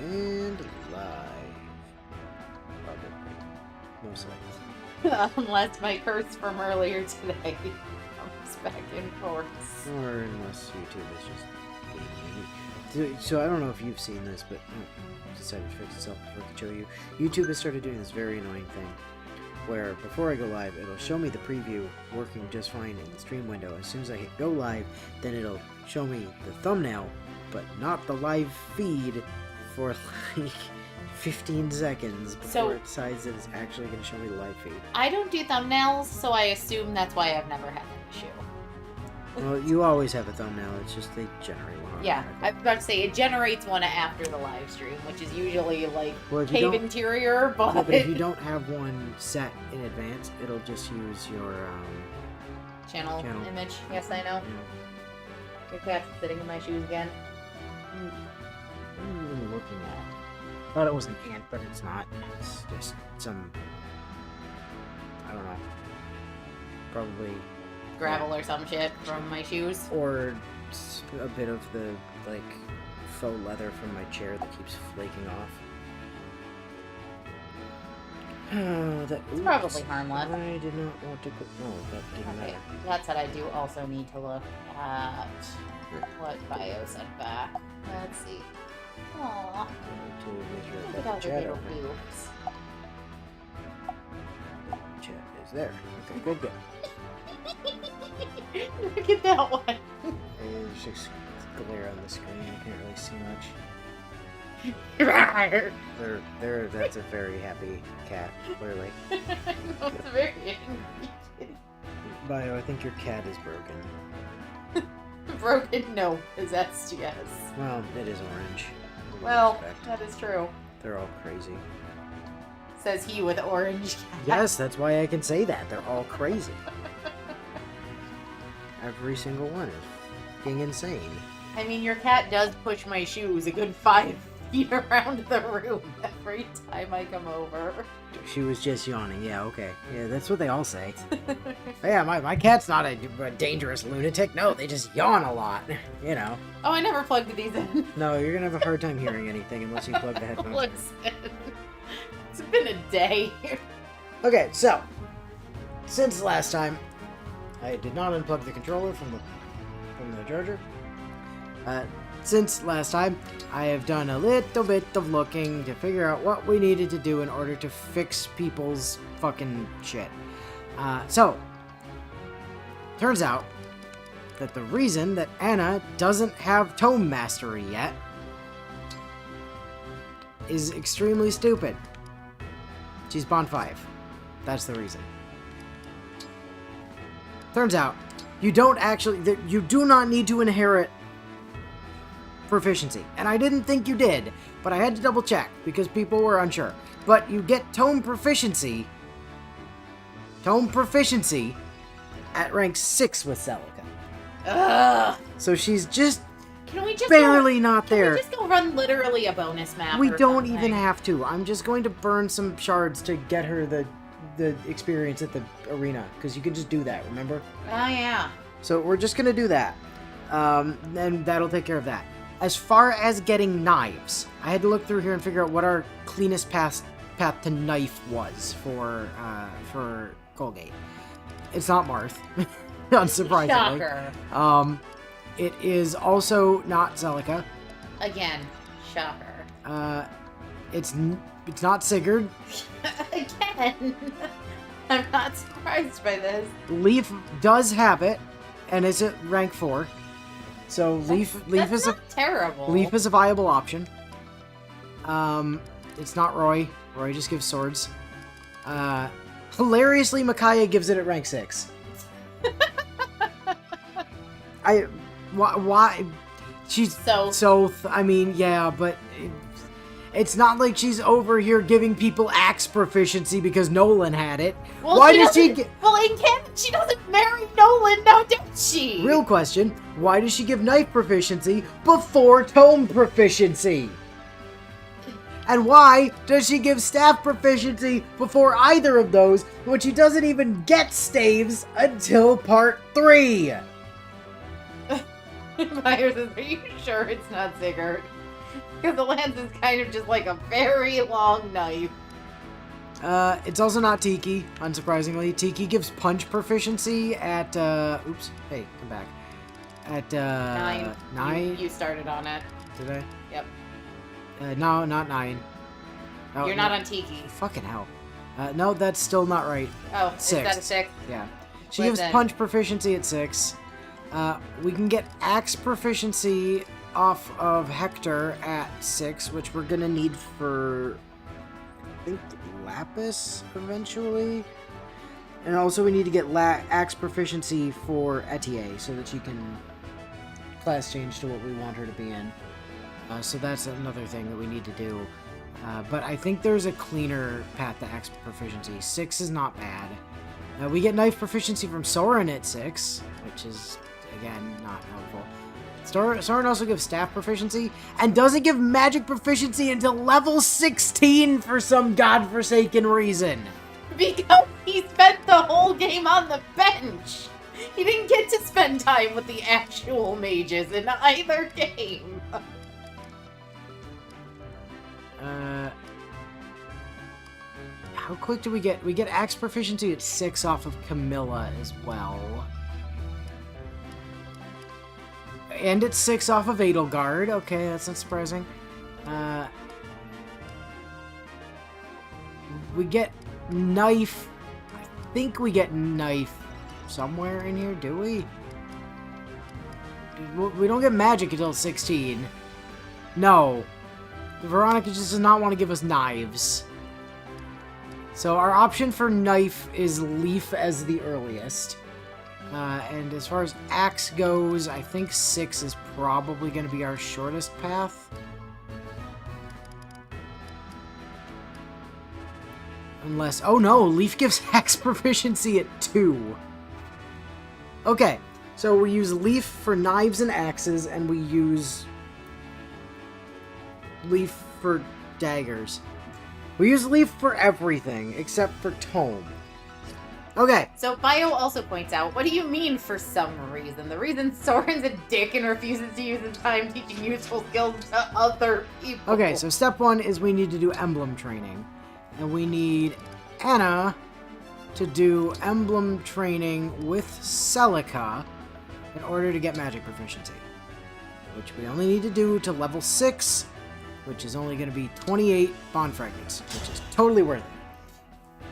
And live. Probably. Most likely. Unless my curse from earlier today comes back in force. Or unless YouTube is just being so I don't know if you've seen this, but it decided to fix itself before I could show you. YouTube has started doing this very annoying thing where before I go live, it'll show me the preview working just fine in the stream window. As soon as I hit go live, then it'll show me the thumbnail, but not the live feed for like 15 seconds before it decides that it's actually going to show me the live feed. I don't do thumbnails, so I assume that's why I've never had an issue. Well, you always have a thumbnail, it's just they generate one. Yeah, I was about to say, it generates one after the live stream, which is usually like well, cave interior, but... Yeah, but if you don't have one set in advance, it'll just use your channel image. Yes, I know. Yeah. Your cat's sitting in my shoes again. What are you even looking at? Thought it was an ant, but it's not. It's just some... I don't know. Probably... Gravel or some shit from my shoes. Or a bit of the, like, faux leather from my chair that keeps flaking off. Oh, it's probably harmless. I did not want to go... No, that didn't matter. That said, I do also need to look at what bio sent back. Let's see. Aww. Look at all the little boobs. Chat is there. Okay, good, good. Look at that one. There's just glare on the screen. I can't really see much. That's a very happy cat, clearly. It's very angry. Bio, I think your cat is broken. Broken? No, possessed, yes. Well, it is orange. Well, that is true. They're all crazy. Says he with orange cat. Yes, that's why I can say that. They're all crazy. Every single one is fucking insane. I mean, your cat does push my shoes a good 5 feet around the room every time I come over. She was just yawning. Yeah, okay. Yeah, that's what they all say. Yeah, my cat's not a dangerous lunatic. No, they just yawn a lot. You know. Oh, I never plugged these in. No, you're gonna have a hard time hearing anything unless you plug the headphones. Listen, it's been a day. Okay, so since last time, I did not unplug the controller from the charger. Since last time, I have done a little bit of looking to figure out what we needed to do in order to fix people's fucking shit. So, turns out that the reason that Anna doesn't have Tome Mastery yet is extremely stupid. She's Bond 5. That's the reason. Turns out, you do not need to inherit proficiency. And I didn't think you did, but I had to double check because people were unsure. But you get Tome Proficiency at rank 6 with Celica. Ugh. So she's just Can we just barely not there. Can we just go run literally a bonus map? We or don't something? even have to. I'm just going to burn some shards to get her the experience at the arena, because you can just do that, remember? Oh, yeah. So we're just going to do that. And that'll take care of that. As far as getting knives, I had to look through here and figure out what our cleanest path to knife was for Colgate. It's not Marth, unsurprisingly. Shocker. It is also not Celica. Again, shocker. It's not Sigurd. Again, I'm not surprised by this. Leaf does have it, and it's at rank 4. So Leaf is not terrible. Leaf is a viable option. It's not Roy. Roy just gives swords. Hilariously, Micaiah gives it at rank 6. Why? She's I mean, yeah, but it's not like she's over here giving people axe proficiency because Nolan had it. Well, why does she get... Well, in canon, she doesn't marry Nolan, now does she? Real question, why does she give knife proficiency before tome proficiency? And why does she give staff proficiency before either of those when she doesn't even get staves until part 3? Myers, are you sure it's not Sigurd? Because the lance is kind of just like a very long knife. It's also not Tiki, unsurprisingly. Tiki gives punch proficiency at, oops, hey, come back. At, 9. 9? You started on it. Did I? Yep. No, not 9. Oh, You're not on Tiki. Fucking hell. No, that's still not right. Oh, 6. Is that a 6? Yeah. She gives punch proficiency at 6. We can get axe proficiency off of Hector at 6, which we're gonna need for, I think, Lapis eventually. And also we need to get axe proficiency for Etier so that she can class change to what we want her to be in. So that's another thing that we need to do. But I think there's a cleaner path to axe proficiency. 6 is not bad. We get knife proficiency from Soren at 6, which is, again, not helpful. Soren also gives staff proficiency, and doesn't give magic proficiency until level 16 for some godforsaken reason. Because he spent the whole game on the bench! He didn't get to spend time with the actual mages in either game. How quick do we get? We get axe proficiency at 6 off of Camilla as well. And it's 6 off of Edelgard. Okay, that's not surprising. We get knife. I think we get knife somewhere in here, do we? We don't get magic until 16. No. Veronica just does not want to give us knives. So our option for knife is leaf as the earliest. And as far as axe goes, I think 6 is probably going to be our shortest path. Unless... Oh no, leaf gives axe proficiency at 2. Okay, so we use leaf for knives and axes, and we use leaf for daggers. We use leaf for everything, except for tome. Okay. So Bio also points out, what do you mean for some reason? The reason Soren's a dick and refuses to use his time teaching useful skills to other people. Okay, so step 1 is we need to do emblem training. And we need Anna to do emblem training with Celica in order to get magic proficiency. Which we only need to do to level 6, which is only going to be 28 bond fragments, which is totally worth it.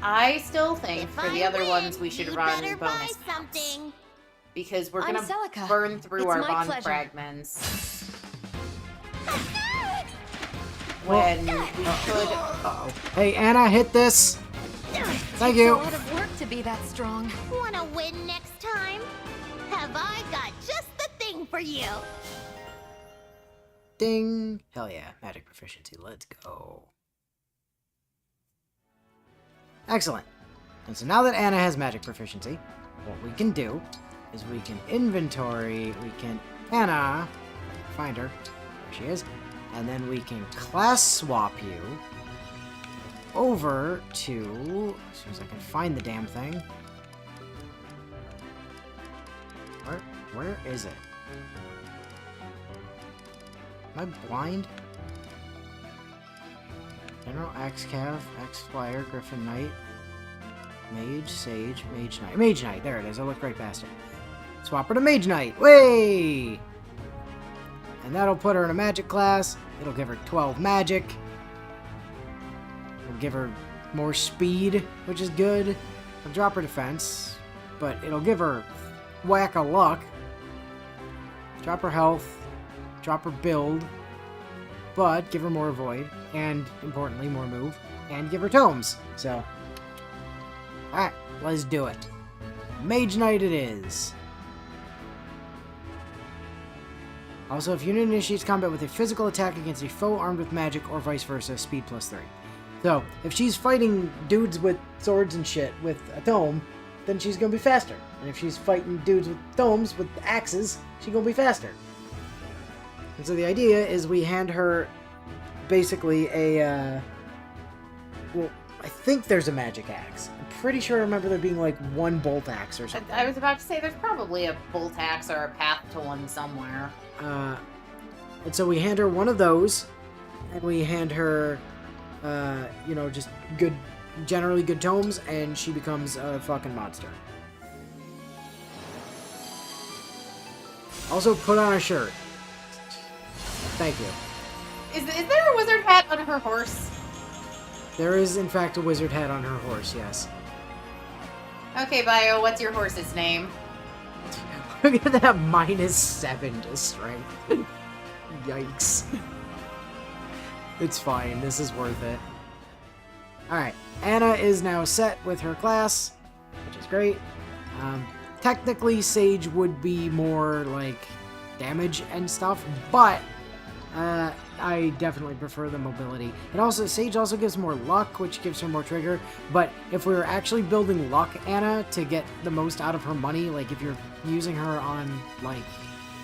I still think If for the I other win, ones we should you run better bonus buy something. because we're I'm gonna Celica. burn through It's our my bond pleasure. fragments when we could. Uh-oh. Hey, Anna, hit this. Thank It's you. a lot of work to be that strong. Wanna win next time? Have I got just the thing for you? Ding. Hell yeah, magic proficiency. Let's go. Excellent. And so now that Anna has magic proficiency, what we can do is we can inventory, we can Anna, find her, there she is, and then we can class swap you over to, as soon as I can find the damn thing. Where is it? Am I blind? General, Axe Cav, Axe Flyer, Griffin Knight, Mage, Sage, Mage Knight. Mage Knight, there it is, I looked right past it. Swap her to Mage Knight, way! And that'll put her in a magic class. It'll give her 12 magic. It'll give her more speed, which is good. It'll drop her defense, but it'll give her whack of luck. Drop her health, drop her build, but give her more avoid, and importantly, more move, and give her tomes. So, alright, let's do it. Mage Knight it is. Also, if unit initiates combat with a physical attack against a foe armed with magic, or vice versa, speed +3. So, if she's fighting dudes with swords and shit with a tome, then she's gonna be faster. And if she's fighting dudes with tomes, with axes, she's gonna be faster. And so the idea is we hand her basically a, well, I think there's a magic axe. I'm pretty sure I remember there being like one bolt axe or something. I was about to say there's probably a bolt axe or a path to one somewhere. And so we hand her one of those, and we hand her, you know, just good, generally good tomes, and she becomes a fucking monster. Also, put on a shirt. Thank you. Is there a wizard hat on her horse? There is, in fact, a wizard hat on her horse, yes. Okay, Bio, what's your horse's name? Look at that -7 to strength. Yikes. It's fine, this is worth it. Alright, Anna is now set with her class, which is great. Technically, Sage would be more, like, damage and stuff, but I definitely prefer the mobility. And also, Sage also gives more luck, which gives her more trigger, but if we were actually building luck Anna to get the most out of her money, like if you're using her on, like,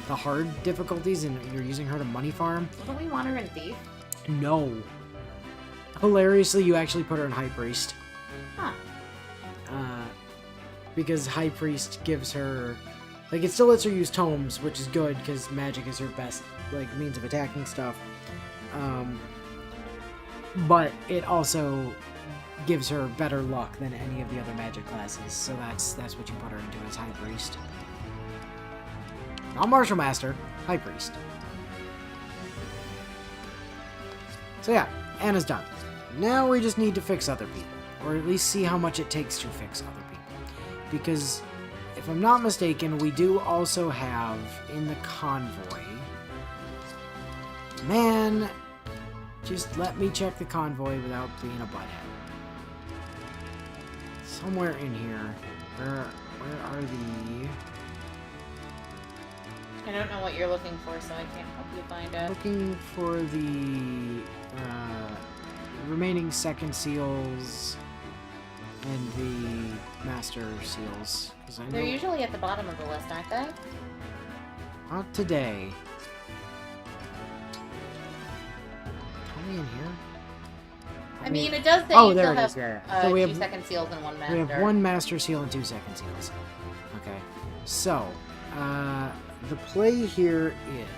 the hard difficulties and you're using her to money farm... Don't we want her in Thief? No. Hilariously, you actually put her in High Priest. Huh. Because High Priest gives her... Like, it still lets her use tomes, which is good, because magic is her best, like, means of attacking stuff. But it also gives her better luck than any of the other magic classes, so that's what you put her into as High Priest. Not Martial Master, High Priest. So yeah, Anna's done. Now we just need to fix other people, or at least see how much it takes to fix other people. Because, if I'm not mistaken, we do also have, in the convoy... Man, just let me check the convoy without being a butthead. Somewhere in here, where are the... I don't know what you're looking for, so I can't help you find it. Looking for the remaining second seals and the master seals. 'Cause I know They're usually at the bottom of the list, aren't they? not today. Are we in here? I mean, it does say Oh, you there still it is, have yeah. So we 2 have- second seals and 1 master. We have 1 master seal and 2 second seals. Okay. So, the play here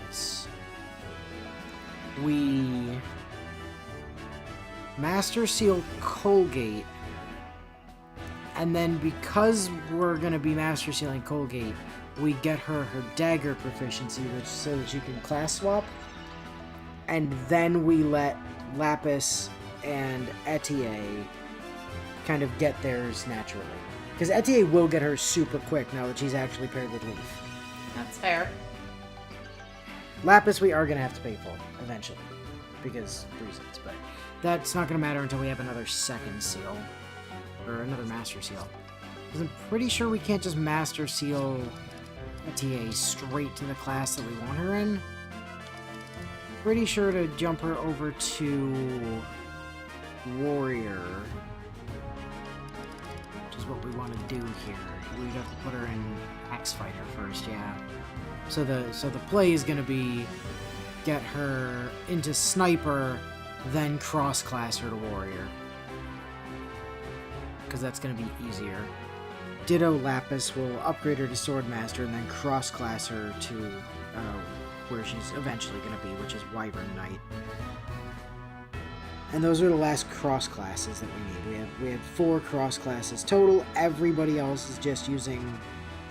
is we master seal Colgate, and then because we're going to be master sealing Colgate, we get her dagger proficiency, which so that she can class swap, and then we let Lapis and Etier kind of get theirs naturally. Because Etier will get her super quick now that she's actually paired with Leaf. That's fair. Lapis we are going to have to pay for eventually, because reasons, but that's not going to matter until we have another second seal, or another master seal. Because I'm pretty sure we can't just master seal Etier straight to the class that we want her in. Pretty sure to jump her over to Warrior, which is what we want to do here. We'd have to put her in Axe Fighter first, yeah. So the play is gonna be get her into Sniper, then cross-class her to Warrior, because that's gonna be easier. Ditto Lapis will upgrade her to Swordmaster and then cross-class her to where she's eventually gonna be, which is Wyvern Knight. And those are the last cross classes that we need. We have 4 cross classes total. Everybody else is just using,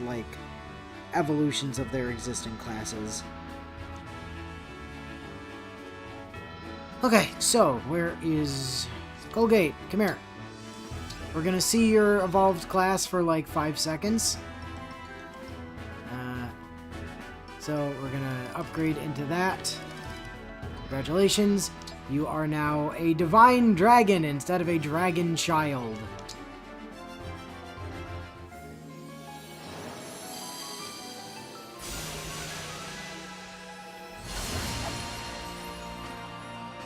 like, evolutions of their existing classes. Okay, so where is Colgate? Come here. We're gonna see your evolved class for like 5 seconds. So we're gonna upgrade into that. Congratulations. You are now a divine dragon instead of a dragon child.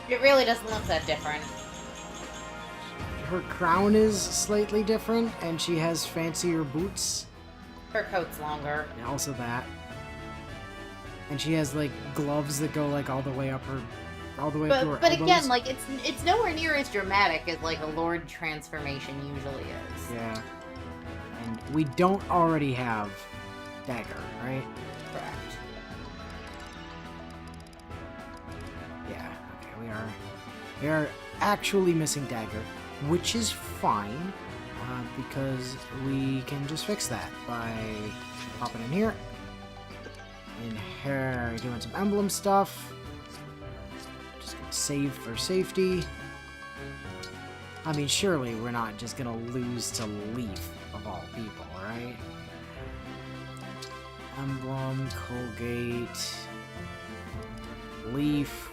It really doesn't look that different. Her crown is slightly different, and she has fancier boots. Her coat's longer. And also that. And she has, like, gloves that go, like, all the way up her... all the way up to her But elbows. again, like, it's nowhere near as dramatic as, like, a Lord transformation usually is. Yeah. And we don't already have Dagger, right? Correct. Yeah, okay, we We are actually missing dagger, which is fine, because we can just fix that by popping in here. In here, doing some emblem stuff. Just gonna save for safety. I mean, surely we're not just gonna lose to Leaf, of all people, right? Emblem, Colgate, Leaf.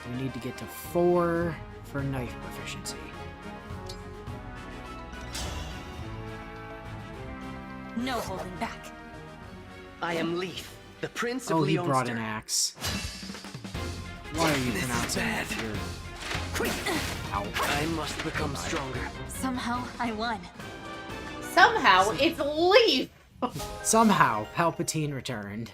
We need to get to 4 for knife proficiency. No holding back. I am Leaf, the Prince of Oh, he Leonster. brought an axe. Why are you This is pronouncing bad. that? Ow. I must become stronger. Somehow I won. Somehow, it's Leaf! Somehow, Palpatine returned.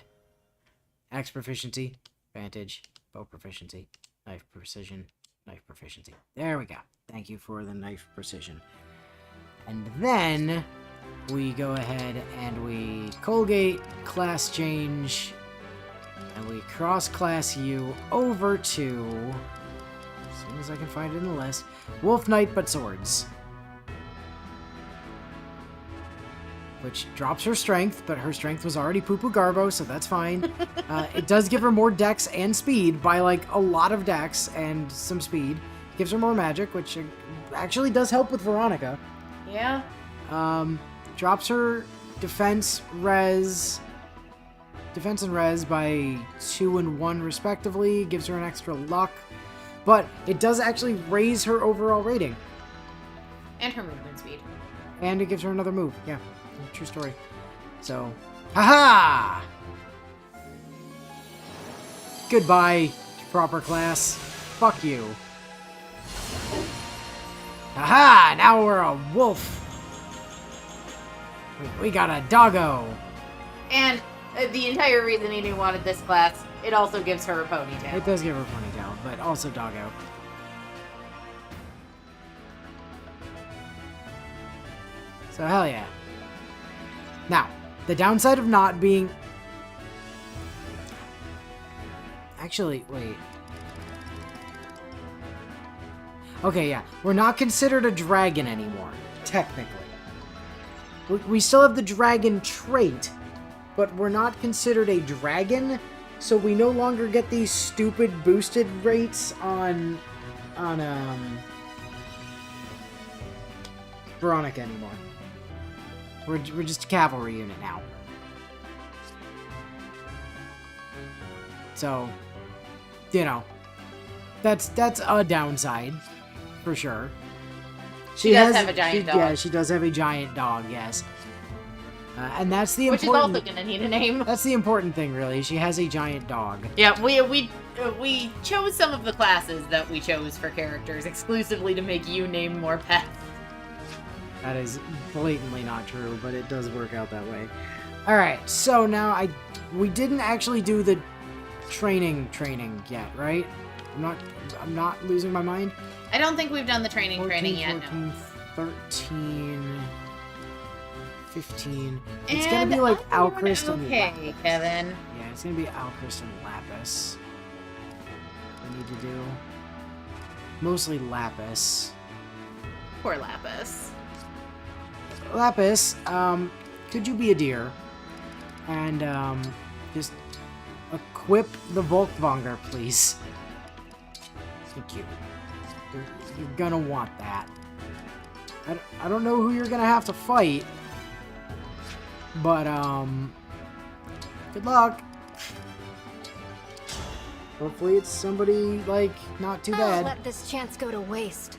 Axe proficiency, advantage, bow proficiency, knife precision, knife proficiency. There we go. Thank you for the knife precision. And then we go ahead and we Colgate, class change, and we cross-class you over to, as soon as I can find it in the list, Wolf Knight but Swords. Which drops her strength, but her strength was already Poo-Poo Garbo, so that's fine. It does give her more dex and speed by, like, a lot of dex and some speed. Gives her more magic, which actually does help with Veronica. Yeah. Drops her defense and res by 2 and 1 respectively. Gives her an extra luck. But it does actually raise her overall rating. And her movement speed. And it gives her another move. Yeah, true story. So, haha! Goodbye, proper class. Fuck you. Haha! Now we're a wolf. We got a doggo. And the entire reason Edie wanted this class, it also gives her a ponytail. It does give her a ponytail, but also doggo. So hell yeah. Now, the downside of not being... Actually, wait. Okay, yeah. We're not considered a dragon anymore, technically. We still have the dragon trait, but we're not considered a dragon, so we no longer get these stupid boosted rates on Veronica anymore. We're just a cavalry unit now. So, you know, that's a downside, for sure. She does have a giant dog. Yeah, she does have a giant dog, yes. And that's the Which important... is also gonna need a name. That's the important thing, really. She has a giant dog. Yeah, we chose some of the classes that we chose for characters exclusively to make you name more pets. That is blatantly not true, but it does work out that way. Alright, so now we didn't actually do the training yet, right? I'm not losing my mind. I don't think we've done the training 14, yet, 14, no. 13, 15. It's gonna be like Alchrist and Okay, Lapis. Kevin. Yeah, it's gonna be Alchrist and Lapis. I need to do mostly Lapis. Poor Lapis. Lapis, could you be a deer and just equip the Volkvanger, please? Thank you. You're gonna want that. I don't know who you're gonna have to fight, but good luck. Hopefully it's somebody like not too I'll bad. let this chance go to waste.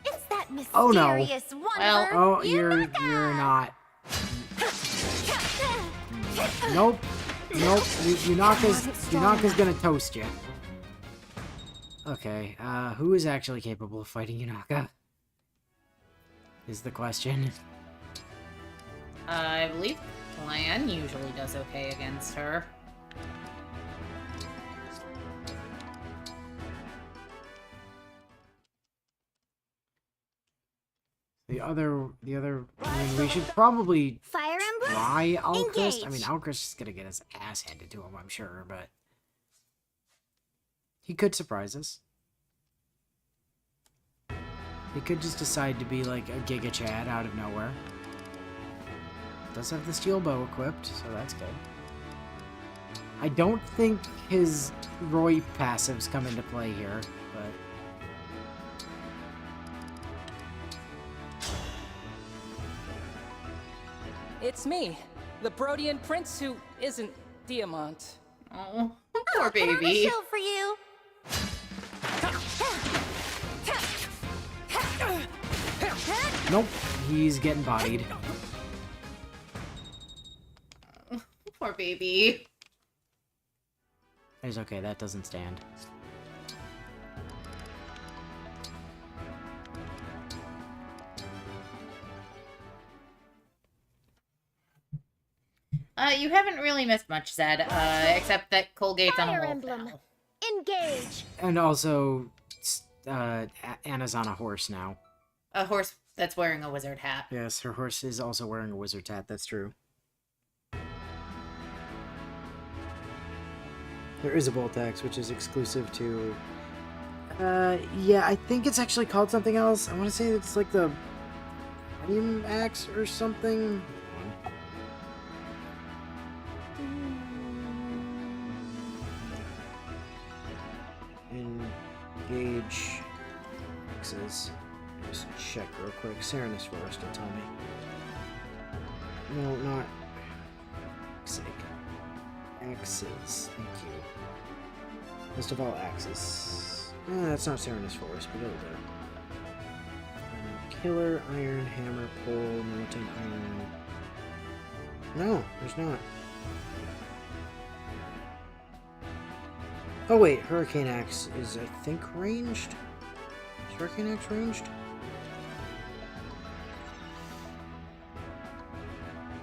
It's that mysterious Oh, no. wonder. Well- Oh, you're not. Nope. Yunaka's gonna toast you. Okay, who is actually capable of fighting Yunaka? Is the question. I believe Clan usually does okay against her. The other, I mean, we should probably Fire Emblem? try Alchrist. I mean, Engage. Alchrist is gonna get his ass handed to him, I'm sure, but... He could surprise us. He could just decide to be like a Giga Chad out of nowhere. Does have the steel bow equipped, so that's good. I don't think his Roy passives come into play here, but... It's me, the Brodian prince who isn't Diamant. Oh, poor Put on a baby. show for you. Nope, he's getting bodied. Poor baby. It's okay, that doesn't stand. You haven't really missed much, Zed, except that Colgate's on a Fire wolf Emblem. now. Engage. And also, Anna's on a horse now. A horse that's wearing a wizard hat. Yes, her horse is also wearing a wizard's hat, that's true. There is a bolt axe, which is exclusive to... yeah, I think it's actually called something else. I want to say it's like the... Beam axe or something? Engage axes. Just check real quick. Serenus Forest will tell me. No, not... sake. Axes. Thank you. List of all axes. That's not Serenus Forest, but it'll do. Killer, iron, hammer, pole, melting iron. No, there's not. Oh wait, Hurricane Axe is, I think, ranged? Is Hurricane Axe ranged?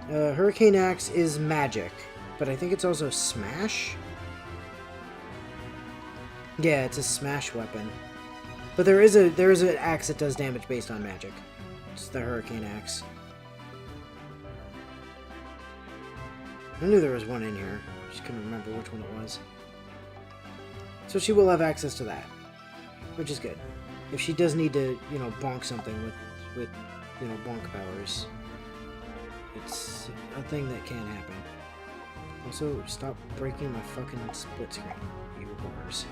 Hurricane Axe is magic, but I think it's also smash? Yeah, it's a smash weapon. But there is an axe that does damage based on magic. It's the Hurricane Axe. I knew there was one in here. Just couldn't remember which one it was. So she will have access to that, which is good. If she does need to, you know, bonk something with you know, bonk powers, it's a thing that can happen. Also, stop breaking my fucking split screen, you whores.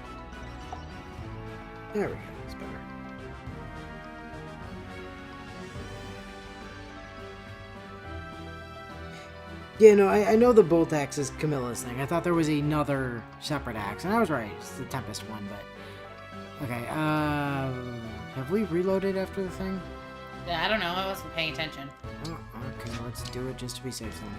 There we go, that's better. Yeah, no, I know the bolt axe is Camilla's thing. I thought there was another separate axe, and I was right. It's the Tempest one, but... Okay, have we reloaded after the thing? I don't know, I wasn't paying attention. Oh, okay, let's do it just to be safe then.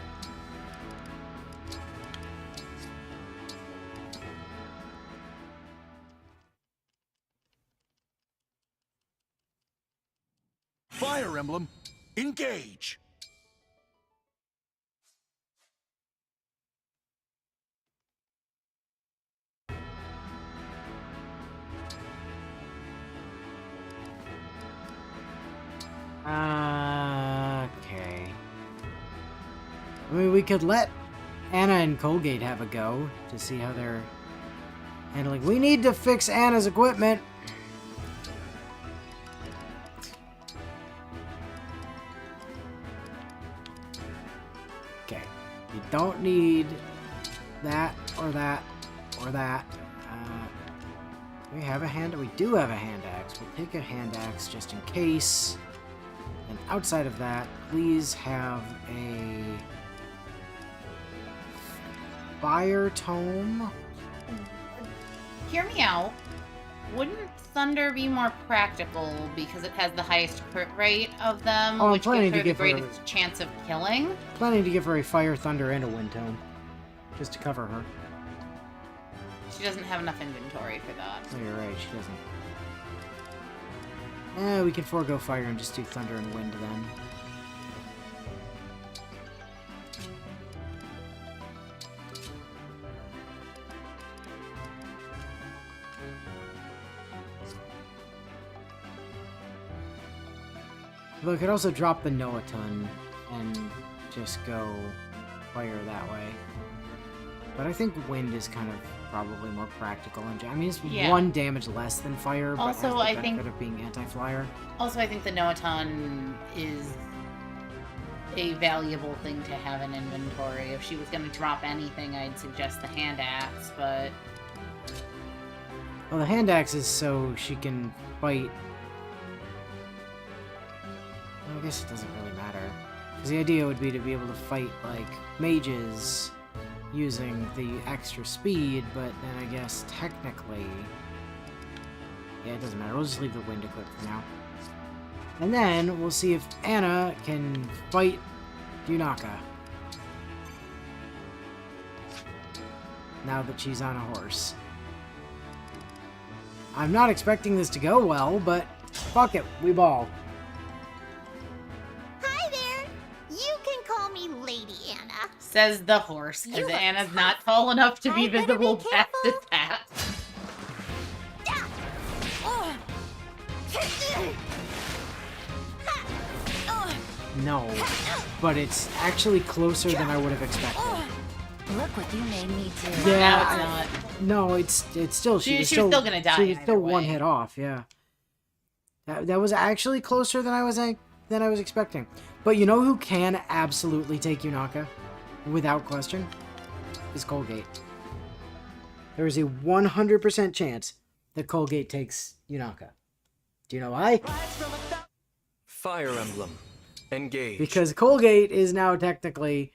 Fire Emblem, engage! Okay. I mean, we could let Anna and Colgate have a go to see how they're handling. We need to fix Anna's equipment. Okay. You don't need that or that or that. We have a hand. We do have a hand axe. We'll take a hand axe just in case. And outside of that, please have a fire tome. Hear me out. Wouldn't Thunder be more practical because it has the highest crit rate of them, Oh, I'm which planning gives to her the give her- greatest chance of killing? Planning to give her a fire, thunder, and a wind tome, just to cover her. She doesn't have enough inventory for that. Oh, you're right. She doesn't. We can forego fire and just do thunder and wind then. But we could also drop the Noaton and just go fire that way. But I think wind is kind of probably more practical. I mean, it's Yeah. 1 damage less than fire, but Also, has the I benefit think- of being anti-flyer. Also, I think the Noaton is a valuable thing to have in inventory. If she was going to drop anything, I'd suggest the hand axe, but... Well, the hand axe is so she can fight... Well, I guess it doesn't really matter. Because the idea would be to be able to fight, like, mages using the extra speed, but then I guess technically... Yeah, it doesn't matter. We'll just leave the wind equipped for now. And then we'll see if Anna can fight Yunaka. Now that she's on a horse. I'm not expecting this to go well, but fuck it, we ball. Hi there. You can call me Lady Anna. Says the horse, because You are Anna's not tall enough to be I better be visible past the careful. tat. No, but it's actually closer than I would have expected. Look what you made me do. Yeah, Now it's not. No, it's still She was was still gonna die She was either still one way. hit off. Yeah, that was actually closer than I was expecting. But you know who can absolutely take Yunaka, without question, is Colgate. There is a 100% chance that Colgate takes Yunaka. Do you know why? Fire Emblem. Engage. Because Colgate is now technically,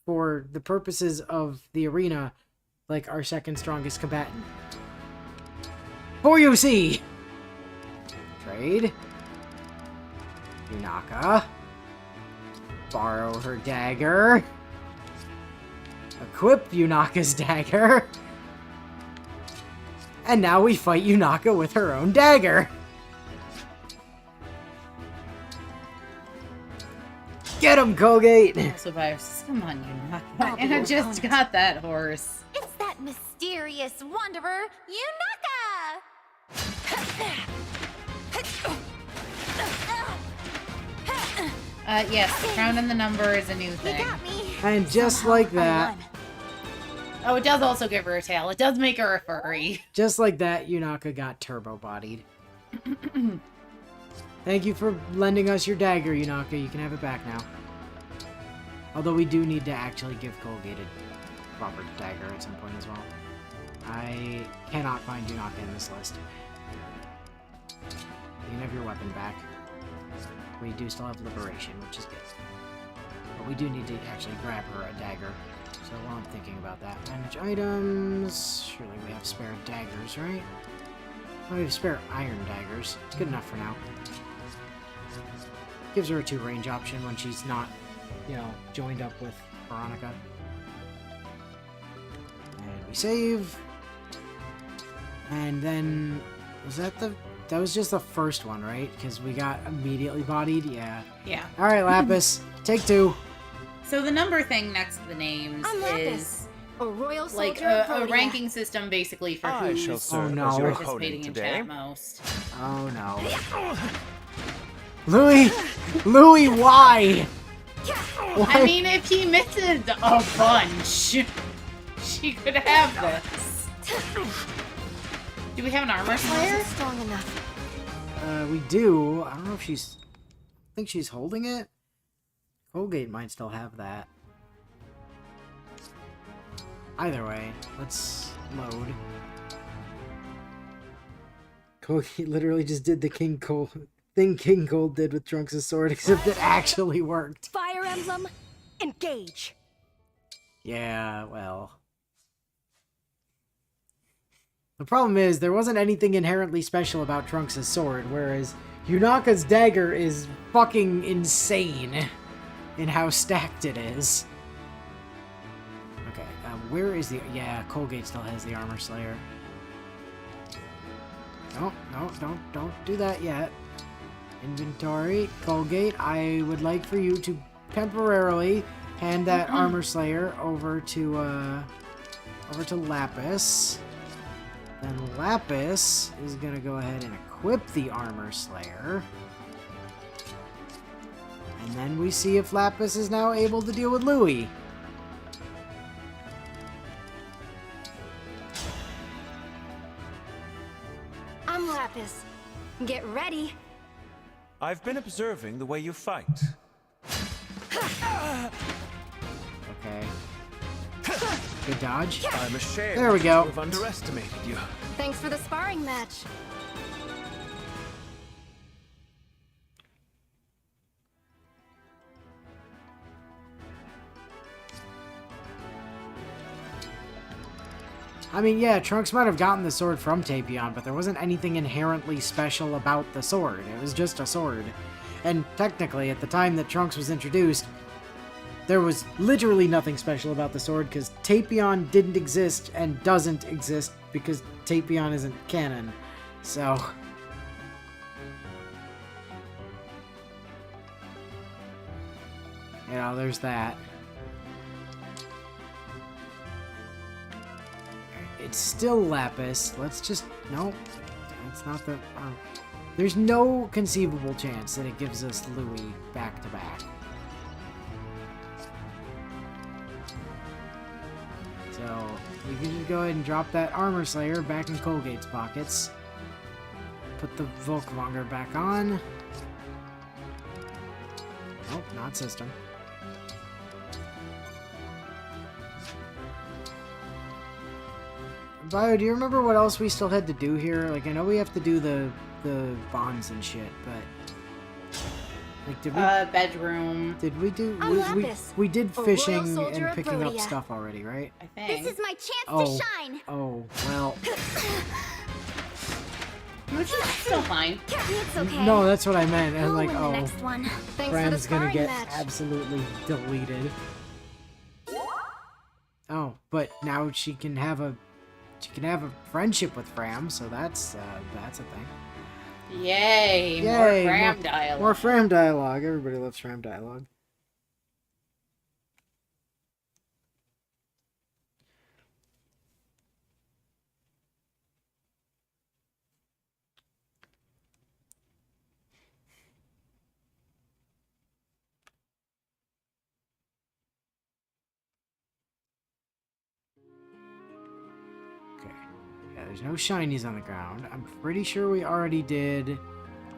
for the purposes of the arena, like our second strongest combatant. For you see! Trade. Yunaka. Borrow her dagger. Equip Yunaka's dagger. And now we fight Yunaka with her own dagger. Get him, Colgate! Also, Bios, come on, I'll Yunaka. be Anna your just opponent. got that horse. It's that mysterious wanderer, Yunaka! Yes, crown and the number is a new You thing. got me. And just Somehow, like I that, won. Oh, it does also give her a tail. It does make her a furry. just like that, Yunaka got turbo-bodied. Thank you for lending us your dagger, Yunaka. You can have it back now. Although we do need to actually give Colgate a proper dagger at some point as well. I cannot find Yunaka in this list. You can have your weapon back. We do still have Liberation, which is good. But we do need to actually grab her a dagger. So while I'm thinking about that, manage items. Surely we have spare daggers, right? Oh, we have spare iron daggers. Good enough for now. Gives her a 2-range option when she's not, you know, joined up with Veronica. And we save. And then, was that the... That was just the first one, right? Because we got immediately bodied? Yeah. Yeah. Alright, Lapis. Take 2. So the number thing next to the names I'm Lapis, is a royal like soldier of a Rhodia. ranking system basically for I shall who's serve no. as your participating opponent in today. chat most. Oh no. Louis! Louis, why? Why? I mean, if he misses a bunch, she could have this. Do we have an armor slayer? Wasn't strong enough. We do. I don't know if she's... I think she's holding it. Colgate might still have that. Either way, let's load. Colgate literally just did the King Cole thing King Cole did with Trunks' sword, except it actually worked. Fire Emblem, engage. Yeah, well. The problem is, there wasn't anything inherently special about Trunks' sword, whereas Yunaka's dagger is fucking insane in how stacked it is. Okay, where is the... Yeah, Colgate still has the Armor Slayer. No, don't do that yet. Inventory, Colgate, I would like for you to temporarily hand that Armor Slayer over to Lapis. Then Lapis is gonna go ahead and equip the Armor Slayer. And then we see if Lapis is now able to deal with Louis. Come, Lapis. Get ready. I've been observing the way you fight. Okay. Good dodge. I'm ashamed There we go. to have underestimated you. Thanks for the sparring match. I mean, yeah, Trunks might have gotten the sword from Tapion, but there wasn't anything inherently special about the sword. It was just a sword. And technically, at the time that Trunks was introduced, there was literally nothing special about the sword, because Tapion didn't exist and doesn't exist because Tapion isn't canon. So... you know, there's that. It's still Lapis. Let's just... no. That's not the... there's no conceivable chance that it gives us Louis back-to-back. So, we can just go ahead and drop that Armor Slayer back in Colgate's pockets. Put the Volkvanger back on. Nope, not system. Bio, do you remember what else we still had to do here? Like, I know we have to do the bonds and shit, but... like, did we... bedroom. did we do... I'm Lapis, we did a loyal fishing soldier and of picking up Rhodia. stuff already, right? I think. This is my chance Oh. to shine. Oh, well... Which is still fine. It's okay. no, that's what I meant. And I'll like, win the oh... next one. Thanks for the Fram's gonna sparring get match. absolutely deleted. Oh, but now she can have a friendship with Fram, so that's a thing. Yay! More Yay, Fram dialogue. More Fram dialogue. Everybody loves Fram dialogue. Okay. Yeah, there's no shinies on the ground. I'm pretty sure we already did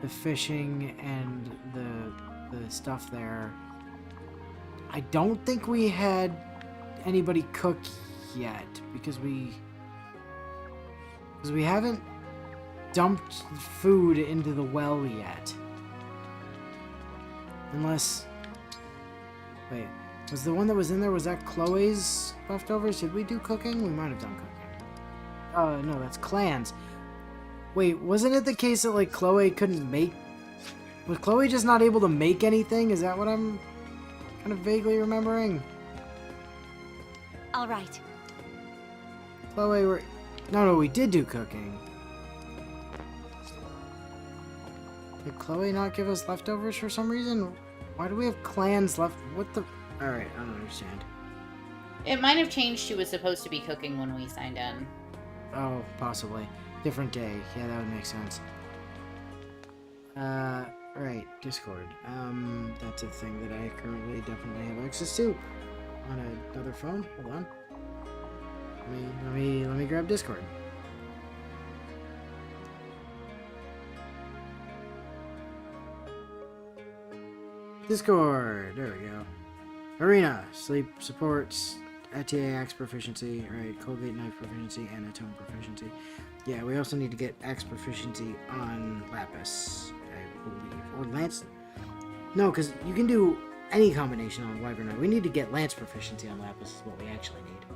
the fishing and the stuff there. I don't think we had anybody cook yet because we haven't dumped food into the well yet. Unless, wait, was the one that was in there, was that Chloe's leftovers? Did we do cooking? We might have done cooking. No, that's clans. Wait, wasn't it the case that, like, Chloe couldn't make... was Chloe just not able to make anything? Is that what I'm kind of vaguely remembering? All right. Chloe, we're... no, we did do cooking. Did Chloe not give us leftovers for some reason? Why do we have clans left? What the... alright, I don't understand. It might have changed. She was supposed to be cooking when we signed in. Oh, possibly. Different day. Yeah, that would make sense. Right, Discord. That's a thing that I currently definitely have access to on another phone. Hold on. Let me grab Discord. Discord. There we go. Arena. Sleep supports ATA Axe proficiency. Right. Colgate knife proficiency and Atone proficiency. Yeah, we also need to get Axe proficiency on Lapis, I believe. Or Lance. No, because you can do any combination on Wyvern Knight. We need to get Lance proficiency on Lapis is what we actually need.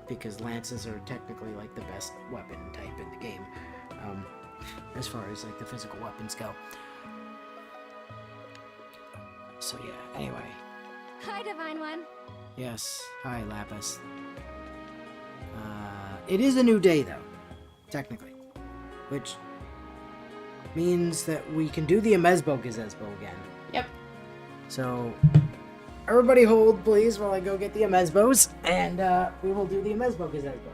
Because Lances are technically like the best weapon type in the game. As far as like the physical weapons go. So yeah, anyway. Hi, Divine One. Yes. Hi, Lapis. It is a new day, though. Technically. Which means that we can do the Amezbo Gazezbo again. Yep. So, everybody hold, please, while I go get the Amezbos, and we will do the Amezbo Gazezbo.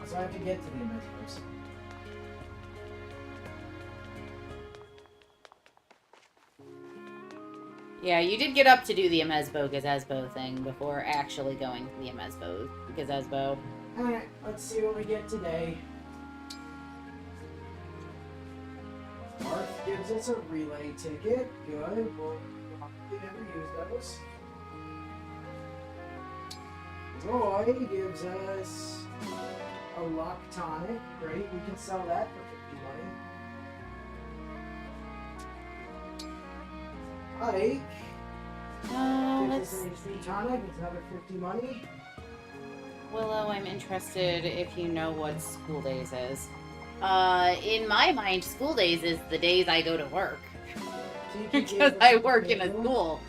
So I have to get to the Amezbos. Yeah, you did get up to do the Amezbo Gazebo thing before actually going to the Amezbo Gazebo. Alright, let's see what we get today. Marth gives us a relay ticket. Good. We'll probably never use those. Roy gives us a lock tonic. Great, we can sell that for 50 money. Ike gives us an HP tonic. It's another 50 money. Willow, I'm interested if you know what school days is. In my mind, school days is the days I go to work. Because I work in a school.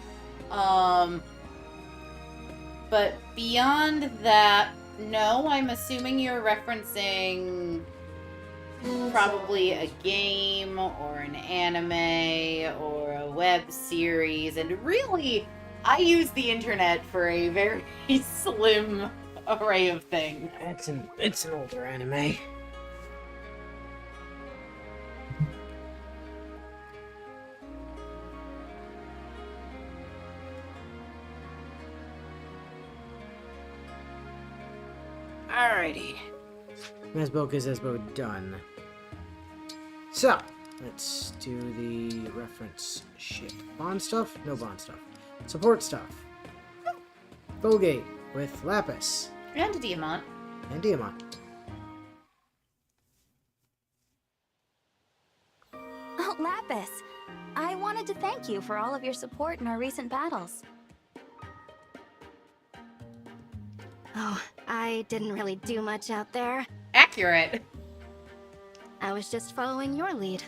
But beyond that, no, I'm assuming you're referencing probably a game or an anime or a web series. And really, I use the internet for a very slim array of things. It's an older anime. Alrighty. Mesbo Gazebo done. So, let's do the reference shit. Bond stuff? No bond stuff. Support stuff. Bowgate with Lapis. And a Diamant. And Diamant. Oh, Lapis. I wanted to thank you for all of your support in our recent battles. Oh, I didn't really do much out there. Accurate. I was just following your lead.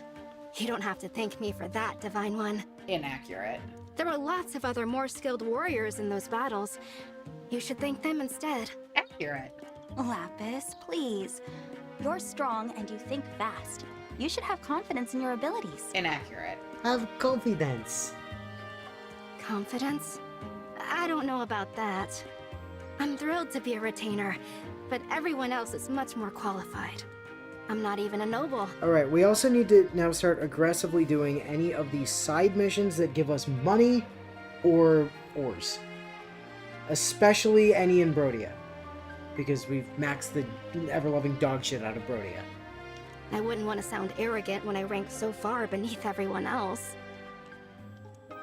You don't have to thank me for that, Divine One. Inaccurate. There were lots of other more skilled warriors in those battles. You should thank them instead. Accurate. Lapis, please. You're strong and you think fast. You should have confidence in your abilities. Inaccurate. Have confidence. Confidence? I don't know about that. I'm thrilled to be a retainer, but everyone else is much more qualified. I'm not even a noble. Alright, we also need to now start aggressively doing any of these side missions that give us money or ores. Especially any in Brodia. Because we've maxed the ever-loving dog shit out of Brodia. I wouldn't want to sound arrogant when I rank so far beneath everyone else.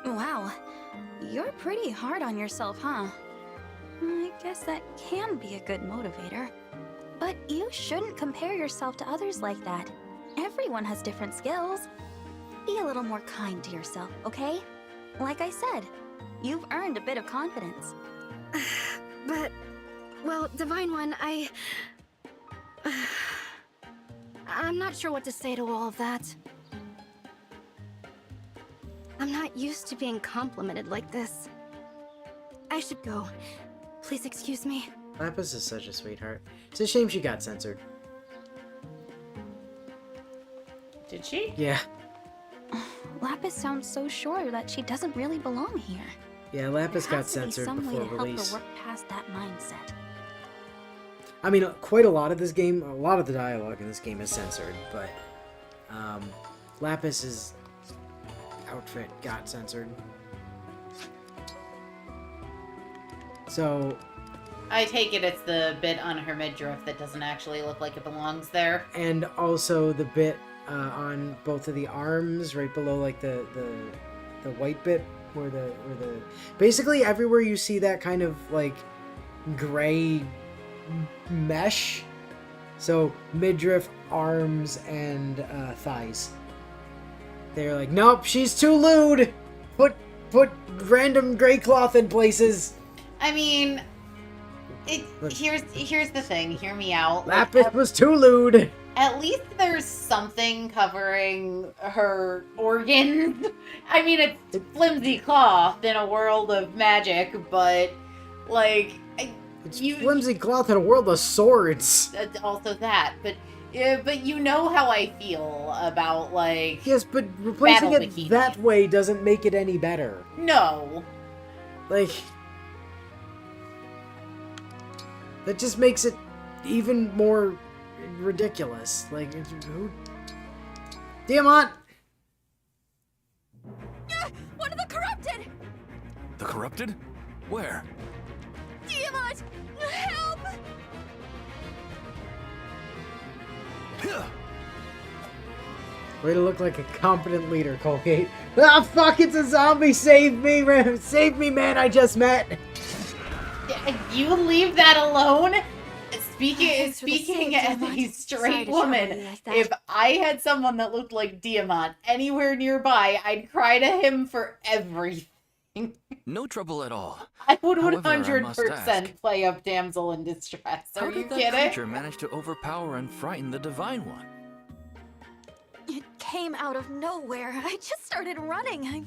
Wow. You're pretty hard on yourself, huh? I guess that can be a good motivator. But you shouldn't compare yourself to others like that. Everyone has different skills. Be a little more kind to yourself, okay? Like I said, you've earned a bit of confidence. But, well, Divine One, I'm not sure what to say to all of that. I'm not used to being complimented like this. I should go. Please excuse me. Lapis is such a sweetheart. It's a shame she got censored. Did she? Yeah. Lapis sounds so sure that she doesn't really belong here. Yeah, Lapis There got has to be censored some way before to help release. her work past that mindset. I mean, quite a lot of this game, a lot of the dialogue in this game is censored, but Lapis's outfit got censored. So, I take it it's the bit on her midriff that doesn't actually look like it belongs there. and also the bit on both of the arms, right below like the white bit, where the basically everywhere you see that kind of like gray mesh. So midriff, arms, and thighs. They're like, nope, she's too lewd. Put random gray cloth in places. I mean, here's the thing. Hear me out. Lapis was too lewd. At least there's something covering her organs. I mean, it's flimsy cloth in a world of magic, but like, It's flimsy cloth in a world of swords. Also that, but you know how I feel about like. Yes, but replacing battle it bikinis. that way doesn't make it any better. No. Like, that just makes it even more ridiculous. Like, who? Diamant! One of the corrupted! corrupted? Where? Tiamat! Help! Way to look like a competent leader, Colgate. Ah, fuck, it's a zombie! Save me, man! Save me, man I just met! You leave that alone? Speaking Thanks for the speaking save, as Tiamat. a Sorry straight to trouble woman, you like that. if I had someone that looked like Diamant anywhere nearby, I'd cry to him for everything. No trouble at all. I would However, I must 100% ask, play up damsel in distress. how Are you did that kidding? creature manage to overpower and frighten the Divine One? It came out of nowhere. I just started running.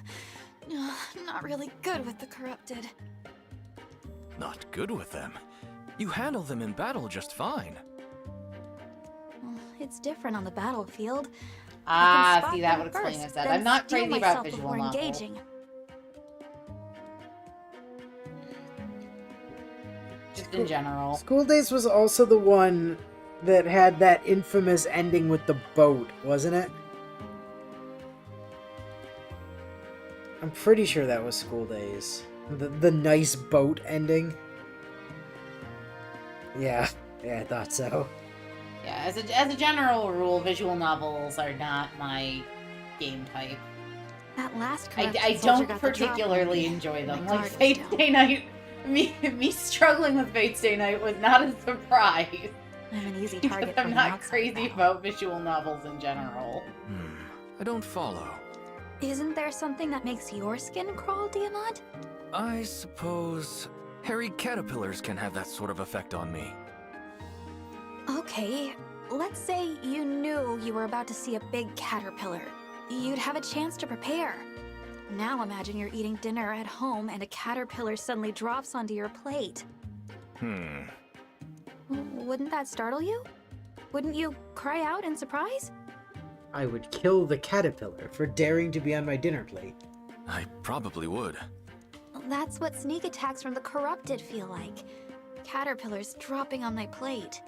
I'm not really good with the corrupted. Not good with them. You handle them in battle just fine. Well, it's different on the battlefield. Ah, I can spot see, that them would explain first, it. Said then I'm not steel crazy about myself visual before novels. engaging. Just in general. School Days was also the one that had that infamous ending with the boat, wasn't it? I'm pretty sure that was School Days. The nice boat ending. Yeah, I thought so. Yeah, as a general rule, visual novels are not my game type. That last corrupted I soldier don't got the drop on particularly me. enjoy them. My Like guard was Fate down. Stay Night, me struggling with Fate Stay Night was not a surprise. I'm an easy Because target for I'm an not outside crazy battle. about visual novels in general. I don't follow. Isn't there something that makes your skin crawl, Diamant? I suppose hairy caterpillars can have that sort of effect on me. Okay, let's say you knew you were about to see a big caterpillar. You'd have a chance to prepare. Now imagine you're eating dinner at home and a caterpillar suddenly drops onto your plate. Wouldn't that startle you? Wouldn't you cry out in surprise? I would kill the caterpillar for daring to be on my dinner plate. I probably would. That's what sneak attacks from the corrupted feel like. Caterpillars dropping on my plate.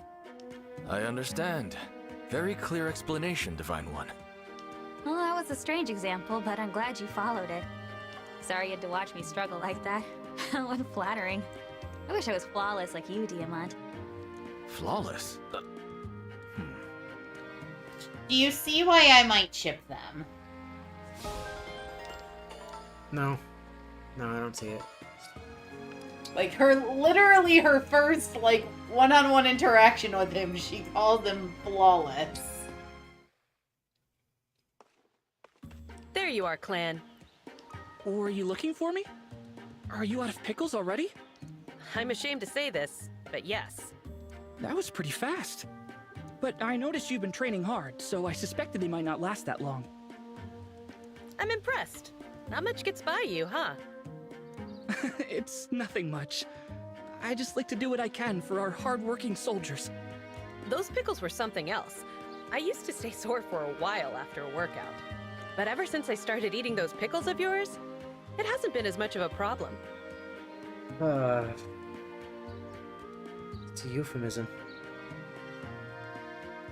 I understand. Very clear explanation, Divine One. Well, that was a strange example, but I'm glad you followed it. Sorry you had to watch me struggle like that. What flattering. I wish I was flawless like you, Diamant. Flawless? Do you see why I might ship them? No, I don't see it. Like, literally her first, like, one-on-one interaction with him, she calls him flawless. There you are, Clan. Were you looking for me? Are you out of pickles already? I'm ashamed to say this, but yes. That was pretty fast. But I noticed you've been training hard, so I suspected they might not last that long. I'm impressed. Not much gets by you, huh? It's nothing much. I just like to do what I can for our hard-working soldiers. Those pickles were something else. I used to stay sore for a while after a workout. But ever since I started eating those pickles of yours, it hasn't been as much of a problem. It's a euphemism.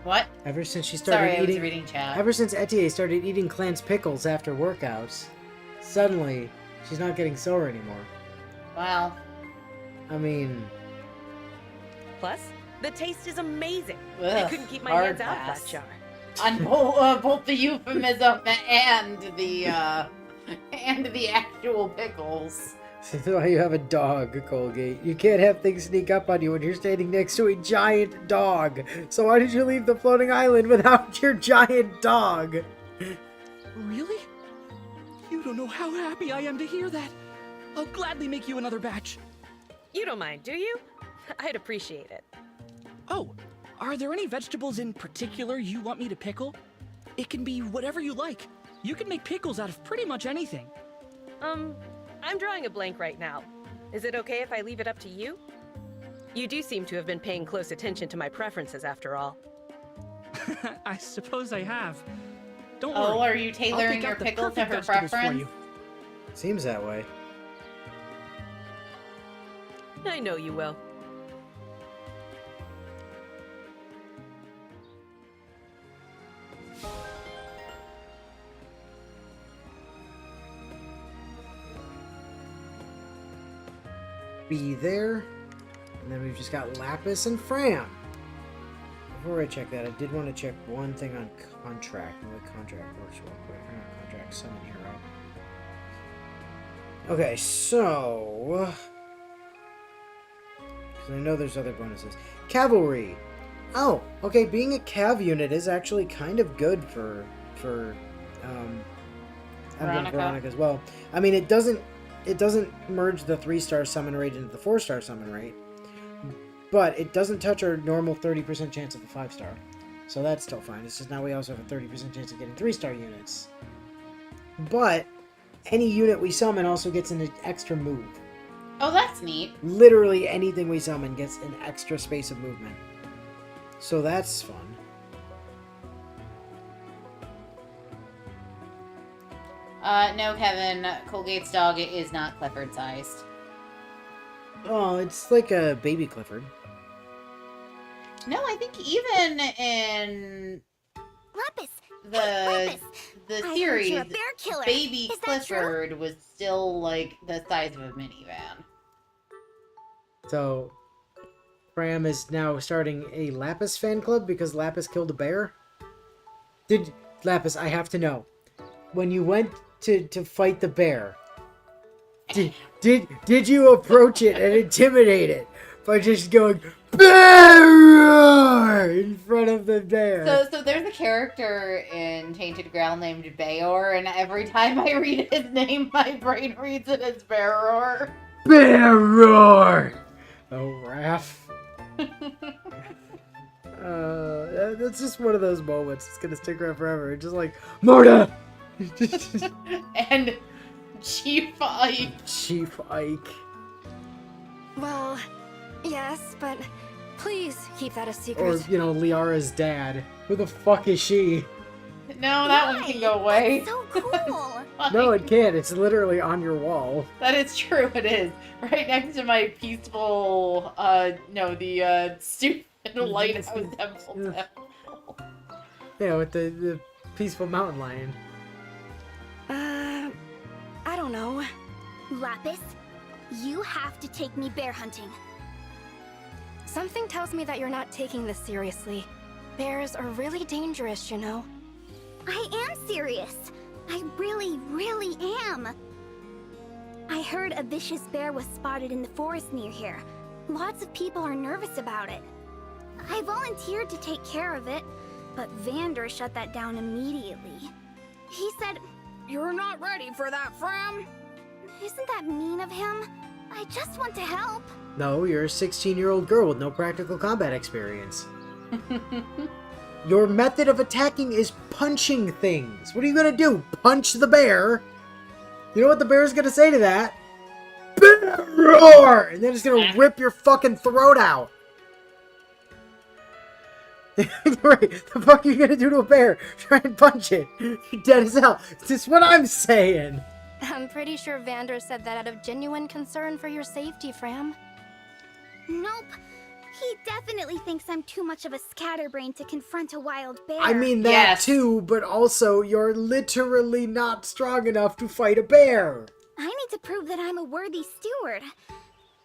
What? Ever since she started Sorry, I was eating, reading chat. ever since Etienne started eating Clan's pickles after workouts, suddenly she's not getting sore anymore. Well, I mean, Plus, the taste is amazing. I Ugh, couldn't keep my hard hands out of pass. that jar. on both the euphemism and the actual pickles. this is why you have a dog, Colgate. You can't have things sneak up on you when you're standing next to a giant dog. So why did you leave the floating island without your giant dog? Really? You don't know how happy I am to hear that. I'll gladly make you another batch. You don't mind, do you? I'd appreciate it. Oh, are there any vegetables in particular you want me to pickle? It can be whatever you like. You can make pickles out of pretty much anything. I'm drawing a blank right now. Is it okay if I leave it up to you? You do seem to have been paying close attention to my preferences after all. I suppose I have. Don't Oh, worry. are you I'll tailoring pick your out the pickle to perfect her vegetables for preference? you. Seems that way. I know you will. be there. And then we've just got Lapis and Fram. Before I check that, I did want to check one thing on contract. The contract works real quick. Not contract, summon hero. Okay, so... I know there's other bonuses. Cavalry! Oh, okay, being a cav unit is actually kind of good for Veronica as well. I mean, it doesn't merge the 3-star summon rate into the 4-star summon rate, but it doesn't touch our normal 30% chance of a 5-star. So that's still fine. It's just now we also have a 30% chance of getting 3-star units. But any unit we summon also gets an extra move. Oh, that's neat. Literally anything we summon gets an extra space of movement. So that's fun. No, Kevin. Colgate's dog is not Clifford-sized. Oh, it's like a baby Clifford. No, I think even in Lapis! the Lapis! the I heard series, you're a bear killer. baby Is that true? Clifford was still like the size of a minivan. So, Fram is now starting a Lapis fan club because Lapis killed a bear? Lapis, I have to know. When you went to fight the bear, did you approach it and intimidate it by just going bear in front of the bear? So there's a character in Tainted Grail named Bayor, and every time I read his name, my brain reads it as Bear Bear roar! Oh, Raph. That's just one of those moments. It's gonna stick around forever. Just like, Marta! And Chief Ike. Chief Ike. Well, yes, but please keep that a Or, secret. Liara's dad. Who the fuck is she? No, that one can go away. That's so cool! No, it can't. It's literally on your wall. That is true, it is. Right next to my peaceful, the stupid lighthouse temple. Yeah, with the peaceful mountain lion. I don't know. Lapis, you have to take me bear hunting. Something tells me that you're not taking this seriously. Bears are really dangerous, you know. I am serious. I really, really am. I heard a vicious bear was spotted in the forest near here. Lots of people are nervous about it. I volunteered to take care of it, but Vander shut that down immediately. He said, "You're not ready for that, Fram." Isn't that mean of him? I just want to help. No, you're a 16-year-old girl with no practical combat experience. Your method of attacking is punching things. What are you gonna do? Punch the bear? You know what the bear's gonna say to that? Bear roar! And then it's gonna rip your fucking throat out. Right, the fuck are you gonna do to a bear? Try and punch it. You're dead as hell. That's what I'm saying. I'm pretty sure Vander said that out of genuine concern for your safety, Fram. Nope. He definitely thinks I'm too much of a scatterbrain to confront a wild bear. I mean that Yes. too, but also you're literally not strong enough to fight a bear. I need to prove that I'm a worthy steward.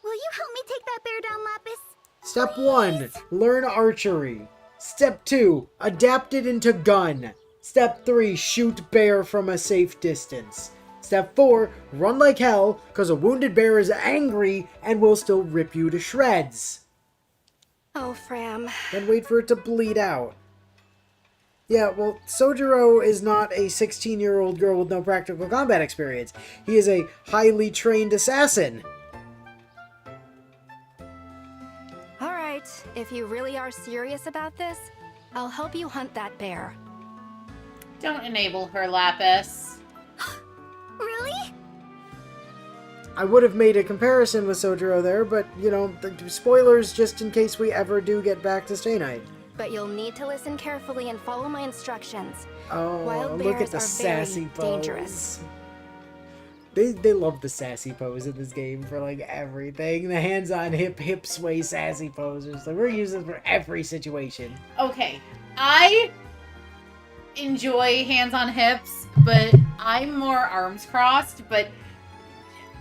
Will you help me take that bear down, Lapis? Step 1, learn archery. Step 2, adapt it into gun. Step 3, shoot bear from a safe distance. Step 4, run like hell, cause a wounded bear is angry and will still rip you to shreds. Oh, Fram. Then wait for it to bleed out. Yeah, well, Sojiro is not a 16-year-old girl with no practical combat experience. He is a highly trained assassin. Alright, if you really are serious about this, I'll help you hunt that bear. Don't enable her, Lapis. Really? I would have made a comparison with Sojiro there, but, spoilers just in case we ever do get back to Stay Night. But you'll need to listen carefully and follow my instructions. Oh, Wild look at bears the are sassy very pose. dangerous. They love the sassy pose in this game for, everything. The hands-on hip sway sassy poses. We're using this for every situation. Okay, I enjoy hands on hips, but I'm more arms crossed, but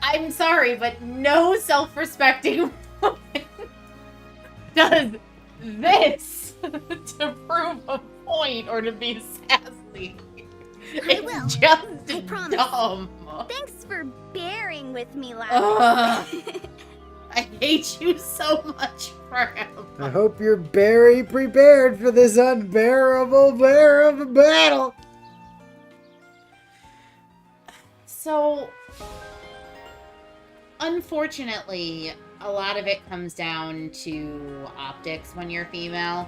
I'm sorry, but no self-respecting woman does this to prove a point or to be sassy. I will. It's just I promise. dumb. Thanks for bearing with me Ugh. last. I hate you so much for him. I hope you're very prepared for this unbearable bear of a battle. So, unfortunately, a lot of it comes down to optics when you're female.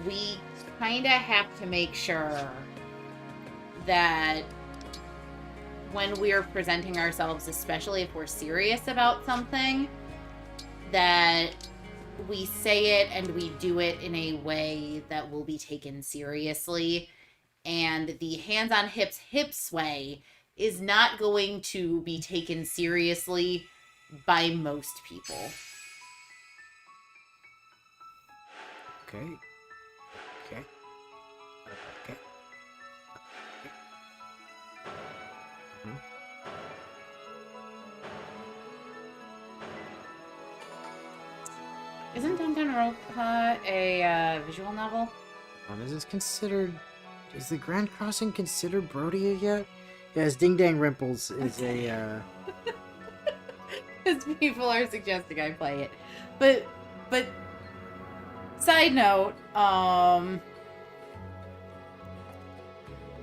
We kind of have to make sure that when we're presenting ourselves, especially if we're serious about something, that we say it and we do it in a way that will be taken seriously. And the hands on hips hip sway is not going to be taken seriously by most people. Okay. Okay. Okay. Isn't Danganronpa a visual novel? Is this considered... Is the Grand Crossing considered Brodia yet? Yes, Ding Dang Rimples is a, Because people are suggesting I play it. But side note, Inu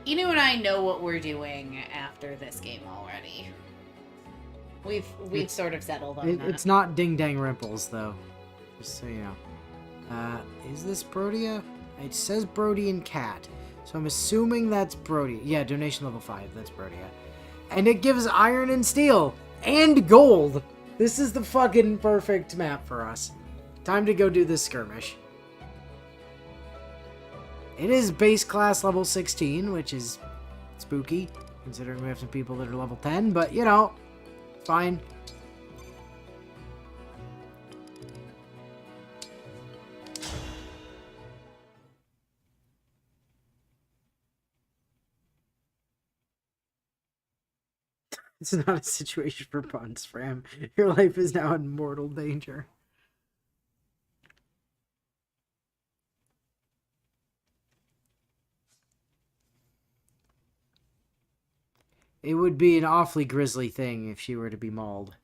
and I know what we're doing after this game already. We've sort of settled on that. It's not Ding Dang Rimples, though. Just so you know. Is this Brodia? It says Brodian Cat. So I'm assuming that's Brodia. Yeah, donation level 5. That's Brodia. And it gives iron and steel. And gold. This is the fucking perfect map for us. Time to go do this skirmish. It is base class level 16, which is spooky, considering we have some people that are level 10, but, you know, fine. It's not a situation for puns, Fram. Your life is now in mortal danger. It would be an awfully grisly thing if she were to be mauled.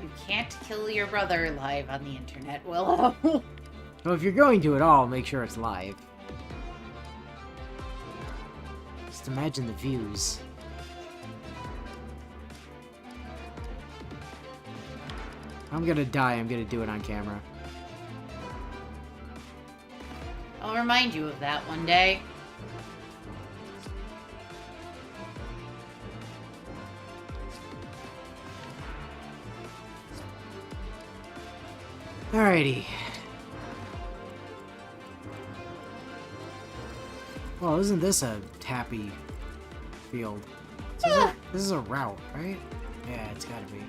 You can't kill your brother live on the internet, Willow. Well, if you're going to at all, make sure it's live. Just imagine the views. I'm gonna die, I'm gonna do it on camera. I'll remind you of that one day. Alrighty. Well, isn't this a happy field? This is a route, right? Yeah, it's gotta be.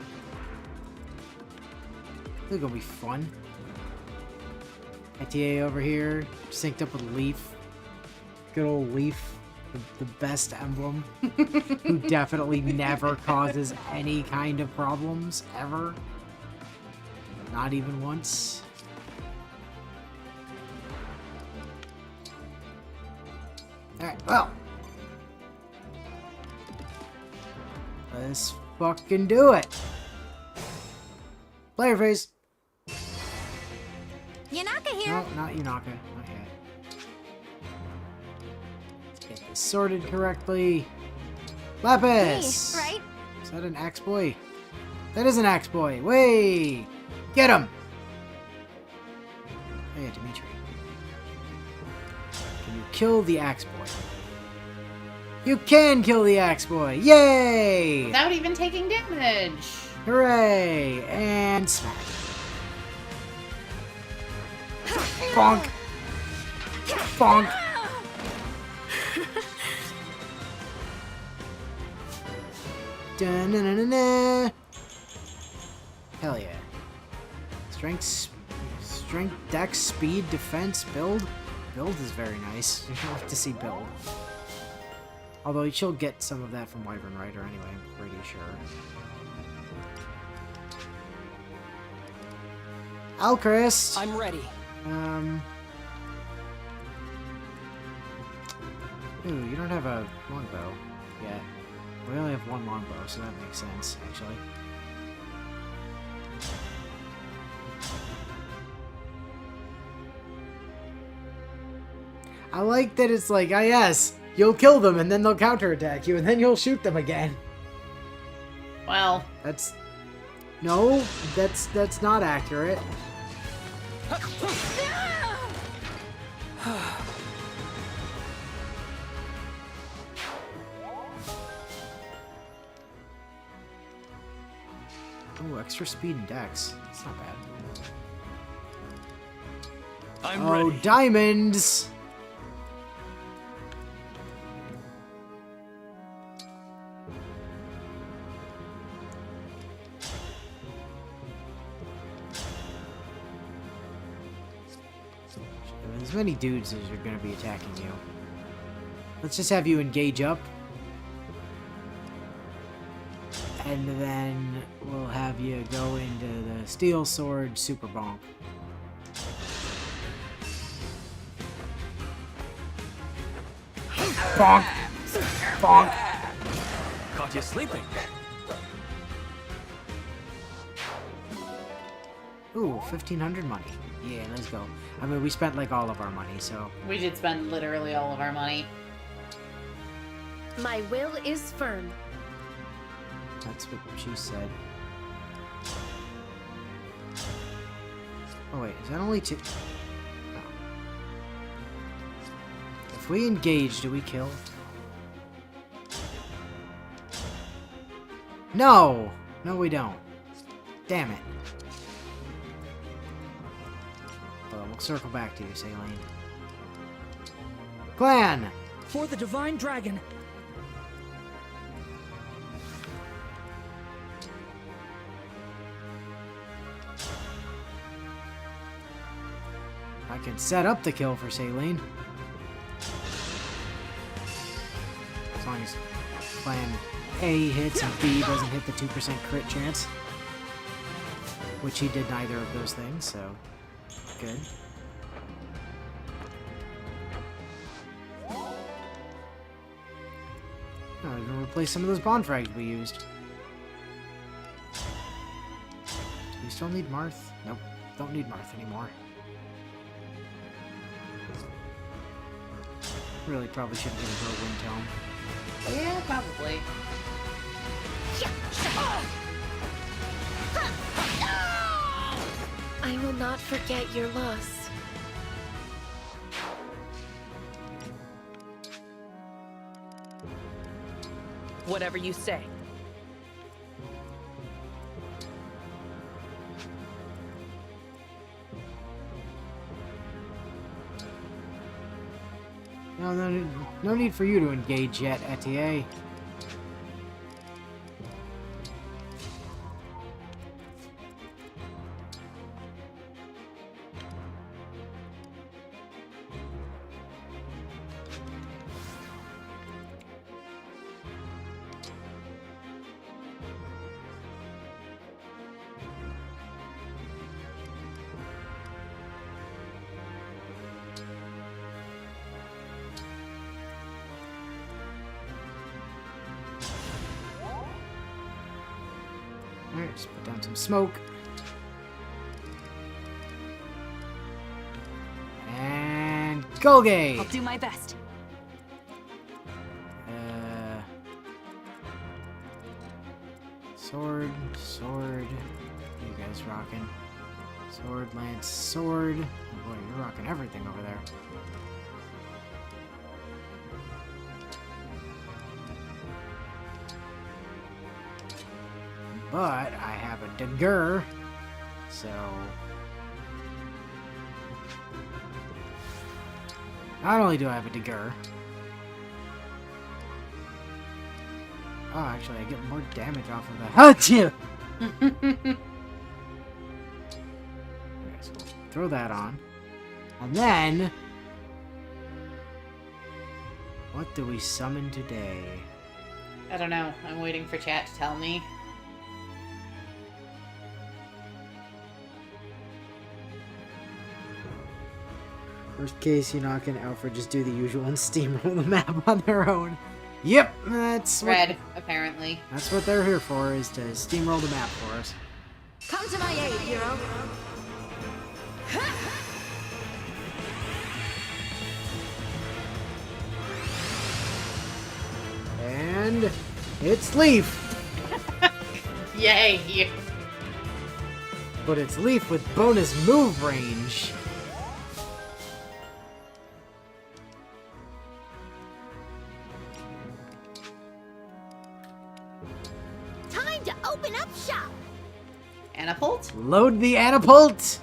This is gonna be fun. ITA over here, synced up with Leaf. Good old Leaf, the best emblem. Who definitely never causes any kind of problems, ever. Not even once. Alright, well. Let's fucking do it. Player face. Yanaka here. No, not Yunaka. Not yet. Let's get this sorted correctly. Lapis! Hey, right? Is that an axe boy? That is an axe boy. Way! Get him! Oh yeah, Dimitri. Can you kill the axe boy? You can kill the axe boy! Yay! Without even taking damage. Hooray! And smack. Bonk! Bonk! Da-na-na-na-na. Hell yeah. Strength, dex, speed, defense, build. build is very nice. I like to see build. Although she'll get some of that from Wyvern Rider anyway, I'm pretty sure. Alchrist! I'm ready. Ooh, you don't have a longbow yet. We only have one longbow, so that makes sense, actually. I like that it's like, ah yes, you'll kill them and then they'll counterattack you and then you'll shoot them again. Well, That's... No, that's not accurate. Oh, extra speed and dex. That's not bad. I'm Oh, ready. diamonds! As many dudes as are going to be attacking you. Let's just have you engage up. And then we'll have you go into the Steel Sword Super Bonk. Bonk! Bonk! Caught you sleeping. Ooh, 1,500 money. Yeah, let's go. I mean, we spent like all of our money, so... we did spend literally all of our money. My will is firm. That's what she said. Oh wait, is that only two? No. If we engage, do we kill? No! No, we don't. Damn it. Well, we'll circle back to you, Saline. Clan! For the Divine Dragon. I can set up the kill for Saline. As long as plan A hits and B doesn't hit the 2% crit chance. Which he did neither of those things, so good. Oh, I'm gonna replace some of those bond frags we used. Do we still need Marth? Nope, don't need Marth anymore. Really probably should have given her a wind tome. Yeah, probably. I will not forget your loss. Whatever you say. No need for you to engage yet, Etier. Alright, just put down some smoke. And Golgate! I'll do my best. Sword. You guys rocking. Sword, lance, sword. Oh boy, you're rocking everything over there. But I have a dagger, so not only do I have a dagger, oh, actually I get more damage off of that. Achoo! Okay, so we'll throw that on, and then What do we summon today? I don't know. I'm waiting for chat to tell me. Worst case, Yunaka and Alfred just do the usual and steamroll the map on their own. Yep, that's Red, apparently. That's what they're here for, is to steamroll the map for us. Come to my aid, hero. And it's Leaf! Yay! But it's Leaf with bonus move range. Time to open up shop. Anapult? Load the Anapult!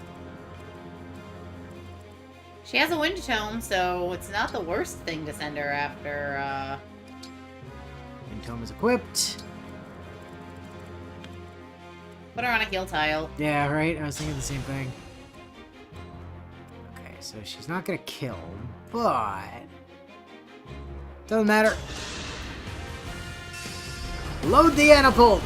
She has a wind tome, so it's not the worst thing to send her after, And Tome is equipped. Put her on a heal tile. Yeah, right? I was thinking the same thing. Okay, so she's not gonna kill, but... Doesn't matter. Load the Anapult!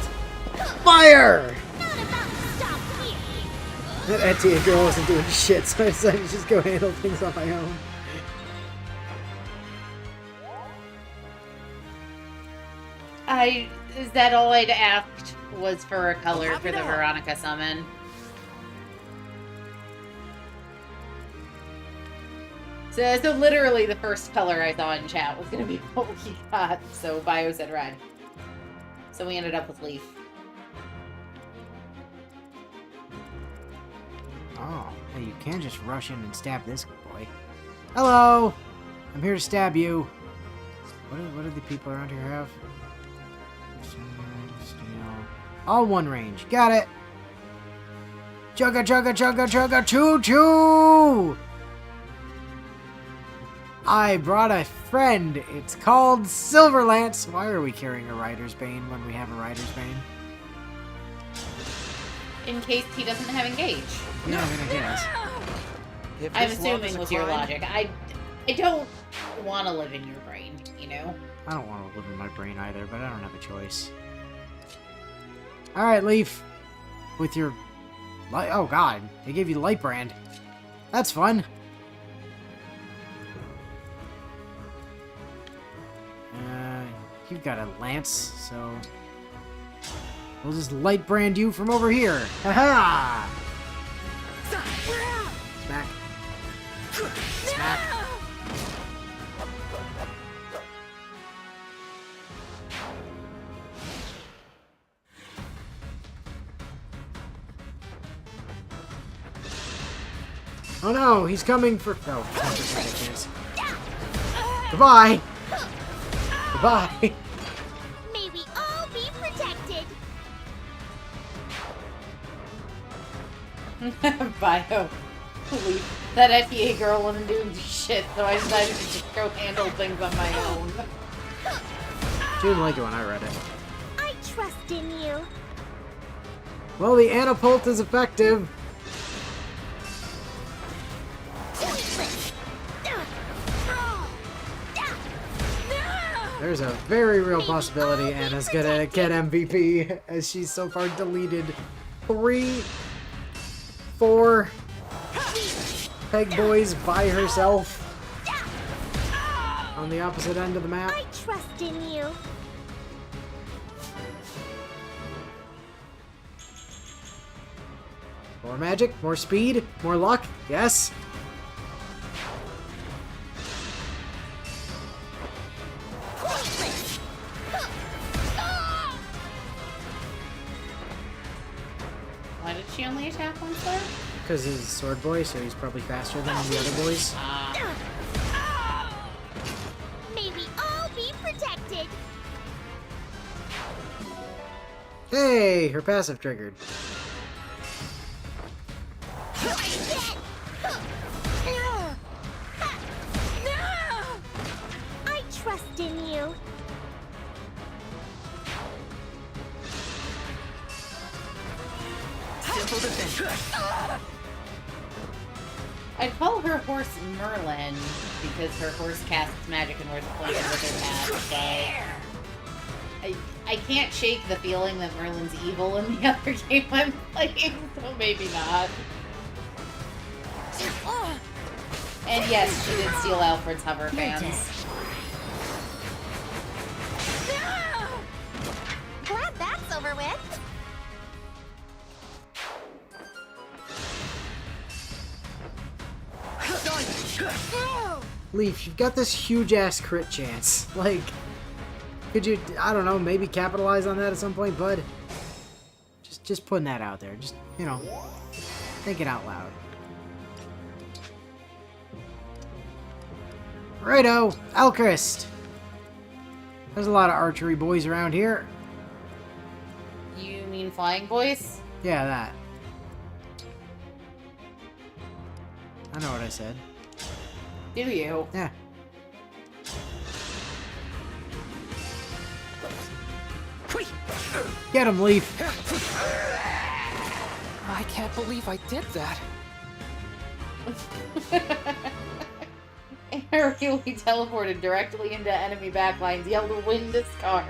Fire! Not about to stop here. That Etia girl wasn't doing shit, so I decided to just go handle things on my own. Is that all I'd asked was for a color for the Veronica summon? So literally the first color I saw in chat was gonna be what we got, so Bio said red. So we ended up with Leaf. Oh, hey, you can't just rush in and stab this boy. Hello! I'm here to stab you. What do the people around here have? All one range. Got it! Chugga chugga chugga chugga choo choo! I brought a friend. It's called Silverlance. Why are we carrying a Rider's Bane when we have a Rider's Bane? In case he doesn't have engage. Yeah, I'm gonna guess. If I'm this love is assuming a with your crime- logic. I don't want to live in your brain, you know? I don't want to live in my brain either, but I don't have a choice. Alright, Leaf. With your... Oh, God. They gave you the Light Brand. That's fun. You've got a lance, so... We'll just Light Brand you from over here. Ha-ha! Smack. Smack. Oh no, he's coming for... Oh, that's ridiculous. Goodbye! Goodbye! May we all be protected. Bio. Leaf. That FEA girl wasn't doing shit, so I decided to just go handle things on my own. She didn't like it when I read it. I trust in you. Well, the Anapult is effective. There's a very real possibility Anna's gonna get MVP, as she's so far deleted 3, 4 Peg Boys by herself on the opposite end of the map. I trust in you. More magic, more speed, more luck, yes. Why did she only attack once there? Because he's a sword boy, so he's probably faster than the other boys. May we all be protected. Hey, her passive triggered. I trust in you. Simple defense. I'd call her horse Merlin because her horse casts magic and wears a blanket with her hat, but I can't shake the feeling that Merlin's evil in the other game I'm playing, so maybe not. And yes, she did steal Alfred's hover fans. Glad that's over with. Leaf, you've got this huge-ass crit chance. Like, could you, I don't know, maybe capitalize on that at some point, bud? Just putting that out there. Just, you know, thinking out loud. Righto, Alchrist. There's a lot of archery boys around here. You mean flying boys? Yeah, that. I know what I said. Do you? Yeah. Get him, Leaf. I can't believe I did that. Hercule teleported directly into enemy backlines, yelled a wind scar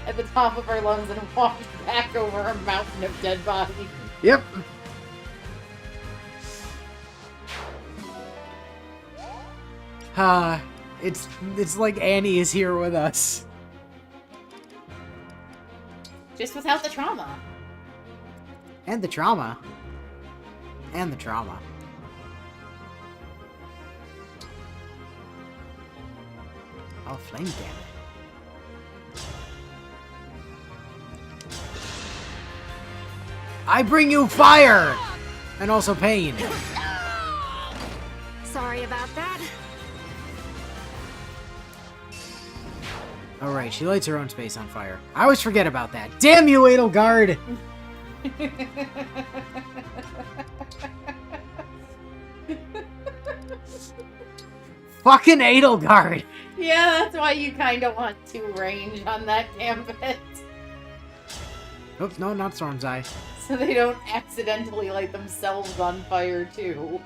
at the top of her lungs, and walked back over a mountain of dead bodies. Yep. It's like Annie is here with us. Just without the trauma. And the trauma. And the trauma. Oh, flame damage. I bring you fire! And also pain. Sorry about that. Alright, she lights her own space on fire. I always forget about that. Damn you, Edelgard! Fucking Edelgard! Yeah, that's why you kind of want to range on that gambit. Oops, no, not Storm's Eye. So they don't accidentally light themselves on fire, too.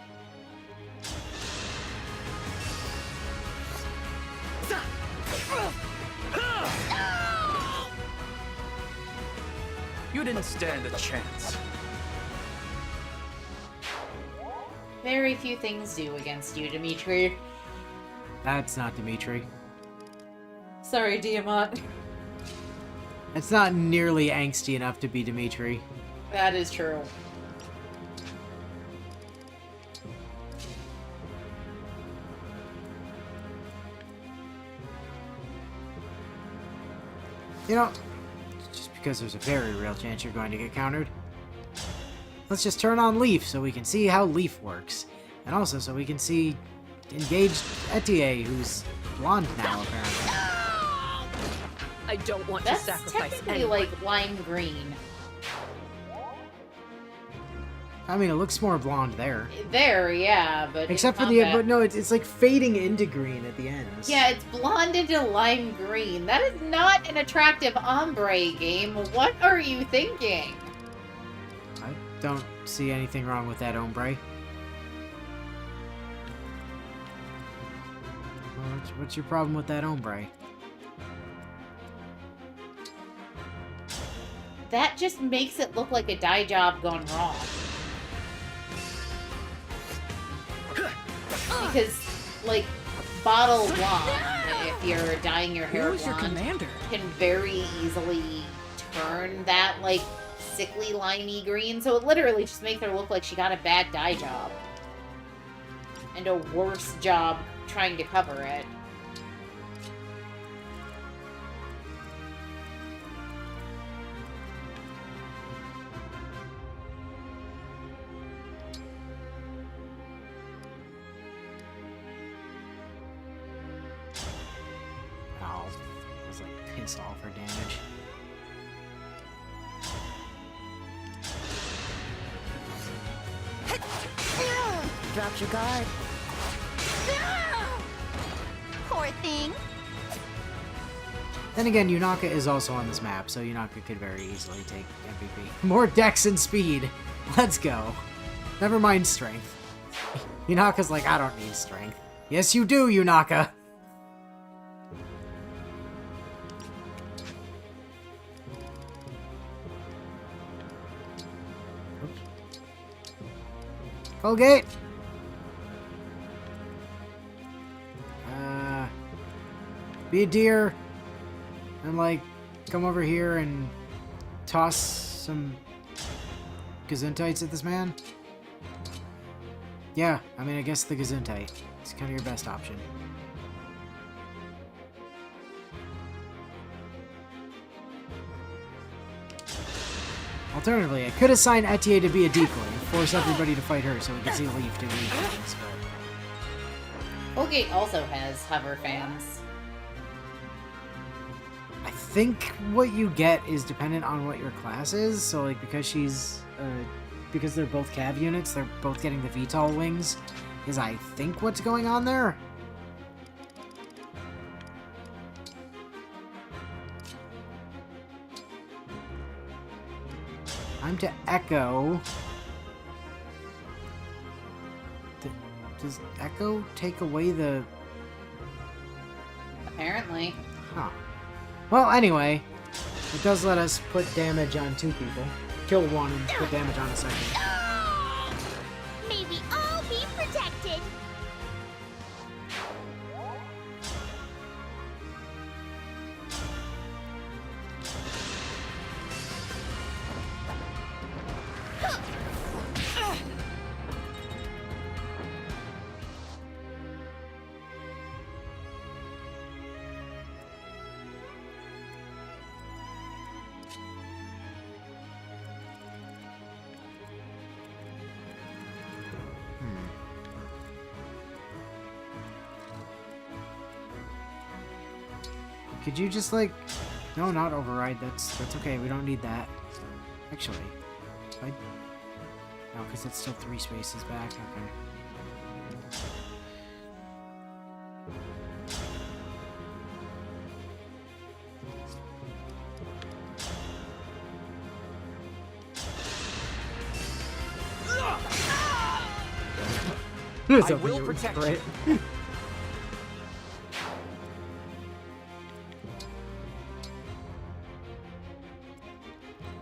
You didn't stand a chance. Very few things do against you, Dimitri. That's not Dimitri. Sorry, Tiamat. It's not nearly angsty enough to be Dimitri. That is true. You know, just because there's a very real chance you're going to get countered, let's just turn on Leaf so we can see how Leaf works. And also so we can see engaged Etier, who's blonde now, apparently. I don't want That's to sacrifice technically anyone. like lime green. I mean, it looks more blonde there. There, yeah, but Except in for the, combat- but no, it's like fading into green at the ends. Yeah, it's blonde into lime green. That is not an attractive ombre game. What are you thinking? I don't see anything wrong with that ombre. What's your problem with that ombre? That just makes it look like a dye job gone wrong. Because, like, bottle blonde, if you're dyeing your hair Who is your blonde, commander? can very easily turn that, like, sickly, limey green. So it literally just makes her look like she got a bad dye job. And a worse job trying to cover it. Oh, I was like piss off for damage. Dropped your guard. Poor thing. Then again, Yunaka is also on this map, so Yunaka could very easily take MVP. More dex and speed. Let's go. Never mind strength. Yunaka's like, I don't need strength. Yes, you do, Yunaka. Oops. Colgate. Be a deer and like come over here and toss some gesundheits at this man. Yeah, I mean, I guess the gesundheit. It's kind of your best option. Alternatively, I could assign Etier to be a decoy and force everybody to fight her so we can see Leaf do Leaf things, but... Colgate also has hover fans. I think what you get is dependent on what your class is, so like because she's, because they're both cav units, they're both getting the VTOL wings, is I think what's going on there. I'm to Echo. Does Echo take away the... Apparently. Huh. Well, anyway, it does let us put damage on 2 people. Kill one and put damage on a second. May we all be protected. Could you just like... No, not override. That's okay. We don't need that. Actually, I... No, because it's still 3 spaces back. Okay. I will protect you.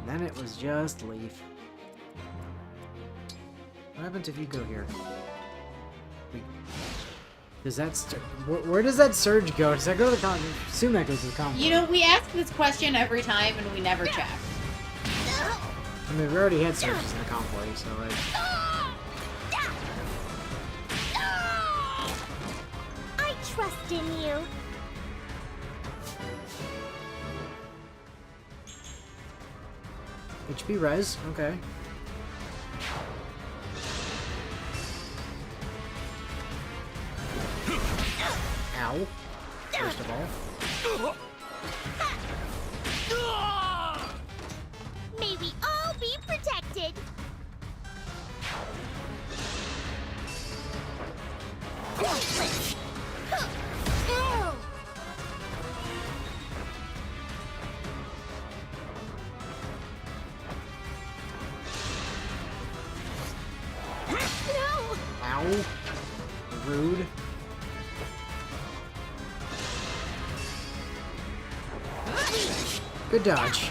Then it was just Leaf. What happens if you go here? Does that... Where does that surge go? Does that go to the con... I assume that goes to the convoy. You know, we ask this question every time and we never check. I mean, we already had surges in the convoy, so like... I trust in you. HP res, okay. Ow. First of all. May we all be protected. Ow. Rude. Good dodge.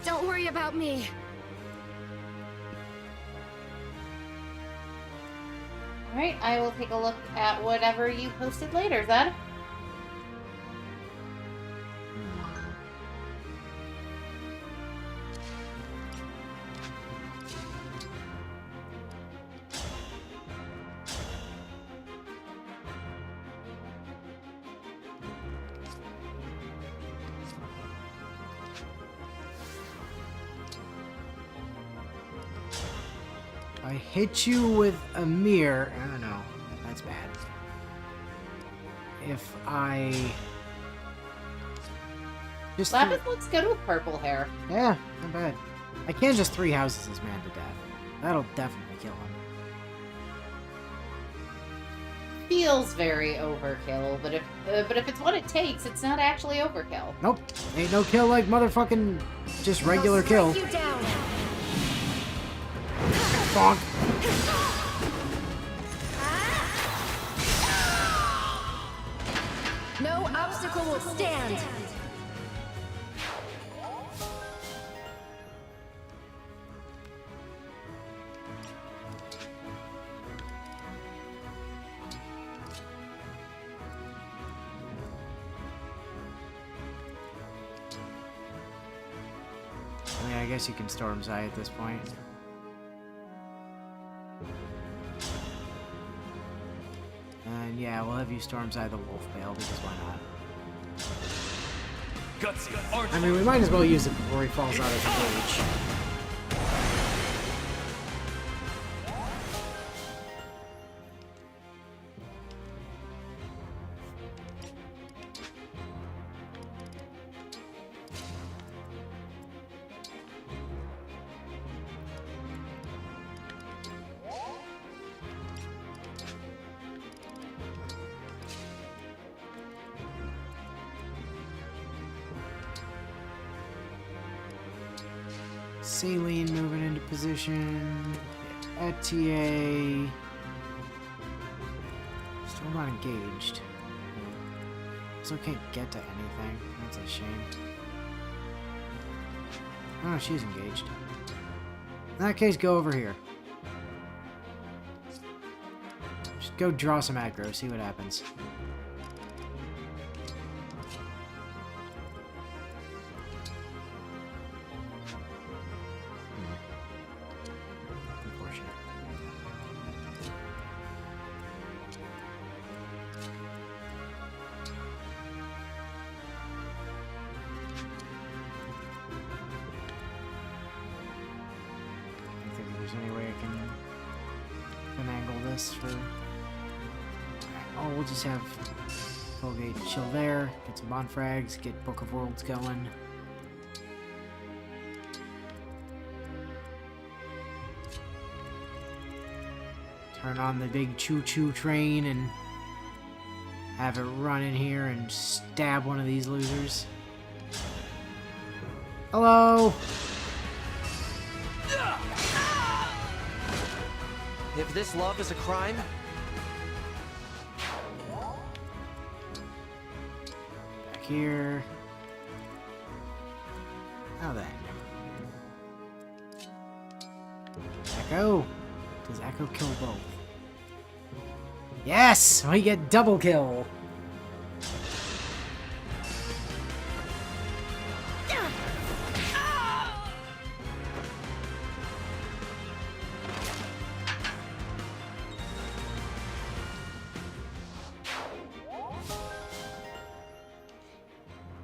Don't worry about me. Alright, I will take a look at whatever you posted later, Zed. I hit you with a mirror. I don't know. That's bad. If I... Just... Lapis looks good with purple hair. Yeah, not bad. I can just 3 houses this man to death. That'll definitely kill him. feels very overkill, but if it's what it takes, it's not actually overkill. Nope. Ain't no kill like motherfucking just regular kill. You down. Bonk. No obstacle will stand. I mean, I guess you can Storm's Eye at this point. And yeah, we'll have you Storm's Eye the Wolf Bale, because why not? Gutsy, aren't I mean, we might as well use it before he falls out of the cage. Saline moving into position. Etier. Still not engaged. Still can't get to anything. That's a shame. Oh, she's engaged. In that case, go over here. Just go draw some aggro, see what happens. Unfortunate. I think there's any way I can finagle this for... Oh, we'll just have Colgate chill there, get some Bonfrags, get Book of Worlds going. Turn on the big choo-choo train and have it run in here and stab one of these losers. Hello! If this love is a crime, Back here. Now then. Echo! Does Echo kill both? Yes! We get double kill!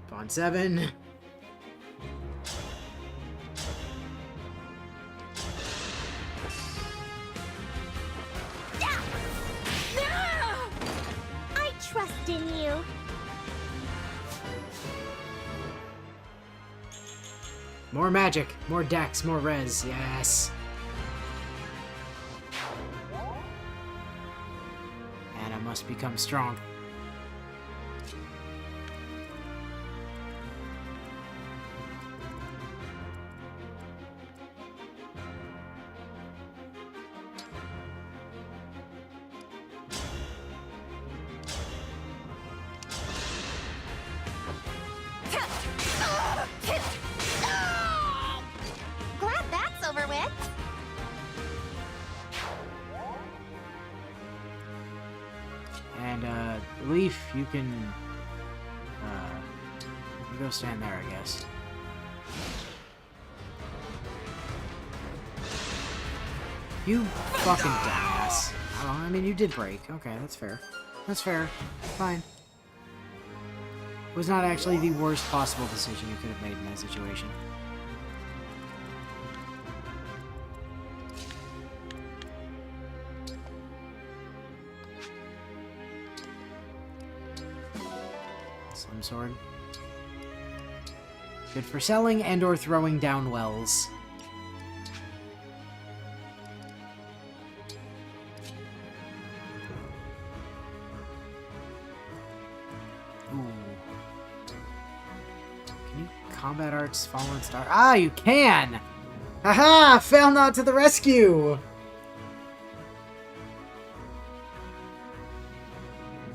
Pawn 7. I trust in you. More magic, more dex, more res, yes. And I must become strong. Glad that's over with. And, Leaf, you can, you go stand there, I guess. You fucking dumbass. Oh, I mean, you did break. Okay, that's fair. That's fair. Fine. It was not actually the worst possible decision you could have made in that situation. Slim sword. Good for selling and or throwing down wells. hearts, fallen star. Ah, you can! Haha! Fell not to the rescue!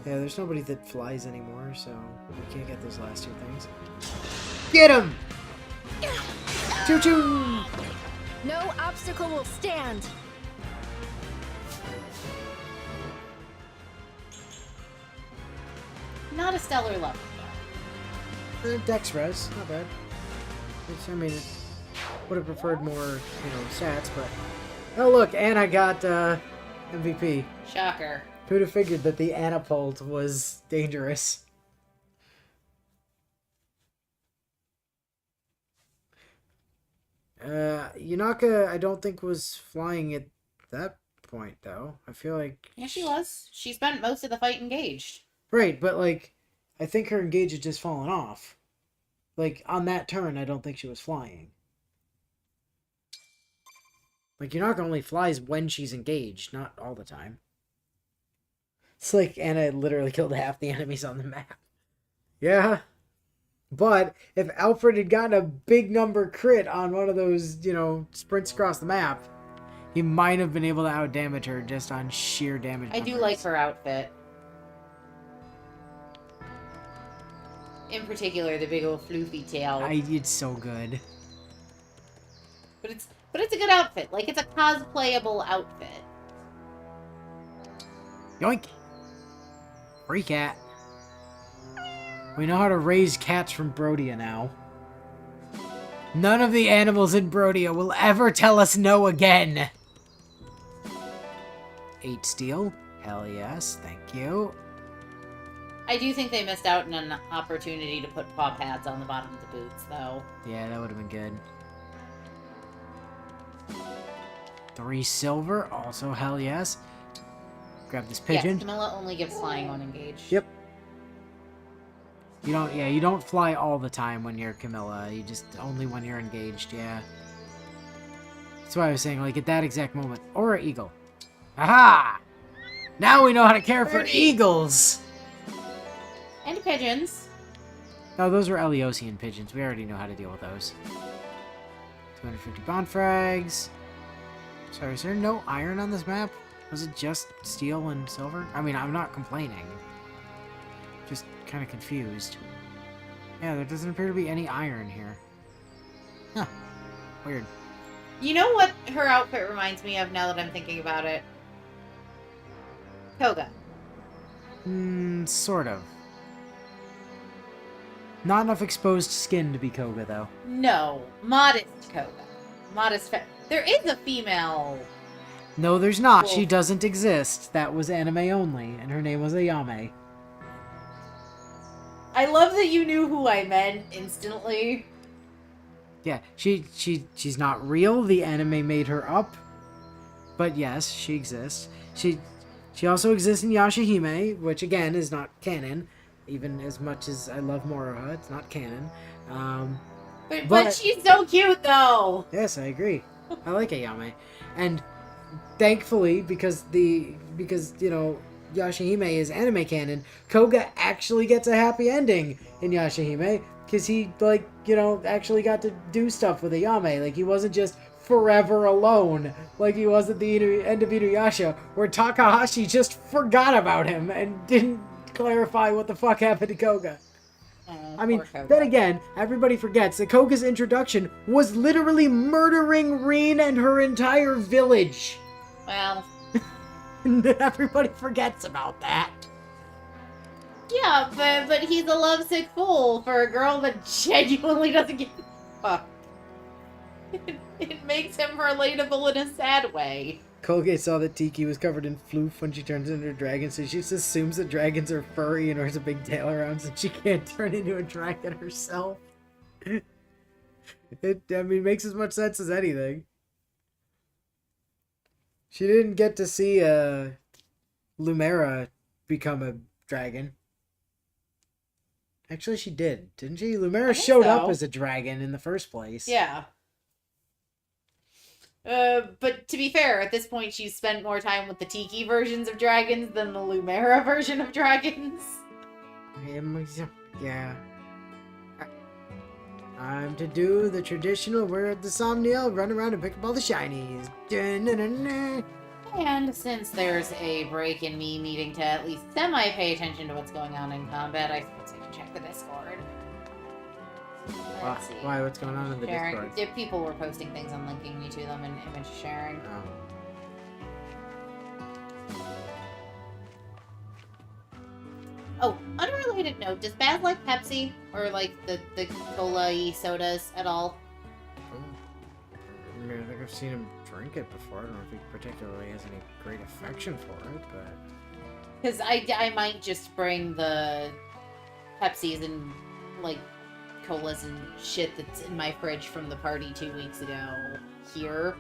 Yeah, there's nobody that flies anymore, so we can't get those last two things. Get him! Choo-choo! No obstacle will stand. Not a stellar level. Dex res, not bad. I mean, would have preferred more, stats, but... Oh look, Anna got, MVP. Shocker. Who'd have figured that the Anapult was dangerous? Yunaka, I don't think was flying at that point, though. I feel like... Yeah, she was. She spent most of the fight engaged. Right, but, like, I think her engage had just fallen off. Like, on that turn, I don't think she was flying. Like, Yunaka only flies when she's engaged, not all the time. It's like Anna literally killed half the enemies on the map. Yeah. But if Alfred had gotten a big number crit on one of those, sprints across the map, he might have been able to outdamage her just on sheer damage. I do like her outfit. In particular, the big old floofy tail. It's so good. But it's a good outfit. Like, it's a cosplayable outfit. Yoink! Free cat. We know how to raise cats from Brodia now. None of the animals in Brodia will ever tell us no again. 8 steel. Hell yes, thank you. I do think they missed out on an opportunity to put paw pads on the bottom of the boots, though. Yeah, that would have been good. 3 silver, also hell yes. Grab this pigeon. Yes, Camilla only gives flying when engaged. Yep. You don't fly all the time when you're Camilla. You just only when you're engaged, yeah. That's why I was saying, like, at that exact moment. Or an eagle. Aha! Now we know how to care for eagles! And pigeons. Oh, those were Eliosian pigeons. We already know how to deal with those. 250 bond frags. Sorry, is there no iron on this map? Was it just steel and silver? I mean, I'm not complaining. Just kind of confused. Yeah, there doesn't appear to be any iron here. Huh. Weird. You know what her outfit reminds me of now that I'm thinking about it? Koga. Sort of. Not enough exposed skin to be Koga, though. No. Modest Koga. Modest There is a female... No, there's not. Well, she doesn't exist. That was anime only, and her name was Ayame. I love that you knew who I meant instantly. Yeah, she's not real. The anime made her up. But yes, she exists. She also exists in Yashahime, which again is not canon. Even as much as I love Moroha, it's not canon. But she's so cute, though! Yes, I agree. I like Ayame. And thankfully, because Yashahime is anime canon, Koga actually gets a happy ending in Yashahime, because he, actually got to do stuff with Ayame. Like, he wasn't just forever alone, like he was at the end of Inuyasha, where Takahashi just forgot about him and didn't clarify what the fuck happened to Koga. I mean, then again, everybody forgets that Koga's introduction was literally murdering Rin and her entire village. Well... Everybody forgets about that. Yeah, but he's a lovesick fool for a girl that genuinely doesn't give a fuck. It makes him relatable in a sad way. Colgate saw that Tiki was covered in floof when she turns into a dragon, so she just assumes that dragons are furry and wears a big tail around, so she can't turn into a dragon herself. It makes as much sense as anything. She didn't get to see Lumera become a dragon. Actually, she did, didn't she? Lumera showed up as a dragon in the first place. Yeah. But to be fair, at this point, she's spent more time with the Tiki versions of dragons than the Lumera version of dragons. Yeah. Time to do the traditional we're at the Somniel, run around and pick up all the shinies. Dun-dun-dun-dun. And since there's a break in me needing to at least semi-pay attention to what's going on in combat, I suppose I can check the Discord. Let's see. Why? What's going on in the Sharing. Discord? If people were posting things and linking me to them and image sharing. Oh, unrelated note, does Baz like Pepsi? Or like the cola-y sodas at all? I mean, I think I've seen him drink it before. I don't know if he particularly has any great affection for it, but... Because I might just bring the Pepsis and, like, colas and shit that's in my fridge from the party 2 weeks ago here.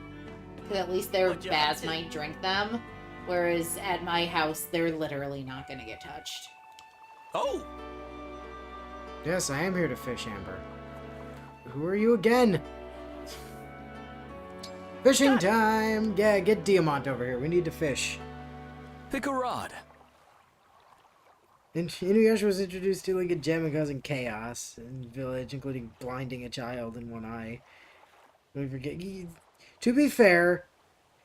Because at least their Baz might drink them. Whereas at my house, they're literally not going to get touched. Oh! Yes, I am here to fish, Amber. Who are you again? Fishing time! Yeah, get Diamant over here. We need to fish. Pick a rod. And Inuyasha was introduced stealing a gem and causing chaos in the village, including blinding a child in one eye. Don't forget, to be fair,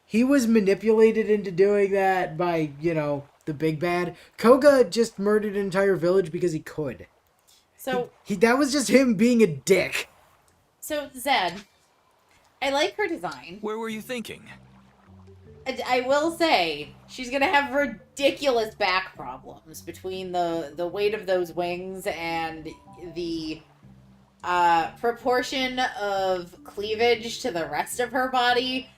he was manipulated into doing that by, you know, the big bad. Koga just murdered an entire village because he could. So that was just him being a dick. So, Zed, I like her design. Where were you thinking? I will say, she's gonna have ridiculous back problems between the weight of those wings and the proportion of cleavage to the rest of her body.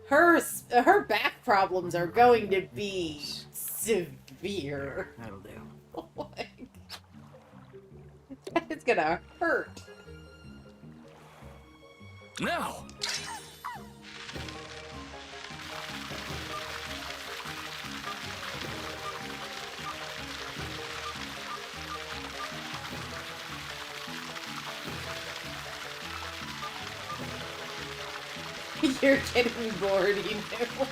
Her back problems are going to be severe. That'll do. It's gonna hurt. Now! You're getting bored, you know.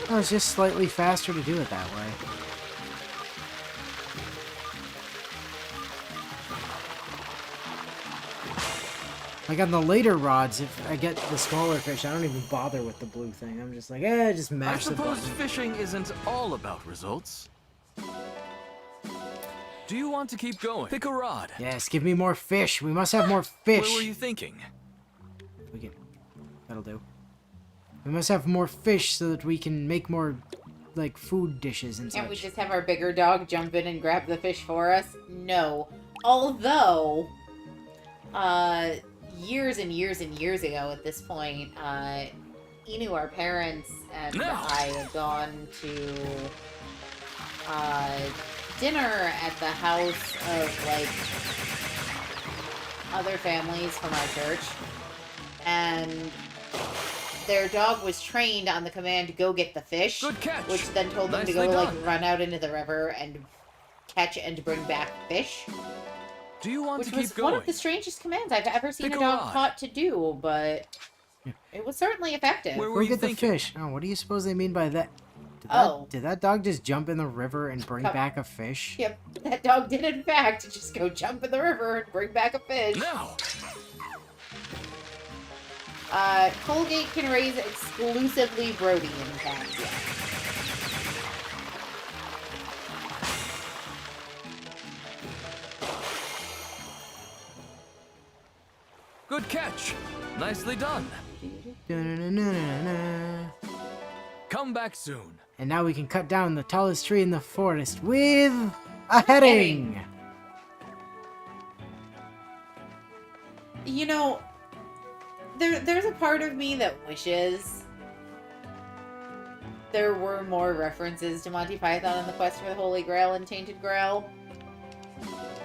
Oh, it's just slightly faster to do it that way. Like on the later rods, if I get the smaller fish, I don't even bother with the blue thing. I'm just like, just I mash the suppose button. fishing isn't all about results. Do you want to keep going? Pick a rod. Yes, give me more fish. We must have more fish. Where were you thinking? That'll do. We must have more fish so that we can make more, like, food dishes and such. Can't we just have our bigger dog jump in and grab the fish for us? No. Although, years and years and years ago at this point, Inu, our parents, and I had gone to dinner at the house of, like, other families from our church. And their dog was trained on the command to go get the fish. Good catch. Which then told them to go, like, run out into the river and catch and bring back fish. Do you want to keep Which was going? one of the strangest commands I've ever seen Pick a a dog rod. taught to do, but it was certainly effective. Where Go were you get the thinking? fish. Oh, what do you suppose they mean by that? Did that dog just jump in the river and bring back a fish? Yep, that dog did in fact just go jump in the river and bring back a fish. Now! Colgate can raise exclusively Brody in fact, yeah. Good catch. Nicely done. Da-na-na-na-na-na. Come back soon. And now we can cut down the tallest tree in the forest with a heading. You know, there's a part of me that wishes there were more references to Monty Python and the Quest for the Holy Grail and Tainted Grail.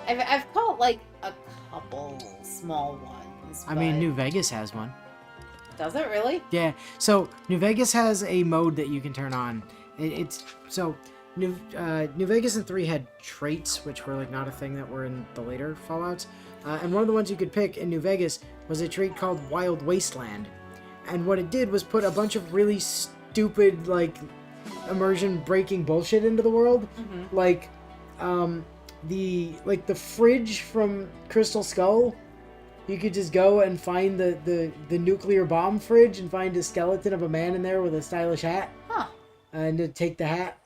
I've caught like a couple small ones. I mean, but- New Vegas has one. Does it really? Yeah, so New Vegas has a mode that you can turn on. New Vegas and 3 had traits, which were like not a thing that were in the later Fallouts. And one of the ones you could pick in New Vegas was a trait called Wild Wasteland. And what it did was put a bunch of really stupid, like, immersion breaking bullshit into the world. Mm-hmm. Like, the fridge from Crystal Skull. You could just go and find the nuclear bomb fridge and find a skeleton of a man in there with a stylish hat. Huh. And to take the hat,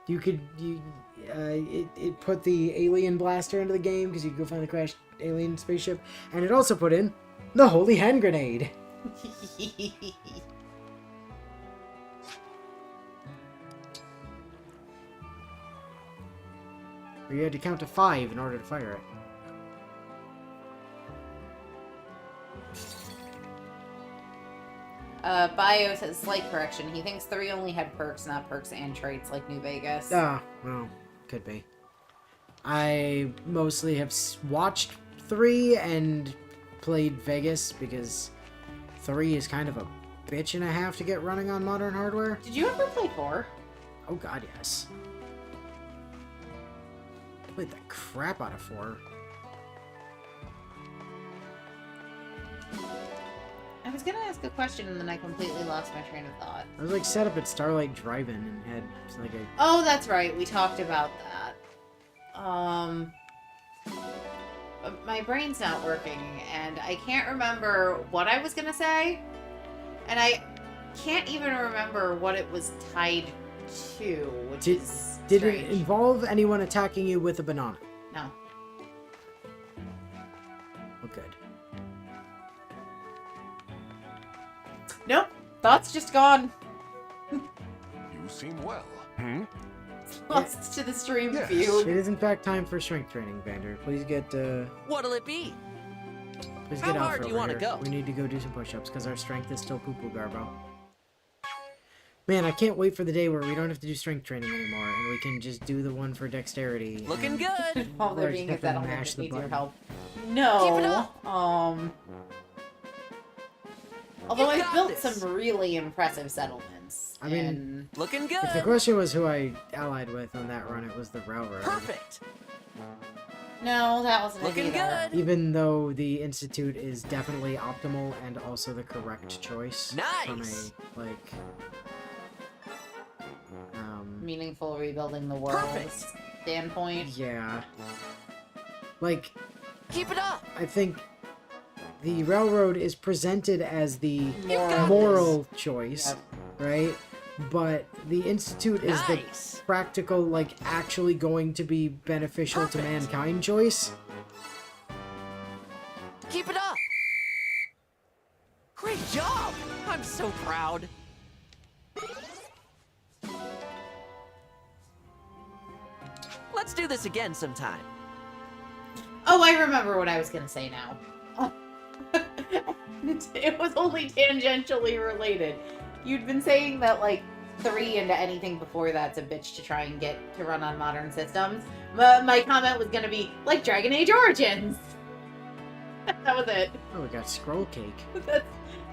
it put the alien blaster into the game because you could go find the crashed alien spaceship, and it also put in the holy hand grenade. Where you had to count to 5 in order to fire it. Bio says slight correction. He thinks 3 only had perks, not perks and traits like New Vegas. Ah, well, could be. I mostly have watched 3 and played Vegas because 3 is kind of a bitch and a half to get running on modern hardware. Did you ever play 4? Oh god, yes. Played the crap out of 4. I was gonna ask a question and then I completely lost my train of thought. I was like set up at Starlight Drive-In and had like a... Oh, that's right. We talked about that. My brain's not working and I can't remember what I was gonna say. And I can't even remember what it was tied to, which is Did strange. it involve anyone attacking you with a banana? No. Oh, good. Nope. Thoughts just gone. You seem well. Lost to the stream It view. is in fact time for strength training, Vander. Please get What'll it be? please How get hard Alpha do you over wanna here. go? We need to go do some push-ups because our strength is still poo-poo garbo. Man, I can't wait for the day where we don't have to do strength training anymore and we can just do the one for dexterity. Looking and- good. All there Or being just is have to that mash that the needs your button. help. No. Keep it up. Although You I've got built this. some really impressive settlements. I mean- and Looking If the good. question was who I allied with on that run, it was the Railroad. Perfect. no, that wasn't Looking it either. good. Even though the Institute is definitely optimal and also the correct choice. Nice. From a, like... Meaningful rebuilding the world Perfect. standpoint. Yeah. Like, Keep it up. I think the Railroad is presented as the got moral choice, Yep. right? But the Institute is Nice. the practical, like, actually going to be beneficial to Perfect. mankind choice. Keep it up. Great job. I'm so proud. Let's do this again sometime. Oh, I remember what I was gonna say now. It was only tangentially related. You'd been saying that, like, 3 into anything before that's a bitch to try and get to run on modern systems. My comment was gonna be, like, Dragon Age Origins! That was it. Oh, we got Scroll Cake.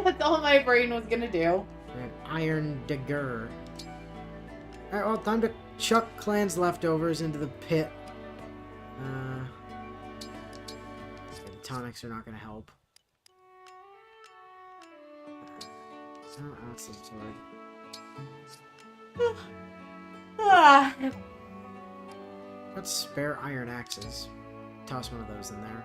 That's all my brain was gonna do. And Iron Dagger. Alright, well, time to chuck Clan's leftovers into the pit. The tonics are not gonna help. Oh, that's some sword. Ah. Got spare iron axes. Toss one of those in there.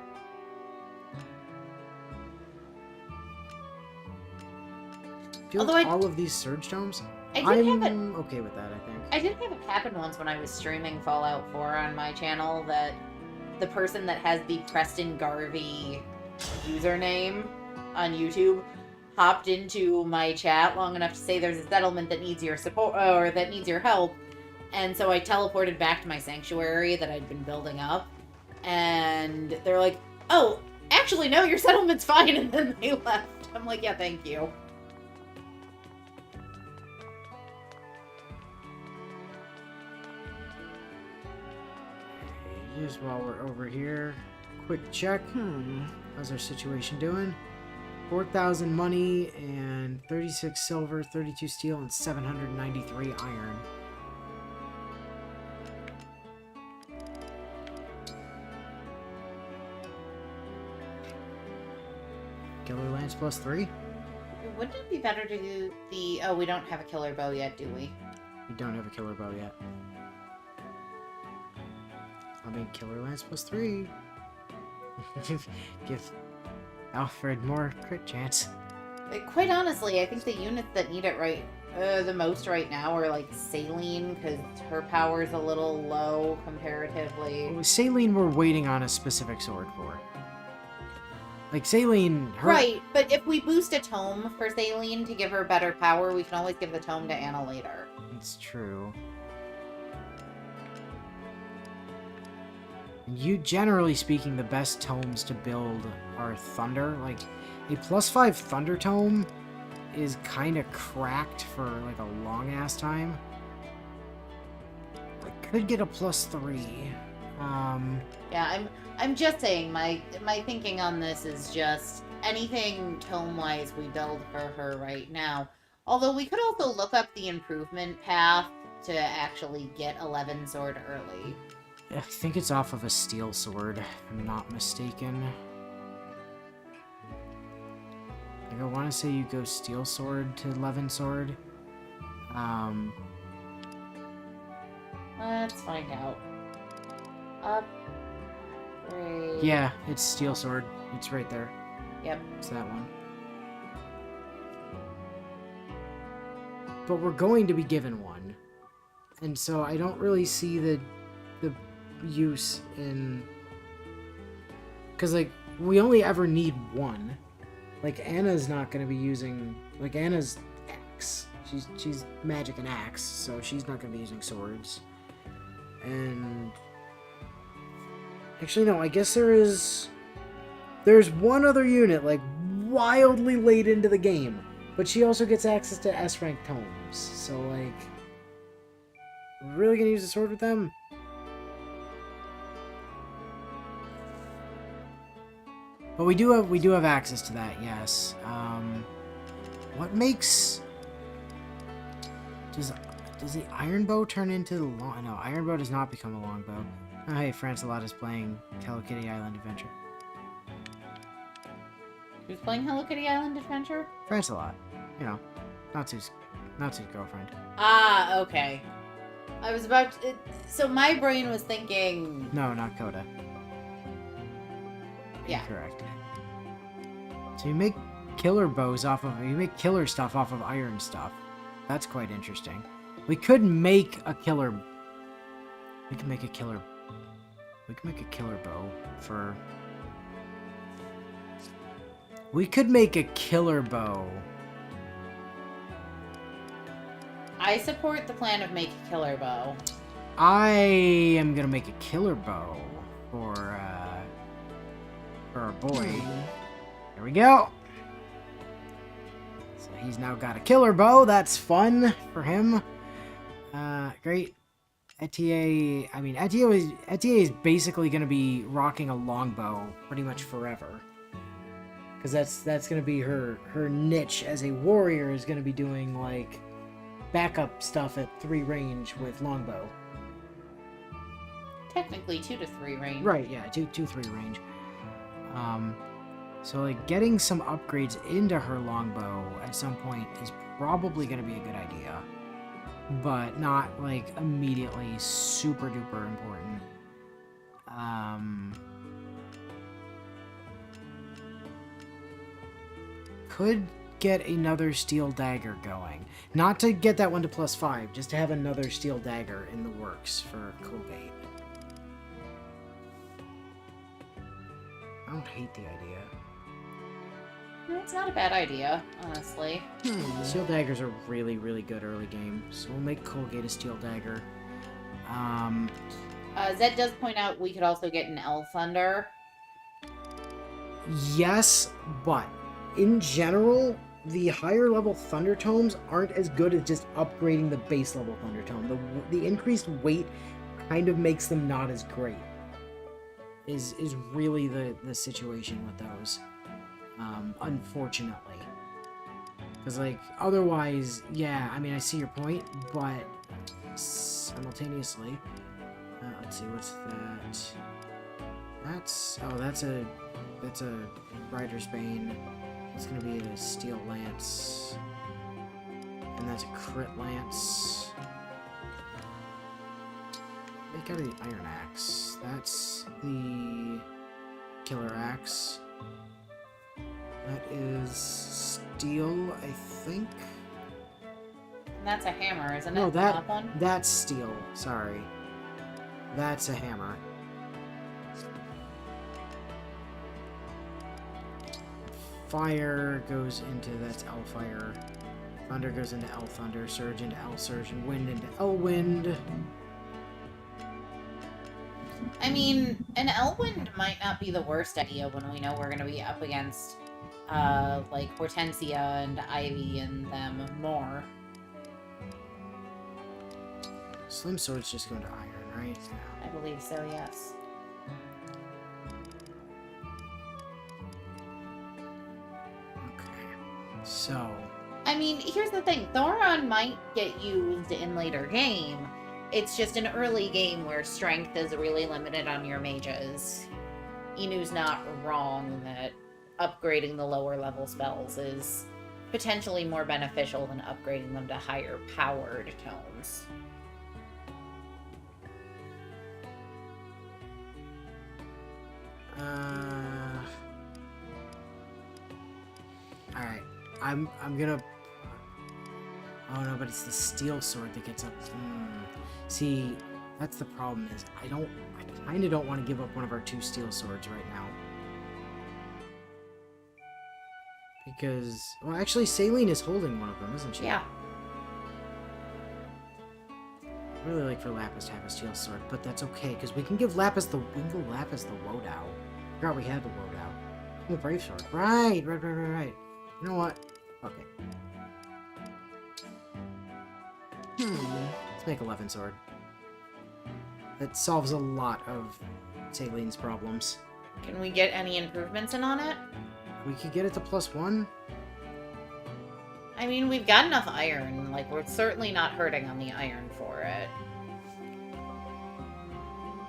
Do you Although like I- all of these surge domes? I did I'm have it. okay with that, I think. I did have it happen once when I was streaming Fallout 4 on my channel that the person that has the Preston Garvey username on YouTube hopped into my chat long enough to say there's a settlement that needs your support or that needs your help. And so I teleported back to my sanctuary that I'd been building up. And they're like, "Oh, actually no, your settlement's fine." And then they left. I'm like, "Yeah, thank you." Just while we're over here, quick check. How's our situation doing? 4,000 money and 36 silver, 32 steel, and 793 iron. Killer Lance plus 3? Wouldn't it be better to do the... Oh, we don't have a killer bow yet, do we? We don't have a killer bow yet. I mean, Killer Lance +3. Give Alfred more crit chance. Quite honestly, I think the units that need it the most right now are like Saline, because her power's a little low comparatively. Saline, we're waiting on a specific sword for. Like, Saline... Right, but if we boost a tome for Saline to give her better power, we can always give the tome to Anna later. It's true. You, generally speaking, the best tomes to build are Thunder. Like, a +5 Thunder tome is kind of cracked for, like, a long-ass time. I could get a +3. Yeah, I'm just saying, my thinking on this is just anything tome-wise we build for her right now. Although we could also look up the improvement path to actually get 11 sword early. I think it's off of a steel sword, if I'm not mistaken. Like, I want to say you go steel sword to 11 sword. Let's find out. Upgrade. Yeah, it's steel sword. It's right there. Yep. It's that one. But we're going to be given one. And so I don't really see the use in... Because, like, we only ever need one. Like, Anna's not going to be using... Like, Anna's axe. She's magic and axe, so she's not going to be using swords. And... Actually, no, I guess there's one other unit, like, wildly late into the game. But she also gets access to S-rank tomes. So, like... We're really going to use a sword with them? But we do have access to that, yes. What makes... Does the iron bow turn into the long... No, iron bow does not become a longbow. Oh, hey, Francelot is playing Hello Kitty Island Adventure. Who's playing Hello Kitty Island Adventure? Francelot. You know, Natsu's girlfriend. Ah, okay. I was about to... So my brain was thinking... No, not Coda. Yeah. Correct. So you make killer bows off of... You make killer stuff off of iron stuff. That's quite interesting. We could make a killer... We can make a killer... We can make a killer bow for... We could make a killer bow. I support the plan of make a killer bow. I am gonna make a killer bow for our boy. There we go. So he's now got a killer bow. That's fun for him. Great. Etier, I mean, Etier is basically gonna be rocking a longbow pretty much forever. Because that's gonna be her niche as a warrior, is gonna be doing, like, backup stuff at 3 range with longbow. Technically 2 to 3 range. Right, yeah, 2-3 range. So, like, getting some upgrades into her longbow at some point is probably going to be a good idea. But not, like, immediately super duper important. Could get another steel dagger going. Not to get that one to +5, just to have another steel dagger in the works for Colgate. I don't hate the idea. No, it's not a bad idea, honestly. Steel daggers are really, really good early game, so we'll make Colgate a steel dagger. Zed does point out we could also get an L Thunder. Yes, but in general, the higher level Thunder Tomes aren't as good as just upgrading the base level Thunder Tome. The increased weight kind of makes them not as great. Is really the situation with those. Unfortunately. Because, like, otherwise, yeah, I mean, I see your point, but simultaneously, let's see, what's that? That's a Rider's Bane. It's gonna be a Steel Lance. And that's a Crit Lance. They got the iron axe. That's the killer axe. That is steel, I think. That's a hammer, isn't it? No, The top one? that's steel. Sorry. That's a hammer. Fire goes into, that's L fire. Thunder goes into L thunder. Surge into L surge. And wind into L wind. I mean, an Elwind might not be the worst idea when we know we're going to be up against, like, Hortensia and Ivy and them more. Slim sword's just going to iron, right? I believe so, yes. Okay. So... I mean, here's the thing. Thoron might get used in later game. It's just an early game where strength is really limited on your mages. Inu's not wrong that upgrading the lower level spells is potentially more beneficial than upgrading them to higher powered tomes. Alright. I'm gonna... Oh no, but it's the steel sword that gets up. See, that's the problem is I kinda don't want to give up one of our 2 steel swords right now. Because, well, actually, Saline is holding one of them, isn't she? Yeah. I'd really like for Lapis to have a steel sword, but that's okay, because we can give Lapis the Wodao. I forgot we had the Wodao. The Brave Sword. Right. You know what? Okay. Let's make 11 sword. That solves a lot of Saline's problems. Can we get any improvements in on it? We could get it to +1. I mean, we've got enough iron. Like, we're certainly not hurting on the iron for it.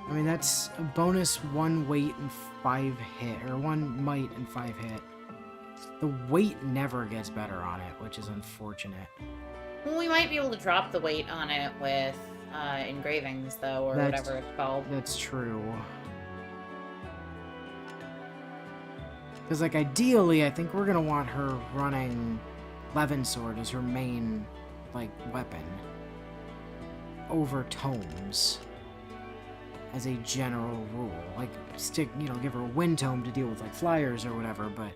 I mean, that's a bonus 1 weight and 5 hit, or 1 might and 5 hit. The weight never gets better on it, which is unfortunate. Well, we might be able to drop the weight on it with engravings, though, or whatever it's called. That's true. Because, like, ideally, I think we're going to want her running Levin Sword as her main, like, weapon over tomes as a general rule. Like, give her a wind tome to deal with, like, flyers or whatever, but...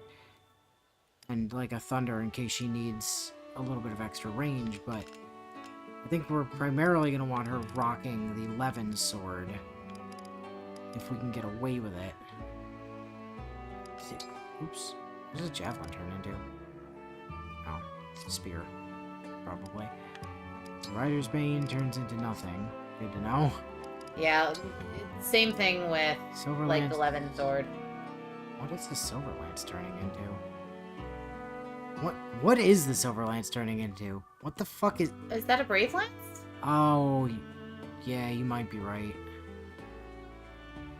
And, like, a thunder in case she needs a little bit of extra range, but... I think we're primarily going to want her rocking the Levin Sword if we can get away with it. Oops. What does a javelin turn into? Oh, spear. Probably. Rider's Bane turns into nothing. Good to know. Yeah, same thing with, Silver like, Lance. the Levin Sword. What is the Silver Lance turning into? What is the Silver Lance turning into? What the fuck is... Is that a Brave Lance? Oh, yeah, you might be right.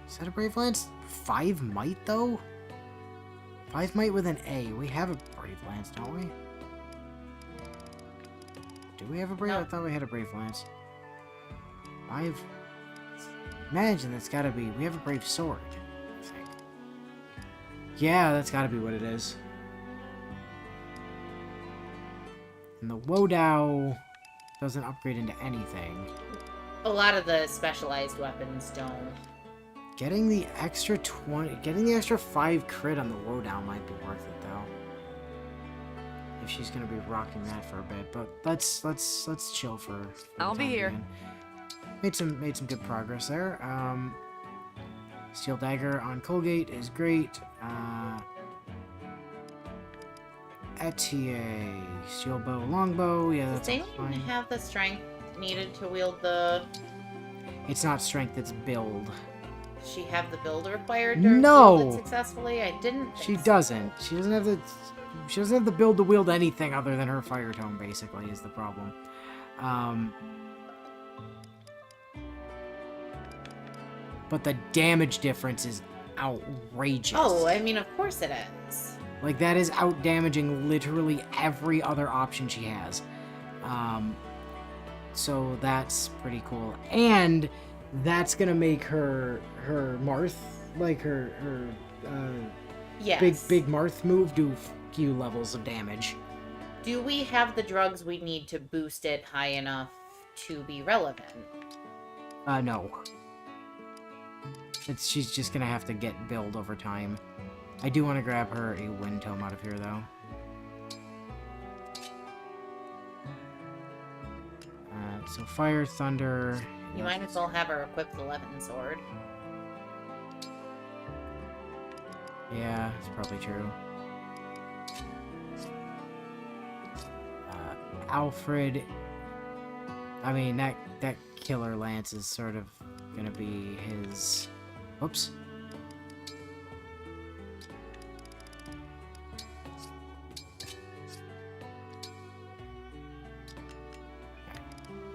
Is that a Brave Lance? 5 might, though? 5 might with an A. We have a Brave Lance, don't we? Do we have a Brave? No. I thought we had a Brave Lance. 5... Imagine that's gotta be... We have a Brave Sword, I think. Yeah, that's gotta be what it is. And the Wodao doesn't upgrade into anything. A lot of the specialized weapons don't. Getting the extra 5 crit on the Wodao might be worth it, though. If she's gonna be rocking that for a bit, but let's chill for the I'll be time here. being. Made some good progress there. Steel Dagger on Colgate is great. Etier, Steel Bow, Longbow, yeah, Does that's all anyone fine. have the strength needed to wield the... It's not strength, it's build. Does she have the build required to No! wield it successfully? I didn't think She so. doesn't. She doesn't have the build to wield anything other than her fire tome, basically, is the problem. But the damage difference is outrageous. Oh, I mean, of course it is. Like, that is out-damaging literally every other option she has. So that's pretty cool. And that's gonna make her Marth, like her Yes. big Marth move do few levels of damage. Do we have the drugs we need to boost it high enough to be relevant? No. She's just gonna have to get build over time. I do want to grab her a wind tome out of here, though. So fire, thunder... You might as well have her equip the Levin sword. Yeah, it's probably true. Alfred... I mean, that killer lance is sort of gonna be his... Whoops.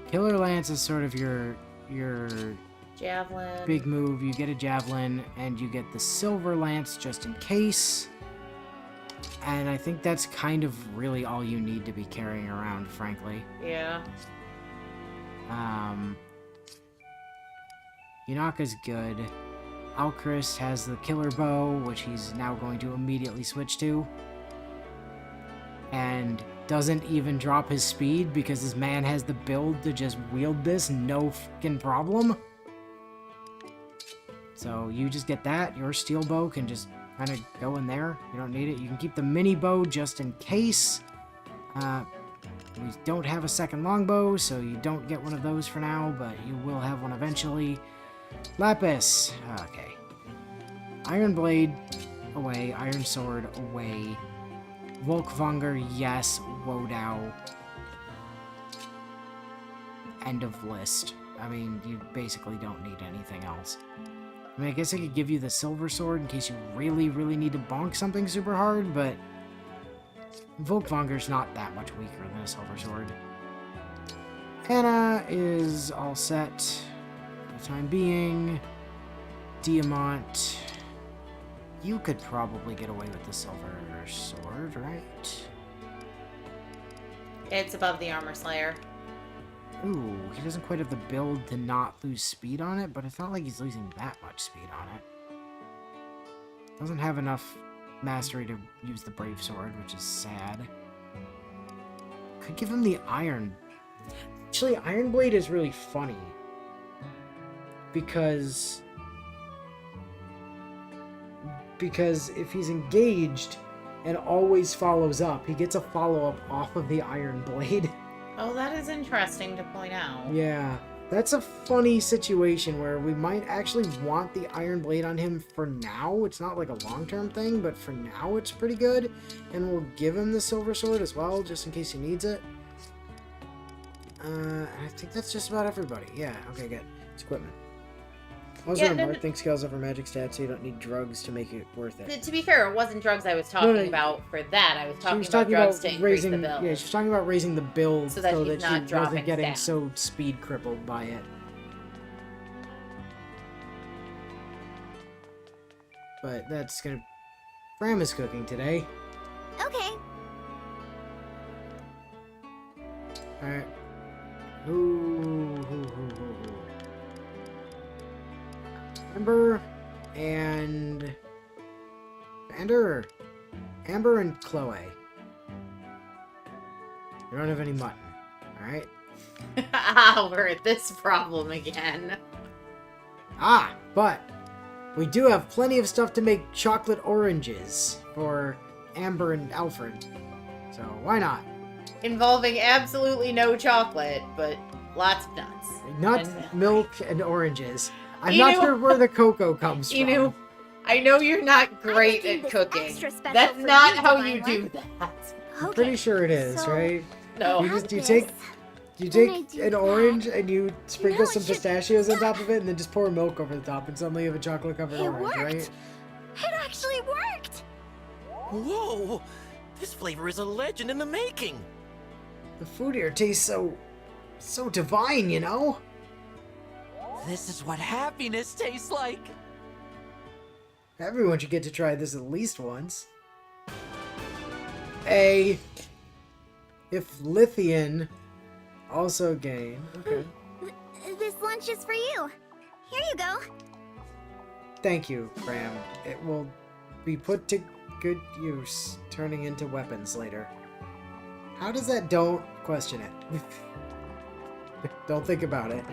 Killer lance is sort of your Javelin. big move. You get a javelin, and you get the silver lance just in case. And I think that's kind of really all you need to be carrying around, frankly. Yeah. Yunaka's good. Alchris has the killer bow, which he's now going to immediately switch to. And doesn't even drop his speed because his man has the build to just wield this no fucking problem. So you just get that. Your steel bow can just kind of go in there. You don't need it. You can keep the mini bow just in case. We don't have a second longbow, so you don't get one of those for now, but you will have one eventually. Lapis. Okay. Iron blade, away. Iron sword, away. Volkvanger, yes. Wodao. End of list. I mean, you basically don't need anything else. I mean, I guess I could give you the silver sword in case you really, really need to bonk something super hard, but Volkvanger's not that much weaker than a silver sword. Hannah is all set for the time being. Diamant. You could probably get away with the silver sword, right? It's above the armor slayer. Ooh, he doesn't quite have the build to not lose speed on it, but it's not like he's losing that much speed on it. Doesn't have enough mastery to use the brave sword, which is sad. Could give him the iron. Actually, Iron Blade is really funny. Because if he's engaged and always follows up, he gets a follow-up off of the Iron Blade. Oh, that is interesting to point out. Yeah, that's a funny situation where we might actually want the Iron Blade on him for now. It's not like a long-term thing, but for now it's pretty good. And we'll give him the Silver Sword as well, just in case he needs it. I think that's just about everybody. Yeah, okay, good. It's equipment. Also, Yeah, marking scales over magic stats, so you don't need drugs to make it worth it. To be fair, it wasn't drugs I was talking about for that. I was talking about drugs to increase the build. Yeah, she's talking about raising the build so that he's not she wasn't getting down. so speed crippled by it. But that's gonna... Bram is cooking today. Okay. Alright. Amber and Chloe. You don't have any mutton, alright? Ah, we're at this problem again. Ah, but we do have plenty of stuff to make chocolate oranges for Amber and Alfred. So why not? Involving absolutely no chocolate, but lots of nuts. Nuts, milk, and oranges. I'm Inu, not sure where the cocoa comes Inu, from. I know you're not great at cooking. That's not how you do that. I'm pretty sure it is, so- right? No. You take an orange and you sprinkle some pistachios on top of it and then just pour milk over the top and suddenly you have a chocolate covered It orange, worked. right? It actually worked! Whoa! This flavor is a legend in the making! The food here tastes so divine, you know? This is what happiness tastes like! Everyone should get to try this at least once. If Lithian also gain. Okay. This lunch is for you. Here you go. Thank you, Ram. It will be put to good use, turning into weapons later. How does that? Don't question it. Don't think about it.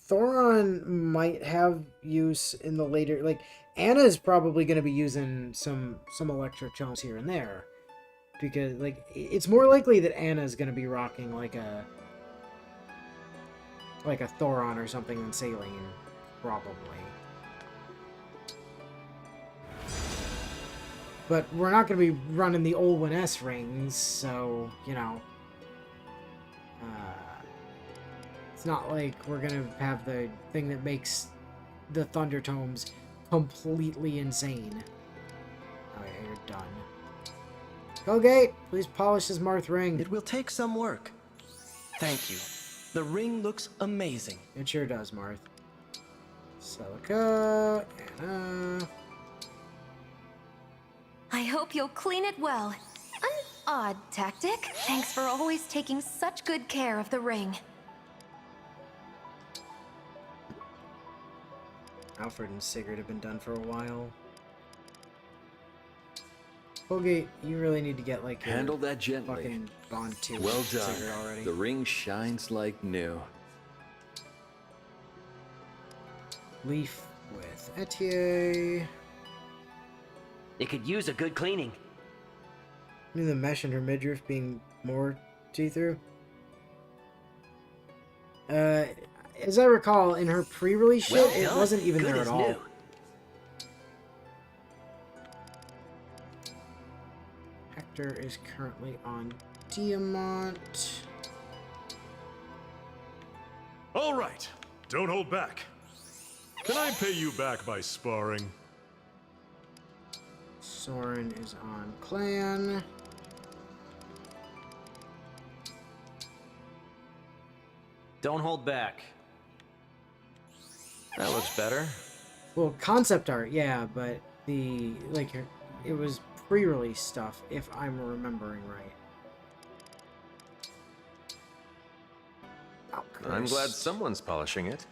Thoron might have use in the later, like, Anna's probably going to be using some electric chomes here and there. Because, like, it's more likely that Anna's going to be rocking, like a Thoron or something than Saline, probably. But we're not going to be running the Olwen S rings, so, you know. It's not like we're going to have the thing that makes the Thunder Tomes completely insane. Oh yeah, you're done. Colgate, please polish this Marth ring. It will take some work. Thank you. The ring looks amazing. It sure does, Marth. Celica, Anna. I hope you'll clean it well. An odd tactic. Thanks for always taking such good care of the ring. Alfred and Sigurd have been done for a while. Colgate, you really need to get like your handle that gently. Fucking bond too. Well done. Sigurd already. The ring shines like new. Leaf with Etier. It could use a good cleaning. I mean, the mesh in her midriff being more see-through. As I recall, in her pre-release shit, it wasn't even there at all. New. Hector is currently on Diamant. All right. Don't hold back. Can I pay you back by sparring? Soren is on Clan. Don't hold back. That looks better. Well, concept art, yeah, but the, like, it was pre-release stuff, if I'm remembering right. I'm glad someone's polishing it.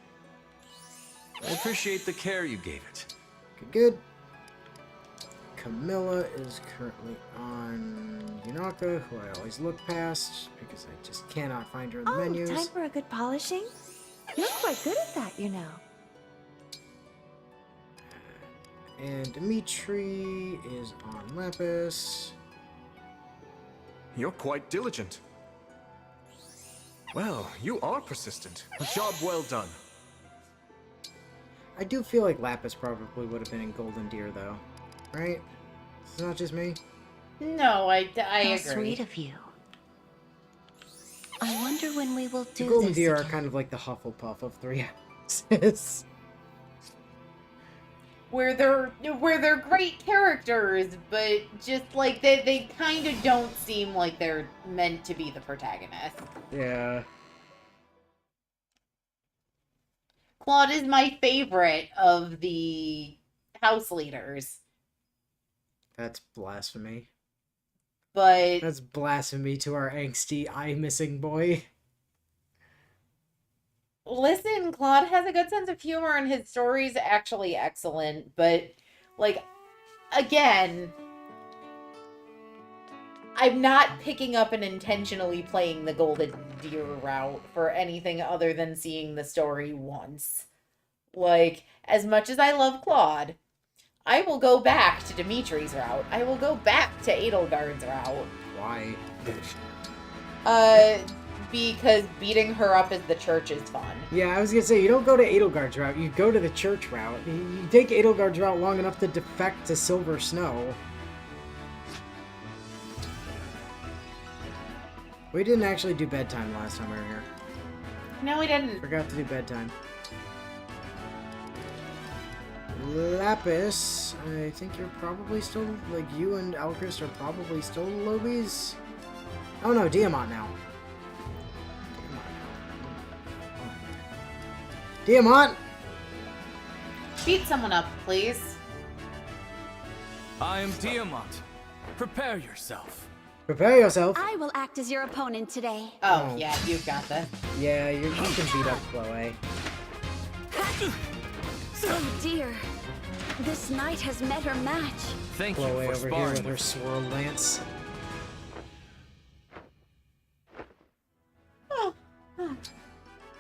I appreciate the care you gave it. Good, good. Camilla is currently on Yunaka, who I always look past, because I just cannot find her in the menus. Time for a good polishing? You're quite good at that, you know. And Dimitri is on Lapis. You're quite diligent. Well, you are persistent. A job well done. I do feel like Lapis probably would have been in Golden Deer, though. Right? It's not just me? No, I How agree. sweet of you. I wonder when we will do The Golden this Deer again. are kind of like the Hufflepuff of 3 houses. where they're great characters, but just like they kind of don't seem like they're meant to be the protagonist. Yeah. Claude is my favorite of the house leaders, That's blasphemy. but That's blasphemy to our angsty eye-missing boy. listen, Claude has a good sense of humor and his story's actually excellent, but like again, I'm not picking up and intentionally playing the Golden Deer route for anything other than seeing the story once. Like, as much as I love Claude, I will go back to Dimitri's route. I will go back to Edelgard's route. Why? Because beating her up at the church is fun. Yeah, I was gonna say, you don't go to Edelgard's route, you go to the church route. You take Edelgard's route long enough to defect to Silver Snow. We didn't actually do bedtime last time we were here. No, we didn't. Forgot to do bedtime. Lapis, I think you're probably still, like, you and Alchrist are probably still Lobies. Oh no, Diamant now. Diamant! Beat someone up, please. I am Diamant. Prepare yourself. Prepare yourself. I will act as your opponent today. Oh, yeah, you've got this. Yeah, you can beat up Chloe. Oh dear. This knight has met her match. Thank you Chloe for over here sparring. with her swirl lance.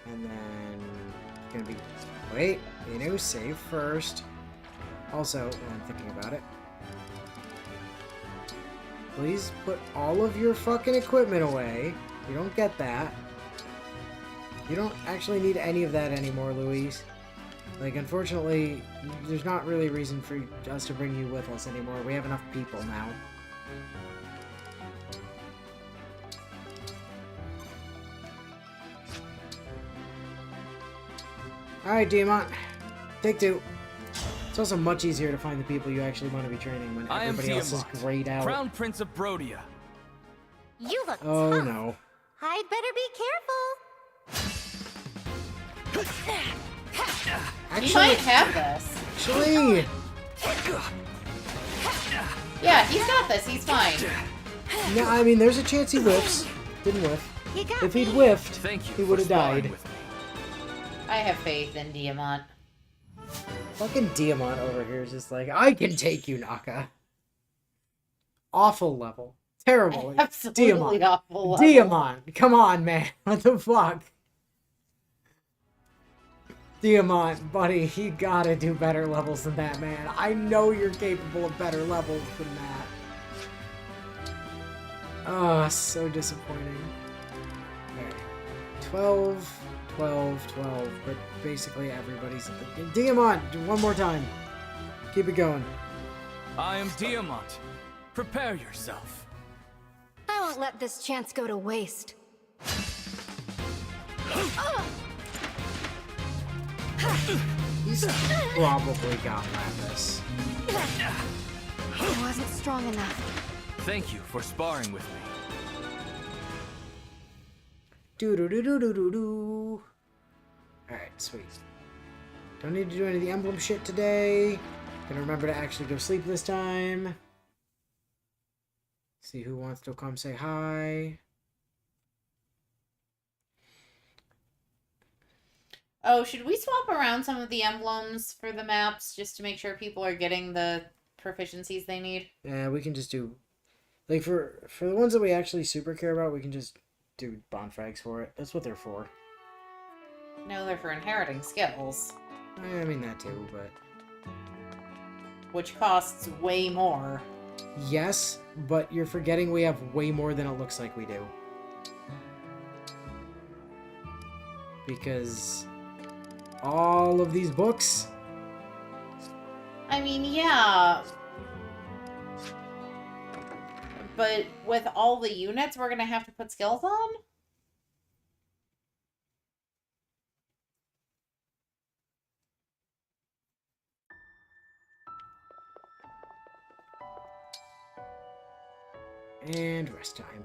And then gonna be wait, save first. Also, when I'm thinking about it, please put all of your fucking equipment away. You don't get that. You don't actually need any of that anymore, Louise. Like, unfortunately, there's not really a reason for us to bring you with us anymore. We have enough people now. Alright, Diamant. Take two. It's also much easier to find the people you actually want to be training when everybody else is grayed out. Crown Prince of Brodia. You look Oh tough. no. I'd better be careful. He might have this. Actually, Yeah, he's got this. He's fine. no, I mean, there's a chance he whiffs. Didn't whiff. If he'd whiffed, he would have died. I have faith in Diamant. Fucking Diamant over here is just like, I can take you, Naka. Awful level. Terrible. Absolutely Diamant. awful level. Diamant. Come on, man. What the fuck? Diamant, buddy, you gotta do better levels than that, man. I know you're capable of better levels than that. Oh, so disappointing. Okay. 12, 12, 12, but basically everybody's at the... Diamant, one more time. Keep it going. I am Diamant. Prepare yourself. I won't let this chance go to waste. He's probably got Lapis. I wasn't strong enough. Thank you for sparring with me. Do-do-do-do-do-do-do. Alright, sweet. Don't need to do any of the emblem shit today. Gonna remember to actually go sleep this time. See who wants to come say hi. Oh, should we swap around some of the emblems for the maps just to make sure people are getting the proficiencies they need? Yeah, we can just do... Like, for the ones that we actually super care about, we can just do bond frags for it. That's what they're for. No, they're for inheriting skills. I mean that too, but... Which costs way more. Yes, but you're forgetting we have way more than it looks like we do. Because... all of these books... I mean, yeah. But with all the units we're gonna have to put skills on? And rest time.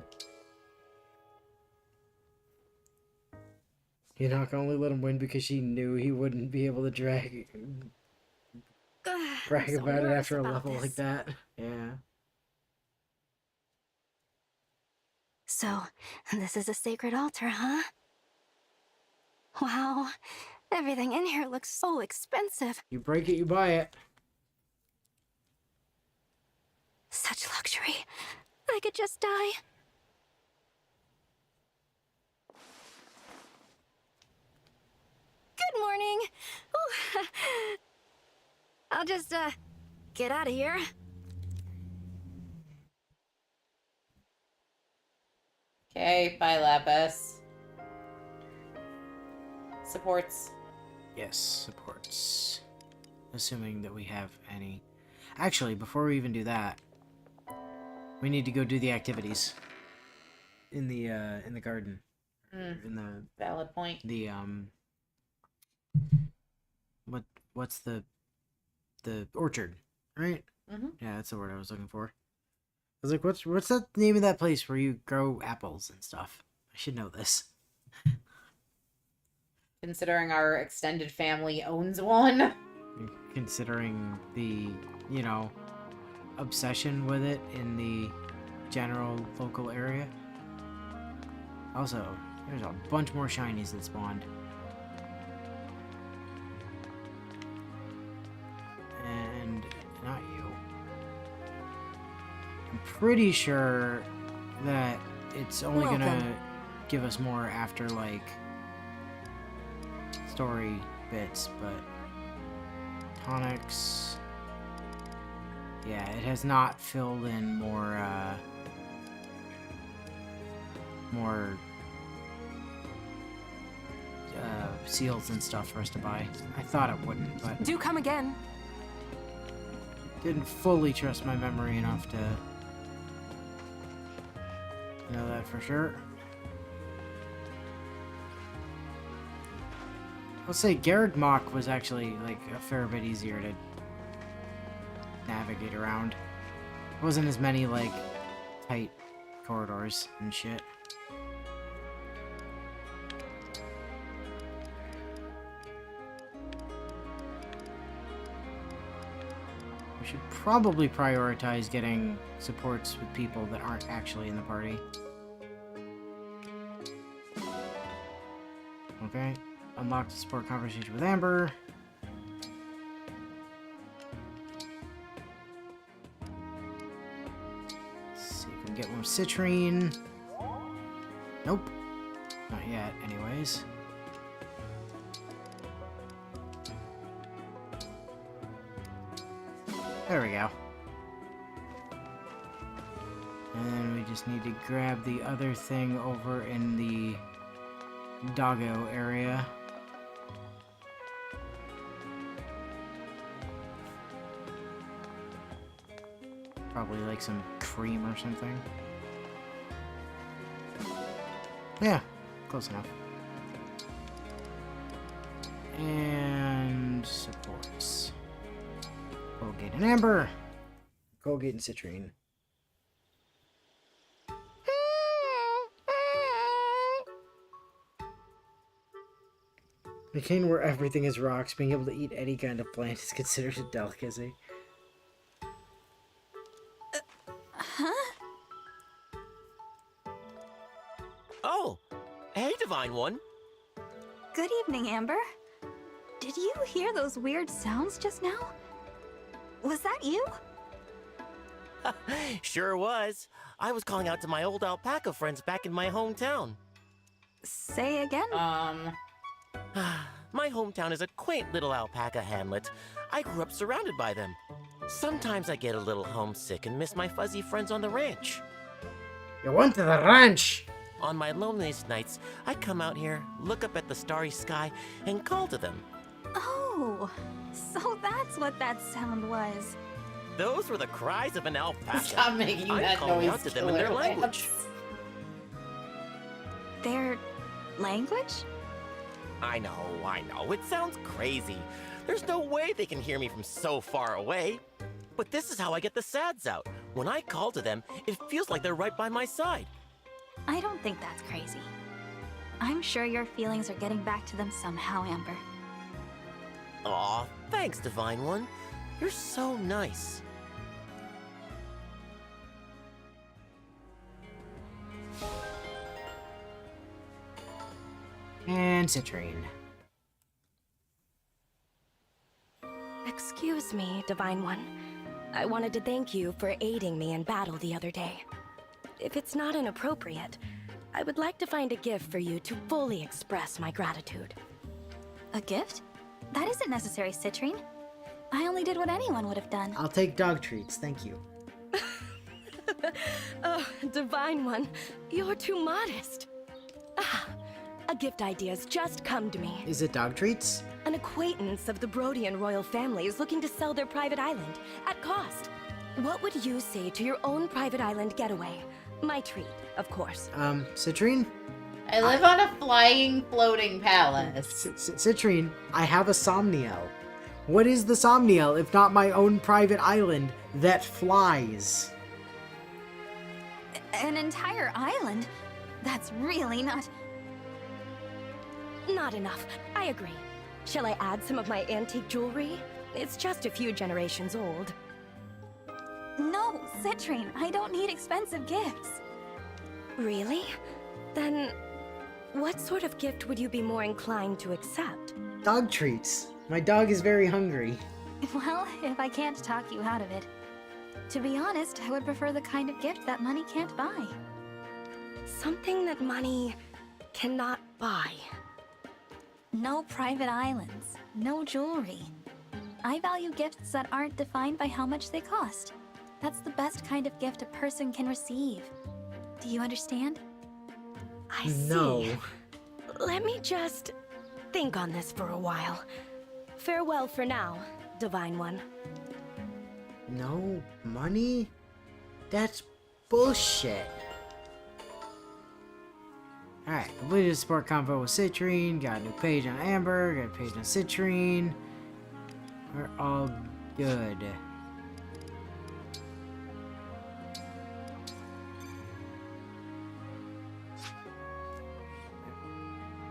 You're not gonna only let him win because she knew he wouldn't be able to brag I'm so about it nervous after a about level this. like that. Yeah. So, this is a sacred altar, huh? Wow, everything in here looks so expensive. You break it, you buy it. Such luxury. I could just die. Good morning. Ooh. I'll just, get out of here. Okay, bye, Lapis. Supports. Yes, supports. Assuming that we have any. Actually, before we even do that, we need to go do the activities in the garden. In the valid point. The what's the orchard, right? Mhm. Yeah, that's the word I was looking for. I was like, what's that name of that place where you grow apples and stuff? I should know this. Considering our extended family owns one. Considering the, obsession with it in the general local area. Also, there's a bunch more shinies that spawned. And not you. I'm pretty sure that it's only gonna give us more after, like, story bits, but tonics... Yeah, it has not filled in more seals and stuff for us to buy. I thought it wouldn't, but... Do come again. Didn't fully trust my memory enough to know that for sure. I'll say Garreg Mach was actually, like, a fair bit easier to navigate around. There wasn't as many, like, tight corridors and shit. We should probably prioritize getting supports with people that aren't actually in the party. Okay. Unlock the support conversation with Amber. Get one citrine. Nope. Not yet, anyways. There we go. And then we just need to grab the other thing over in the doggo area. Probably like some cream or something. Yeah, close enough. And supports. Colgate and Amber. Colgate and Citrine. The cane where everything is rocks, being able to eat any kind of plant is considered a delicacy. Oh, hey, Divine One. Good evening, Amber. Did you hear those weird sounds just now? Was that you? Sure was. I was calling out to my old alpaca friends back in my hometown. Say again? My hometown is a quaint little alpaca hamlet. I grew up surrounded by them. Sometimes I get a little homesick and miss my fuzzy friends on the ranch. You went to the ranch! On my loneliest nights, I come out here, look up at the starry sky, and call to them. Oh, so that's what that sound was. Those were the cries of an alpaca. Stop making I'm that calling noise, out to them in their killer language. Their language? I know. It sounds crazy. There's no way they can hear me from so far away. But this is how I get the sads out. When I call to them, it feels like they're right by my side. I don't think that's crazy. I'm sure your feelings are getting back to them somehow, Amber. Aw, thanks, Divine One. You're so nice. And Citrine. Excuse me, Divine One. I wanted to thank you for aiding me in battle the other day. If it's not inappropriate, I would like to find a gift for you to fully express my gratitude. A gift? That isn't necessary, Citrine. I only did what anyone would have done. I'll take dog treats, thank you. Oh, Divine One, you're too modest. Ah, a gift idea's just come to me. Is it dog treats? An acquaintance of the Brodian royal family is looking to sell their private island at cost. What would you say to your own private island getaway? My treat, of course. Citrine? I live on a flying, floating palace. Citrine, I have a Somniel. What is the Somniel if not my own private island that flies? An entire island? That's really not... Not enough. I agree. Shall I add some of my antique jewelry? It's just a few generations old. No, Citrine, I don't need expensive gifts. Really? Then, what sort of gift would you be more inclined to accept? Dog treats. My dog is very hungry. Well, if I can't talk you out of it. To be honest, I would prefer the kind of gift that money can't buy. Something that money cannot buy. No private islands, no jewelry. I value gifts that aren't defined by how much they cost. That's the best kind of gift a person can receive. Do you understand? I see. No. Let me just think on this for a while. Farewell for now, Divine One. No money? That's bullshit. Alright, completed a support convo with Citrine, got a new page on Amber, got a page on Citrine. We're all good.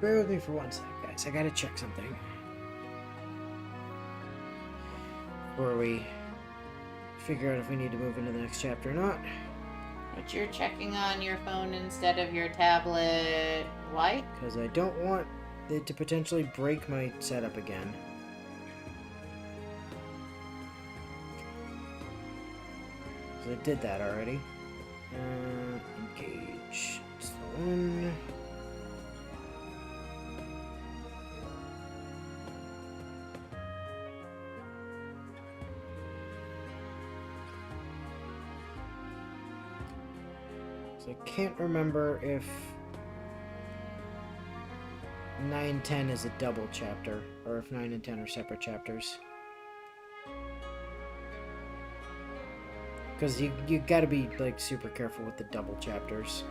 Bear with me for 1 sec, guys. I gotta check something. Before we figure out if we need to move into the next chapter or not. But you're checking on your phone instead of your tablet. Why? Because I don't want it to potentially break my setup again. So I did that already. Engage. It's the one. So I can't remember if 9 and 10 is a double chapter, or if 9 and 10 are separate chapters. Because you gotta be, like, super careful with the double chapters.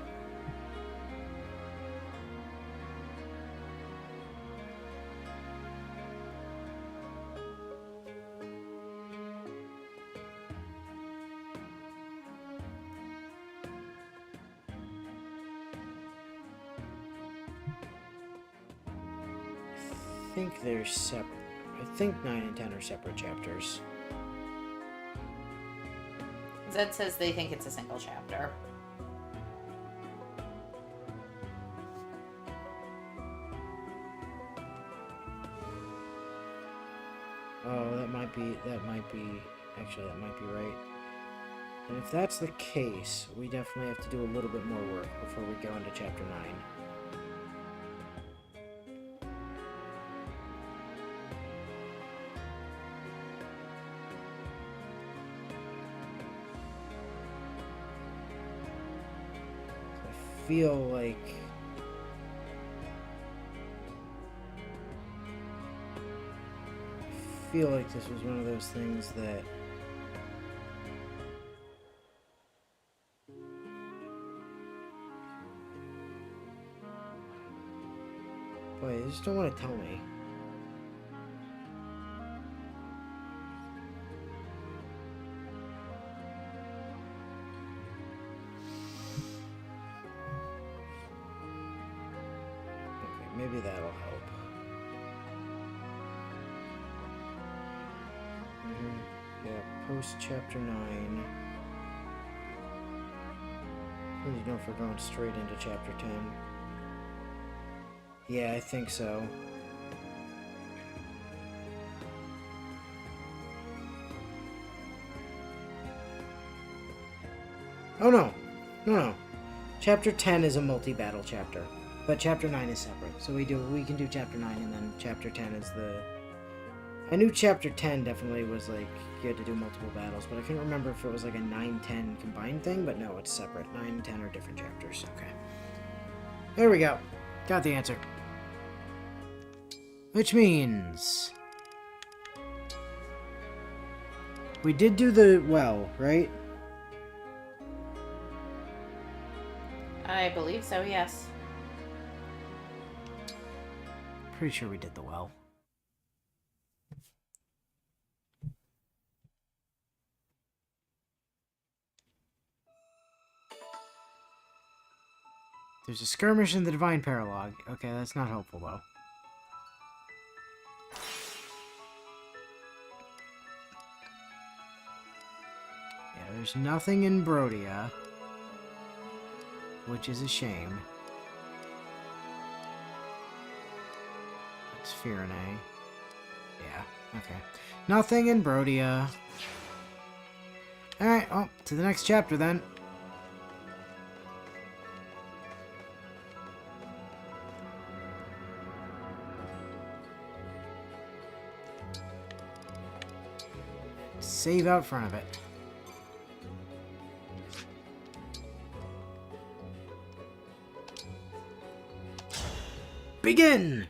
I think they're separate. I think 9 and 10 are separate chapters. Zed says they think it's a single chapter. Oh, that might be, actually that might be right. And if that's the case, we definitely have to do a little bit more work before we go into chapter 9. Feel like this was one of those things that boy, they just don't want to tell me. Maybe that'll help. Yeah, post chapter 9. I need to know if we're going straight into chapter 10. Yeah, I think so. Oh no! No. Chapter 10 is a multi-battle chapter. But chapter 9 is separate, so we can do chapter 9 and then chapter 10 is the... I knew chapter 10 definitely was like, you had to do multiple battles, but I couldn't remember if it was like a 9-10 combined thing, but no, it's separate. 9 and 10 are different chapters, okay. There we go. Got the answer. Which means... we did do the well, right? I believe so, yes. Pretty sure we did the well. There's a skirmish in the Divine Paralogue. Okay, that's not helpful, though. Yeah, There's nothing in Brodia, which is a shame. It's Firene. Yeah, okay. Nothing in Brodia. Alright, well, to the next chapter then. Save out front of it. Begin!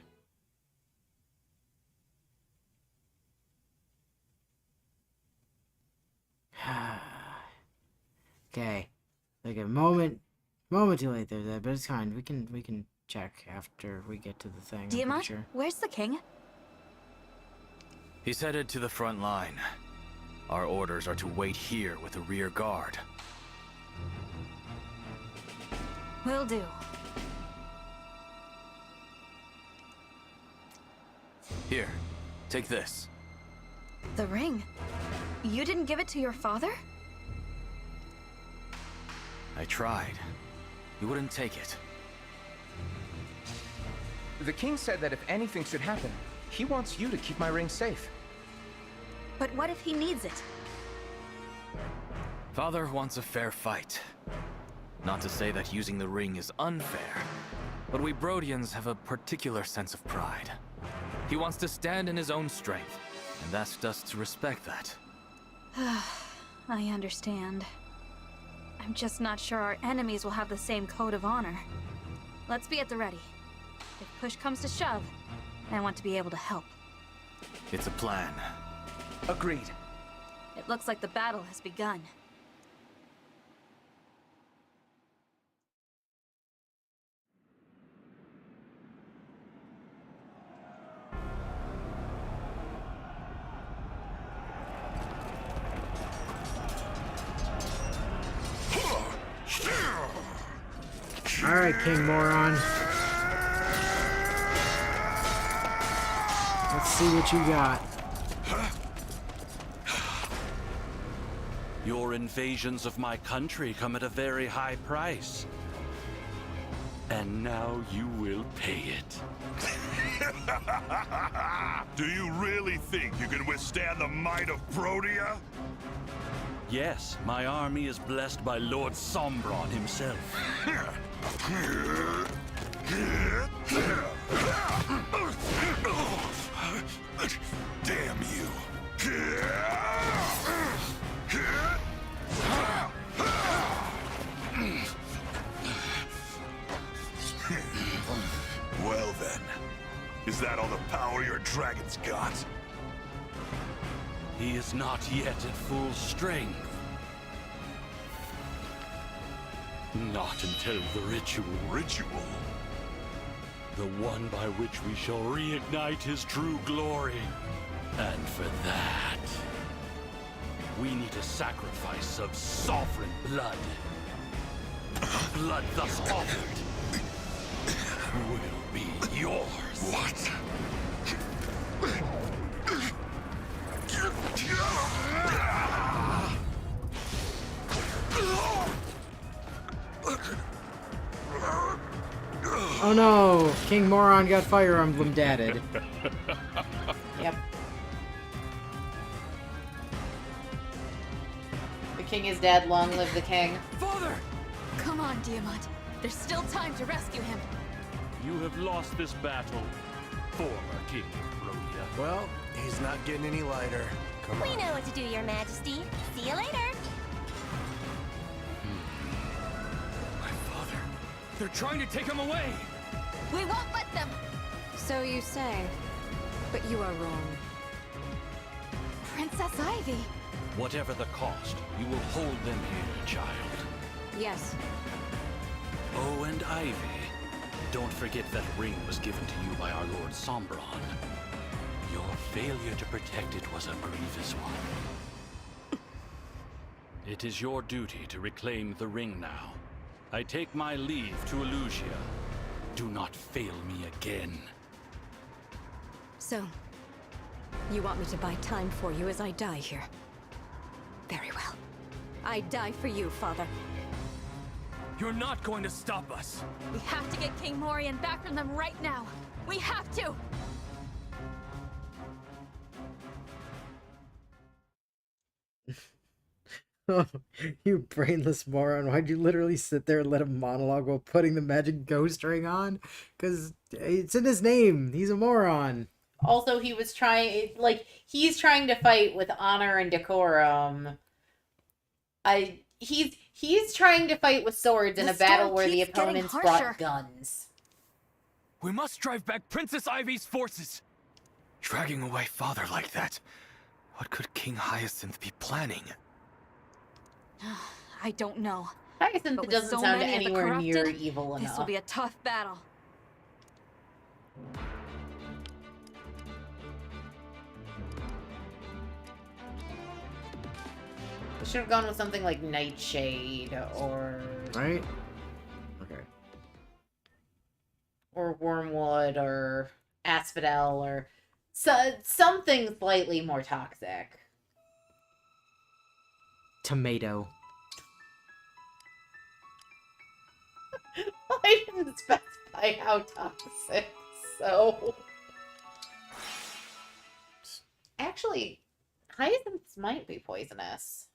Okay. Like a moment too late there, but it's fine. We can check after we get to the thing. I'm pretty Diamant, sure. where's the king? He's headed to the front line. Our orders are to wait here with a rear guard. Will do. Here, take this. The ring. You didn't give it to your father? I tried. You wouldn't take it. The king said that if anything should happen, he wants you to keep my ring safe. But what if he needs it? Father wants a fair fight. Not to say that using the ring is unfair, but we Brodians have a particular sense of pride. He wants to stand in his own strength, and asked us to respect that. I understand. I'm just not sure our enemies will have the same code of honor. Let's be at the ready. If push comes to shove, I want to be able to help. It's a plan. Agreed. It looks like the battle has begun. Alright, King Moron. Let's see what you got. Your invasions of my country come at a very high price. And now you will pay it. Do you really think you can withstand the might of Brodia? Yes, my army is blessed by Lord Sombron himself. Damn you. Well then, is that all the power your dragon's got? He is not yet at full strength. Not until the ritual. Ritual? The one by which we shall reignite his true glory. And for that, we need a sacrifice of sovereign blood. Blood thus offered will be yours. What? Oh no! King Moron got Fire Emblem dadded. Yep. The king is dead. Long live the king. Father! Come on, Diamant. There's still time to rescue him. You have lost this battle, former King of Brodia. Well, he's not getting any lighter. Come We on. know what to do, Your Majesty. See you later. My father. They're trying to take him away! We won't let them! So you say, but you are wrong. Princess Ivy! Whatever the cost, you will hold them here, child. Yes. Oh, and Ivy. Don't forget that ring was given to you by our Lord Sombron. Your failure to protect it was a grievous one. It is your duty to reclaim the ring now. I take my leave to Elusia. Do not fail me again. So, you want me to buy time for you as I die here? Very well. I'd die for you, Father. You're not going to stop us. We have to get King Morian back from them right now. We have to! You brainless moron. Why'd you literally sit there and let him monologue while putting the magic ghost ring on? Because it's in his name. He's a moron. Also, he was trying, like, he's trying to fight with honor and decorum. He's trying to fight with swords in a battle where the opponents brought guns. We must drive back Princess Ivy's forces. Dragging away Father like that. What could King Hyacinth be planning? I don't know. Hyacinth doesn't sound anywhere near evil enough. This will be a tough battle. We should have gone with something like Nightshade or... Right? Okay. Or Wormwood or Asphodel or something slightly more toxic. Tomato. I didn't specify how toxic, so... Actually, hyacinths might be poisonous.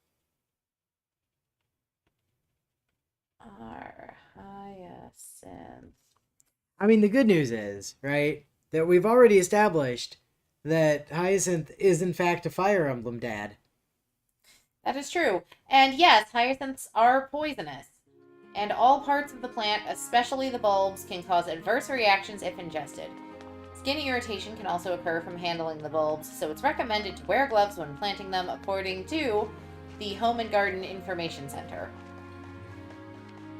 Hyacinth. I mean, the good news is, right, that we've already established that Hyacinth is in fact a Fire Emblem dad. That is true. And yes, hyacinths are poisonous. And all parts of the plant, especially the bulbs, can cause adverse reactions if ingested. Skin irritation can also occur from handling the bulbs, so it's recommended to wear gloves when planting them, according to the Home and Garden Information Center.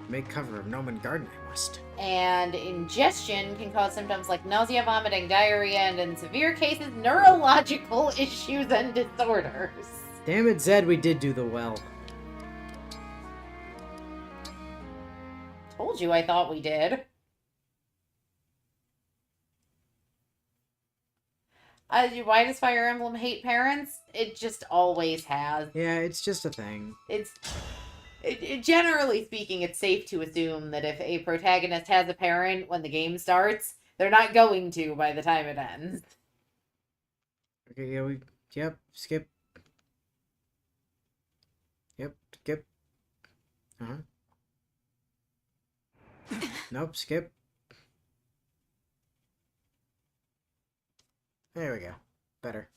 Make cover of Gnome and Garden, I must. And ingestion can cause symptoms like nausea, vomiting, diarrhea, and in severe cases, neurological issues and disorders. Damn it, Zed, we did do the well. Told you I thought we did. Why does Fire Emblem hate parents? It just always has. Yeah, it's just a thing. Generally speaking, it's safe to assume that if a protagonist has a parent when the game starts, they're not going to by the time it ends. Okay, yeah, yep, skip. Yep, skip. Uh-huh. Nope, skip. There we go. Better.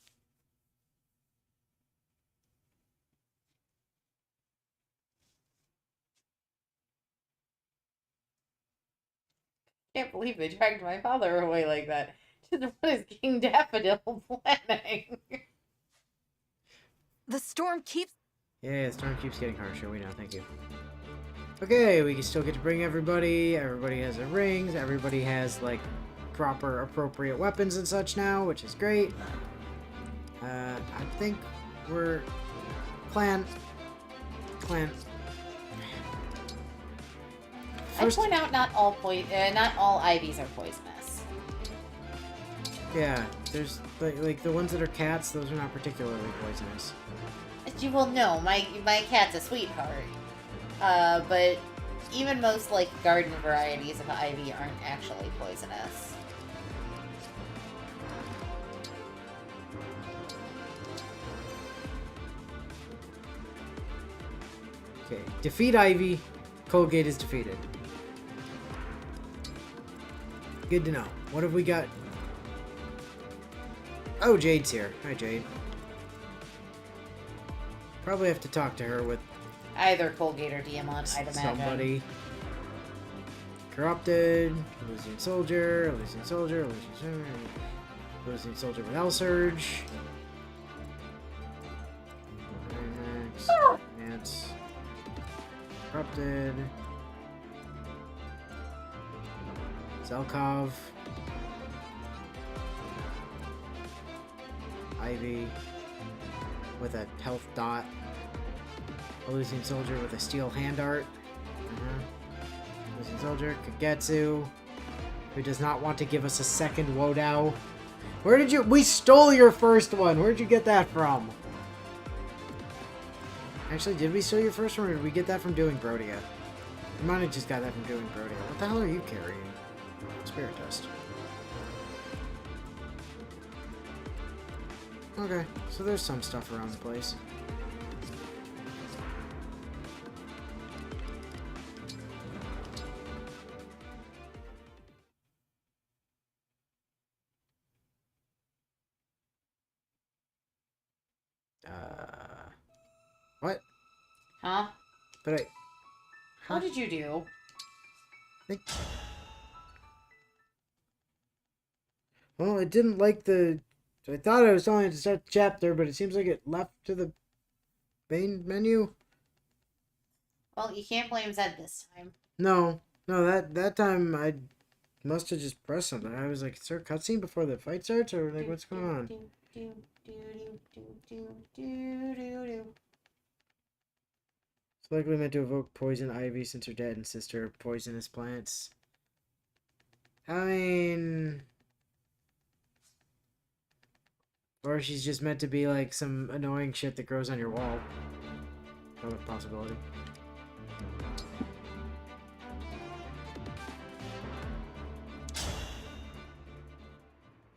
Can't believe they dragged my father away like that. What is King Daffodil planning? The storm keeps... Yeah, the storm keeps getting harsher. We know, thank you. Okay, we can still get to bring everybody. Everybody has their rings. Everybody has, like, proper, appropriate weapons and such now, which is great. I think we're... Clan. First... I point out not all IVs are poisonous. Yeah, there's, like, the ones that are cats, those are not particularly poisonous. You will know, my cat's a sweetheart. But even most, like, garden varieties of ivy aren't actually poisonous. Okay, defeat Ivy, Colgate is defeated. Good to know. What have we got? Oh, Jade's here. Hi, Jade. Probably have to talk to her with... Either Colgate or Diamond, I'd imagine. Somebody. Corrupted. Losing Soldier. Losing Soldier. Losing Soldier. Losing Soldier with L-Surge. Nance. Corrupted. Zelkov. Ivy. With a health dot. A losing soldier with a steel hand art. Losing soldier, Kagetsu, who does not want to give us a second Wodao. Where did you... We stole your first one! Where'd you get that from? Actually, did we steal your first one, or did we get that from doing Brodia? We might have just got that from doing Brodia. What the hell are you carrying? Spirit dust. Okay, so there's some stuff around the place. What? Huh? But I... What did you do? Well, it didn't like the... I thought I was telling it to start the chapter, but it seems like it left to the main menu. Well, you can't blame Zed this time. No, that time I must have just pressed something. I was like, is there a cutscene before the fight starts, or like, what's going on? It's likely meant to evoke poison ivy since her dad and sister are poisonous plants. I mean... Or she's just meant to be like some annoying shit that grows on your wall. Another possibility.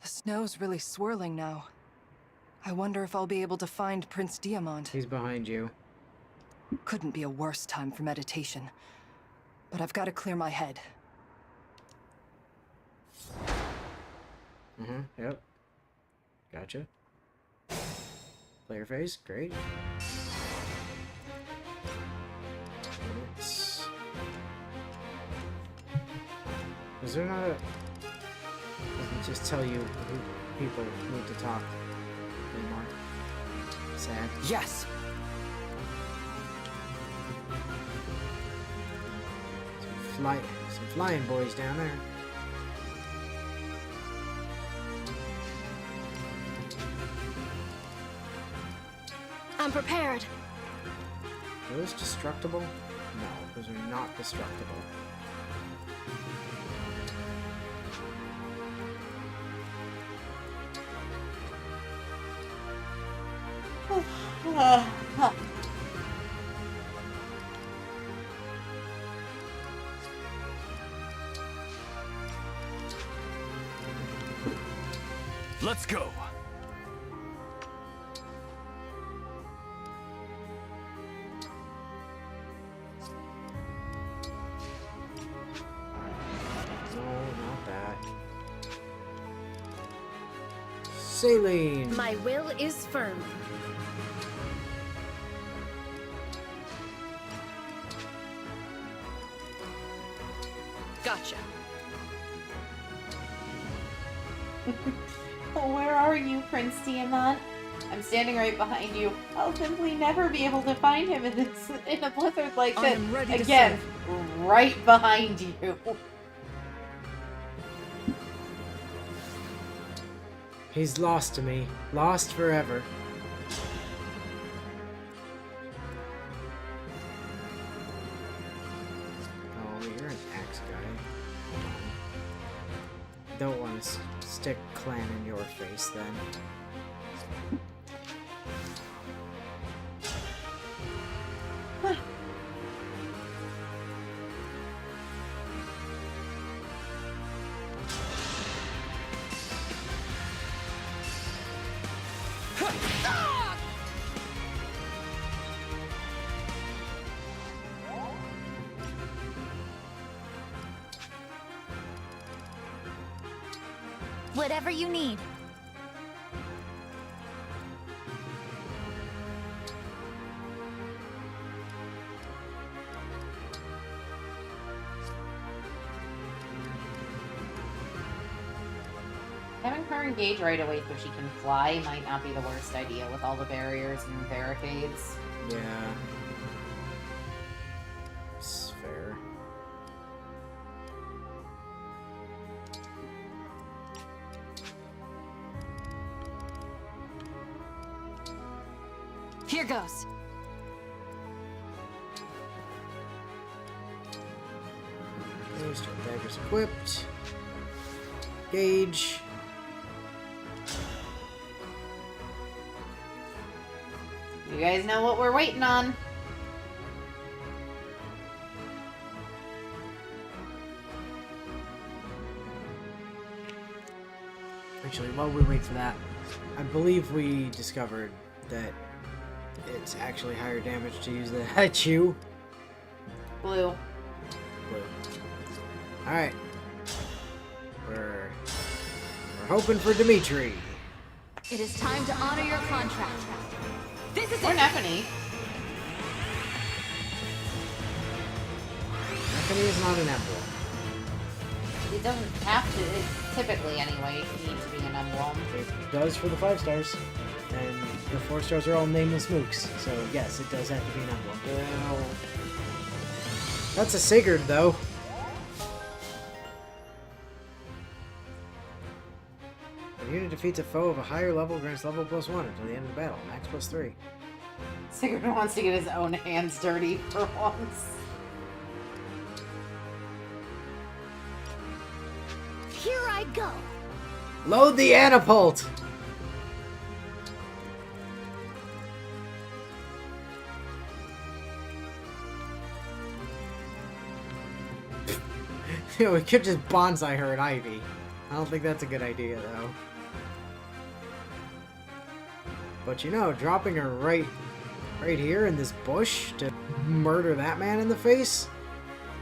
The snow's really swirling now. I wonder if I'll be able to find Prince Diamant. He's behind you. Couldn't be a worse time for meditation. But I've got to clear my head. Yep. Gotcha. Player face, great. Is there not a... Doesn't just tell you who people need to talk anymore. Sad. Yes! Some flying boys down there. I'm prepared. Are those destructible? No, those are not destructible. Let's go. Saline. My will is firm. Gotcha. Where are you, Prince Diamant? I'm standing right behind you. I'll simply never be able to find him in a blizzard like this. Again, right behind you. He's lost to me. Lost forever. Oh, you're an axe guy. Don't want to stick clan in your face then. Whatever you need. Having her engage right away so she can fly might not be the worst idea with all the barriers and barricades. Yeah. It's fair. Here goes. Okay, start daggers equipped. Gauge. You guys know what we're waiting on. Actually, while we wait for that, I believe we discovered that it's actually higher damage to use the Hachu. Blue. Blue. Alright. We're hoping for Dimitri. It is time to honor your contract. This is Or Neffany. Neffany is not an emblem. It doesn't have to. It's typically, anyway, need to be an emblem. It does for the 5 stars. And the 4 stars are all nameless mooks. So yes, it does have to be an emblem. Ew. That's a Sigurd, though. When a unit defeats a foe of a higher level, grants level +1 until the end of the battle. Max +3. Sigurd wants to get his own hands dirty for once. Here I go. Load the Anapult! We could just bonsai her at Ivy. I don't think that's a good idea, though. But you know, dropping her right here in this bush to murder that man in the face?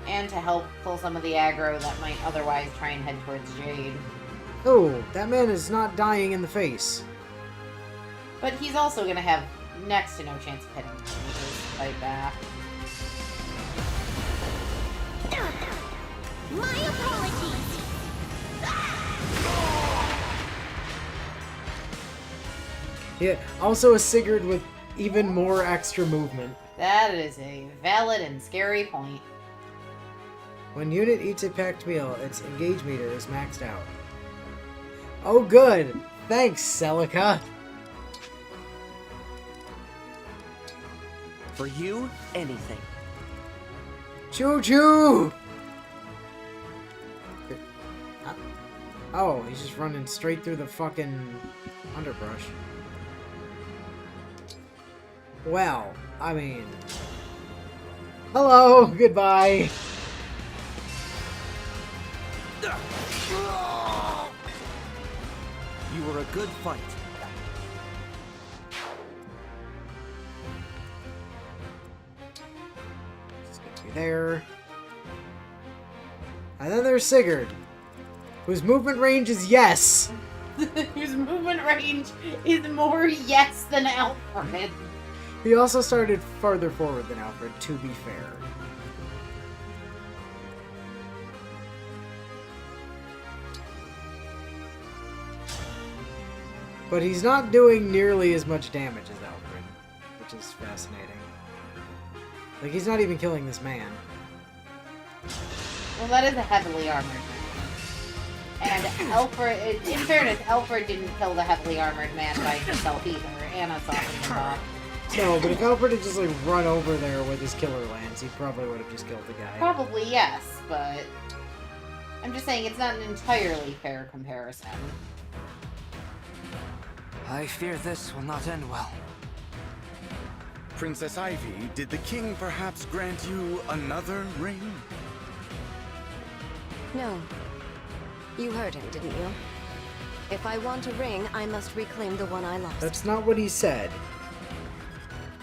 And to help pull some of the aggro that might otherwise try and head towards Jade. Oh, that man is not dying in the face. But he's also going to have next to no chance of hitting him with his fight back. My apologies. Yeah, also a Sigurd with even more extra movement. That is a valid and scary point. When unit eats a packed meal, its engage meter is maxed out. Oh good! Thanks, Celica! For you, anything. Choo-choo! Oh, he's just running straight through the fucking underbrush. Well, I mean... Hello, goodbye! You were a good fight. It's good to be there. And then there's Sigurd, whose movement range is yes! Whose movement range is more yes than Alfred. He also started farther forward than Alfred, to be fair. But he's not doing nearly as much damage as Alfred, which is fascinating. Like, he's not even killing this man. Well, that is a heavily armored man. And Alfred, in fairness, Alfred didn't kill the heavily armored man by himself either. Anna saw him off. No, but if Alfred had just, like, run over there with his killer lance, he probably would have just killed the guy. Probably yes, but I'm just saying it's not an entirely fair comparison. I fear this will not end well. Princess Ivy, did the king perhaps grant you another ring? No. You heard him, didn't you? If I want a ring, I must reclaim the one I lost. That's not what he said.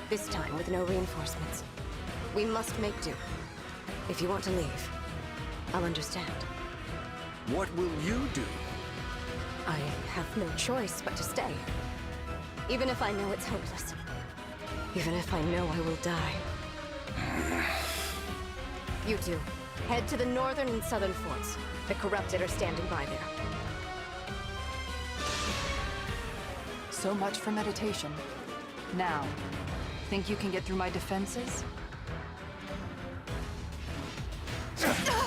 This time with no reinforcements. We must make do. If you want to leave, I'll understand. What will you do? I have no choice but to stay. Even if I know it's hopeless. Even if I know I will die. You two, head to the northern and southern forts. The corrupted are standing by there. So much for meditation. Now, think you can get through my defenses?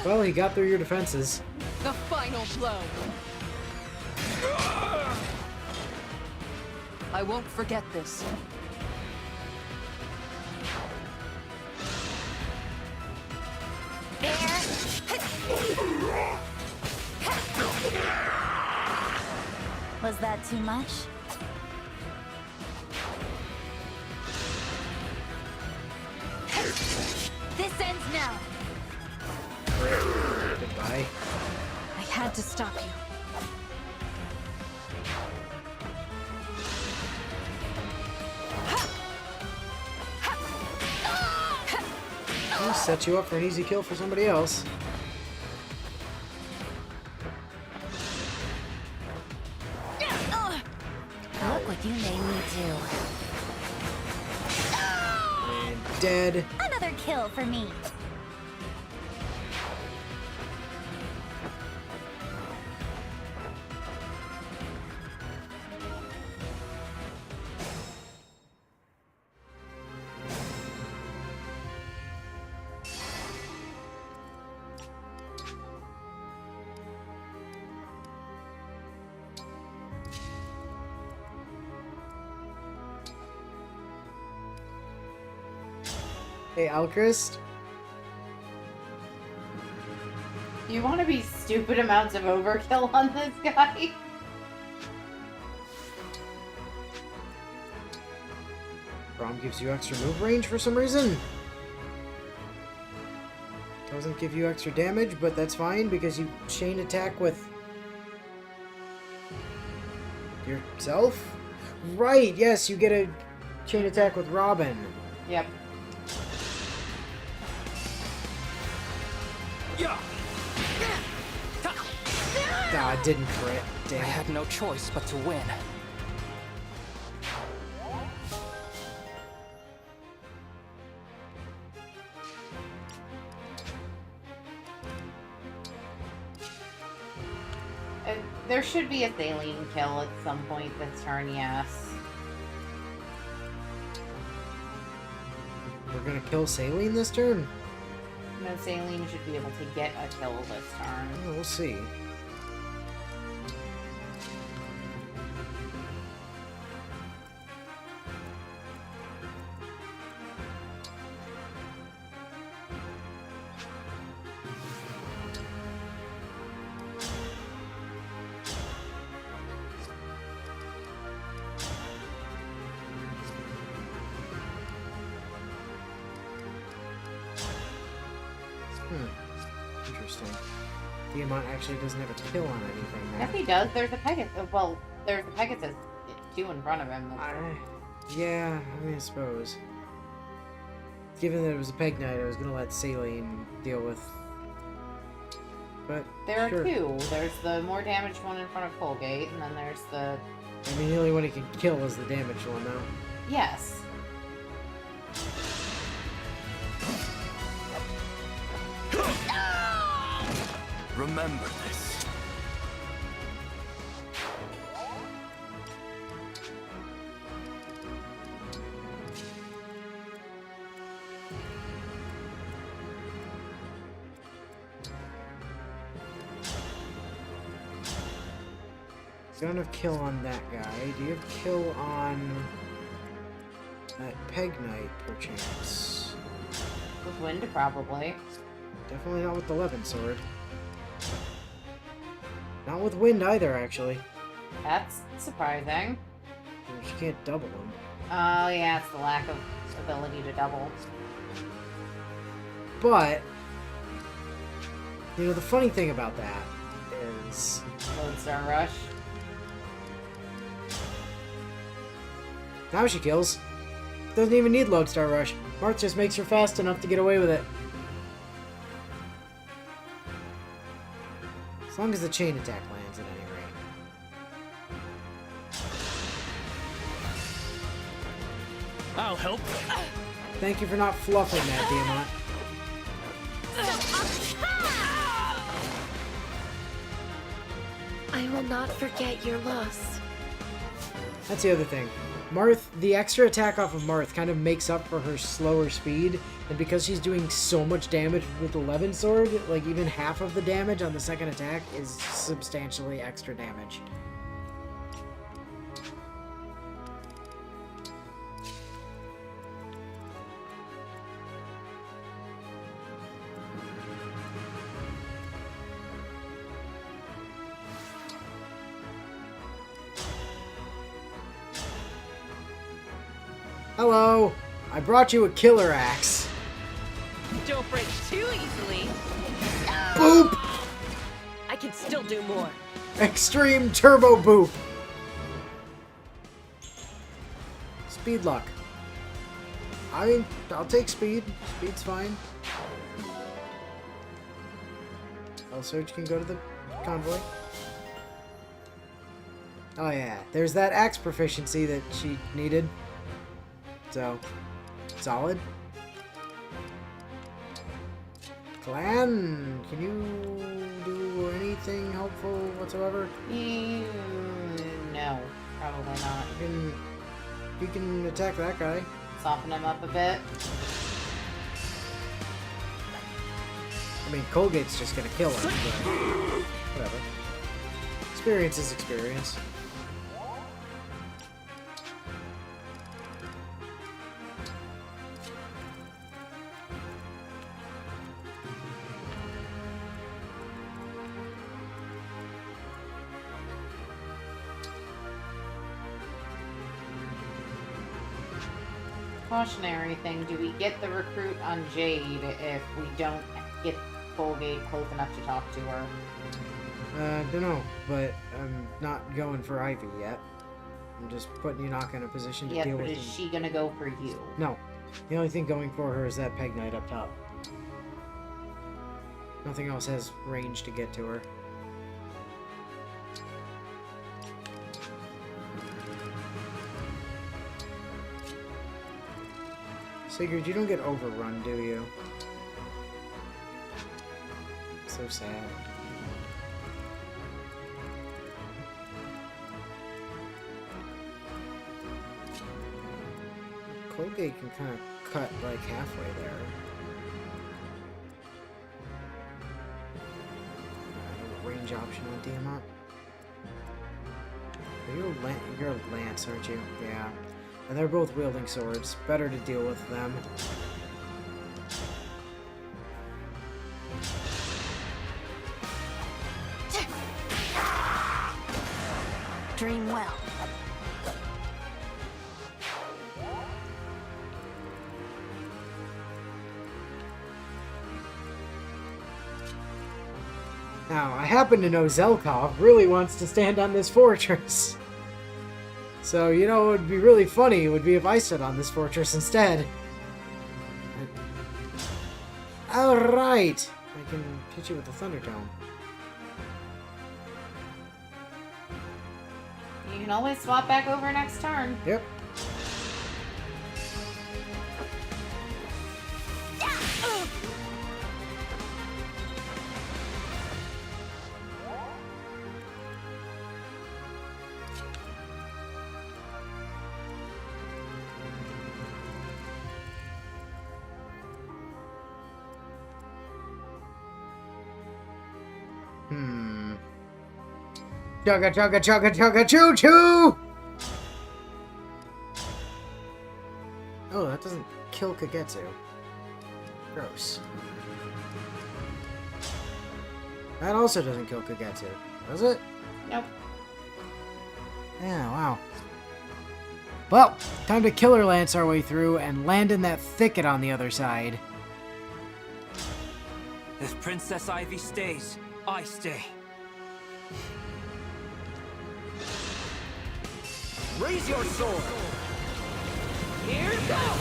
Well, he got through your defenses. The final blow. I won't forget this. Was that too much? now. Goodbye. I had to stop you. I'll set you up for an easy kill for somebody else. Look what you made me do. And dead. Another kill for me. Hey, Alchrist. You want to be stupid amounts of overkill on this guy? Braum gives you extra move range for some reason. Doesn't give you extra damage, but that's fine because you chain attack with yourself? Right, yes, you get a chain attack with Robin. Yep. Ah, didn't crit. Damn. I had no choice but to win. There should be a saline kill at some point this turn, yes. We're gonna kill Saline this turn? No, saline should be able to get a kill this turn. Oh, we'll see. Interesting. Diamant actually doesn't have a kill on anything now. Yes, he does. There's a Pegasus. Well, there's a Pegasus 2 in front of him. Yeah, I mean, I suppose. Given that it was a Peg Knight, I was gonna let Saline deal with. But There sure. are two. There's the more damaged one in front of Colgate, and then there's the... I mean, the only one he can kill is the damaged one, though. Yes. Remember this. You don't have kill on that guy. Do you have kill on that Peg Knight, perchance? With wind, probably. Definitely not with the Levin sword. Not with wind either, actually. That's surprising. Well, she can't double him. Oh, yeah, it's the lack of ability to double. But, you know, the funny thing about that is... Lodestar Rush. Now she kills. Doesn't even need Lodestar Rush. Marth just makes her fast enough to get away with it. As long as the chain attack lands at any rate. I'll help. Thank you for not fluffing that, Diamant. I will not forget your loss. That's the other thing. Marth, the extra attack off of Marth kind of makes up for her slower speed, and because she's doing so much damage with the Levin sword, like even half of the damage on the second attack is substantially extra damage. Hello! I brought you a killer axe. Don't break Boop! I can still do more. Extreme turbo boop. Speed luck. I mean, I'll take speed. Speed's fine. Surge can go to the convoy. Oh yeah, there's that axe proficiency that she needed. So, solid. Clan, can you do anything helpful whatsoever? No, probably not. You can attack that guy. Soften him up a bit. I mean, Colgate's just gonna kill him, but whatever. Experience is experience. Cautionary thing, do we get the recruit on Jade if we don't get Colgate close enough to talk to her? Don't know, but I'm not going for Ivy yet. I'm just putting Yunaka in a position to deal with but is she gonna go for you? No. The only thing going for her is that Peg Knight up top. Nothing else has range to get to her. Sigurd, you don't get overrun, do you? So sad. Colgate can kind of cut like halfway there. Range option on Tiamat. You're a Lance, aren't you? Yeah. And they're both wielding swords. Better to deal with them. Dream well. Now, I happen to know Zelkov really wants to stand on this fortress. So, you know, what would be really funny would be if I stood on this fortress instead. Alright! I can hit you with the Thunderdome. You can always swap back over next turn. Yep. Chugga chugga chugga chugga choo choo! Oh, that doesn't kill Kagetsu. Gross. That also doesn't kill Kagetsu, does it? Nope. Yeah, wow. Well, time to Killer Lance our way through and land in that thicket on the other side. If Princess Ivy stays, I stay. Raise your sword! Here goes!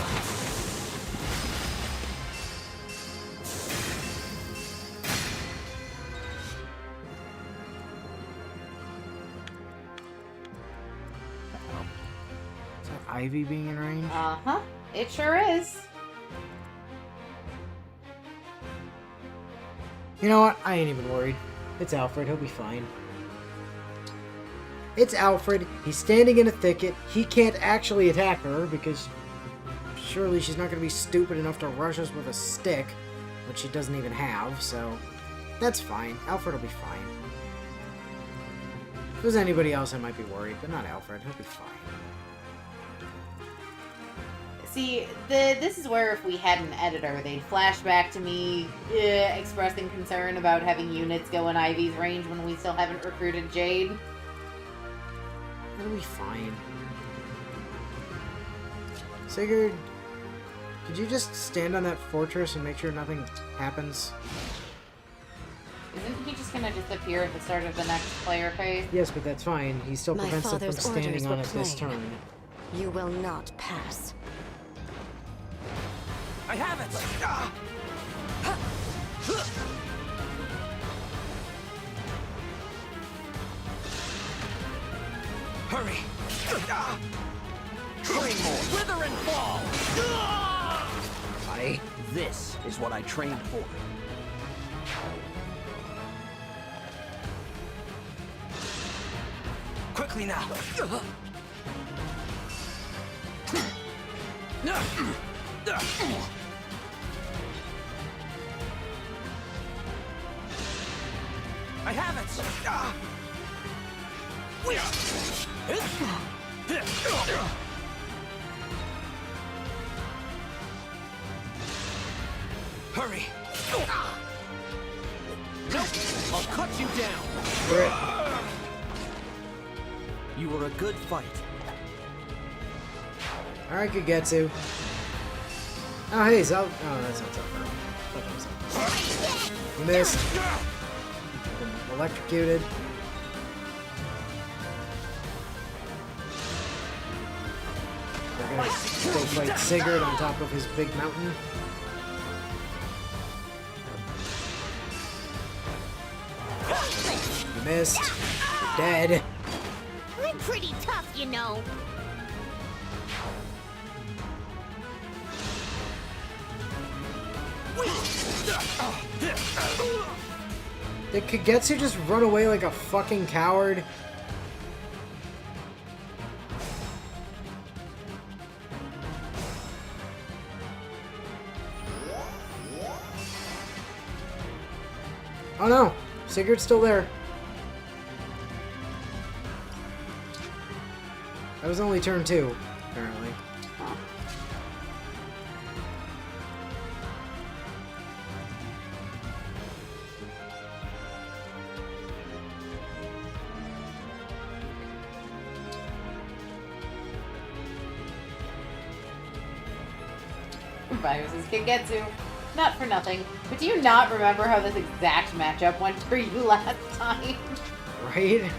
Is that Ivy being in range? Uh-huh. It sure is. You know what? I ain't even worried. It's Alfred. He'll be fine. It's Alfred. He's standing in a thicket. He can't actually attack her because surely she's not going to be stupid enough to rush us with a stick, which she doesn't even have, so that's fine. Alfred will be fine. If it was anybody else, I might be worried, but not Alfred. He'll be fine. See, this is where if we had an editor, they'd flash back to me expressing concern about having units go in Ivy's range when we still haven't recruited Jade. It'll be fine. Sigurd, could you just stand on that fortress and make sure nothing happens? gonna disappear at the start of the next player phase. Yes, but that's fine. He still My prevents them from father's orders standing were on it this plain. turn. You will not pass. I have it! Hurry! Train more. Wither and fall. Aye. This is what I trained for. Quickly now! I have it! Hurry! Nope! I'll cut you down! You were a good fight. Alright, Kagetsu. Oh, hey, Zel. Oh, that's not Zelda. You missed. Been electrocuted. We're gonna go fight Sigurd on top of his big mountain. You missed. You're dead. I'm pretty tough, you know. Did Kagetsu just run away like a fucking coward? Oh no! Sigurd's still there. That was only turn 2, apparently. Virus is Kagetsu. Not for nothing, but do you not remember how this exact matchup went for you last time? Right?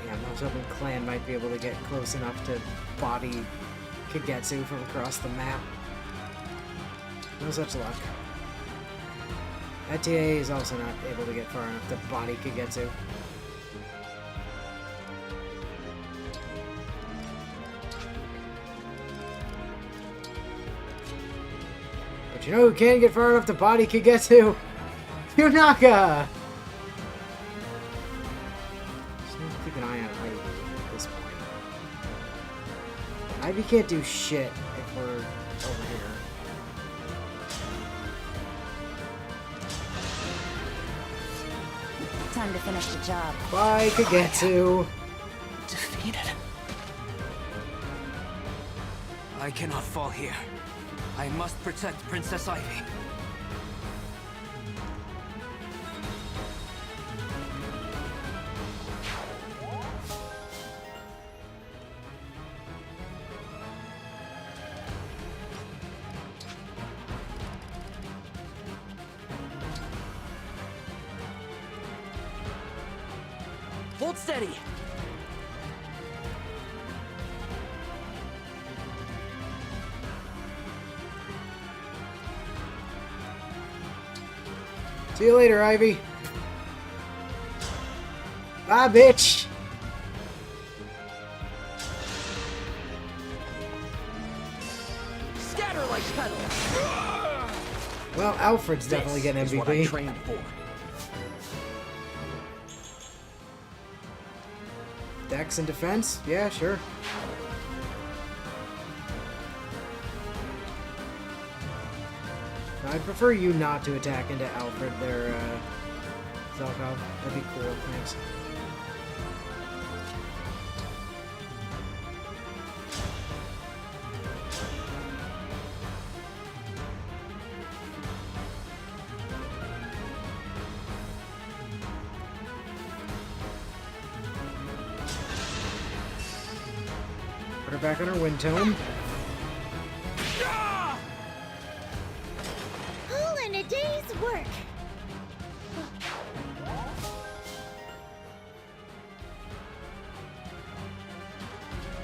I was hoping Clan might be able to get close enough to body Kagetsu from across the map. No such luck. Ata is also not able to get far enough to body Kagetsu. But you know who can get far enough to body Kagetsu? Yunaka! Keep an eye on Ivy at this point. Ivy can't do shit if we're over here. Time to finish the job. Bye, Kagetsu! Defeated. I cannot fall here. I must protect Princess Ivy. Hold steady. See you later, Ivy. Bye, bitch! Scatter like petals. Well, Alfred's definitely getting This is what I MVP. trained for. Dex and defense? Yeah, sure. I'd prefer you not to attack into Alfred there, Zelkov. That'd be cool, thanks. Put her back on her wind tome. All in a day's work.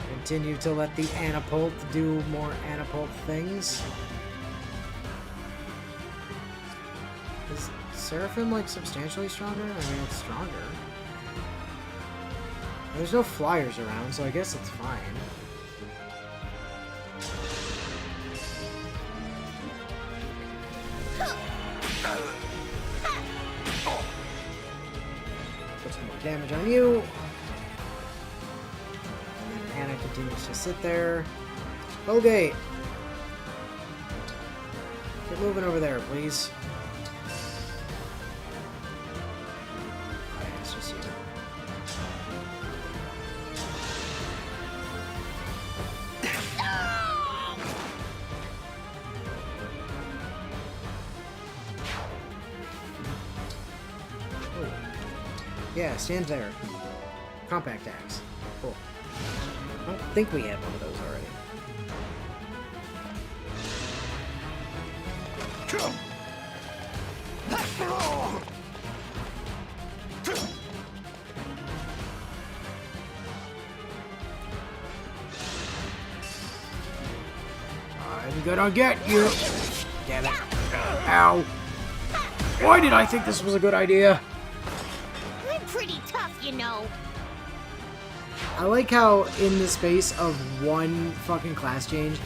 Continue to let the Anapult do more Anapult things. Is Seraphim, like, substantially stronger? I mean, it's stronger. There's no flyers around, so I guess it's fine. Put some more damage on you. Hannah continues to sit there. Okay. Get moving over there, please. Alright, it's just you. Oh. Yeah, stand there. Compact axe. Cool. I don't think we had one of those already. I'm gonna get you! Damn it. Ow. Why did I think this was a good idea? I'm pretty tough, you know. I like how in the space of one fucking class change,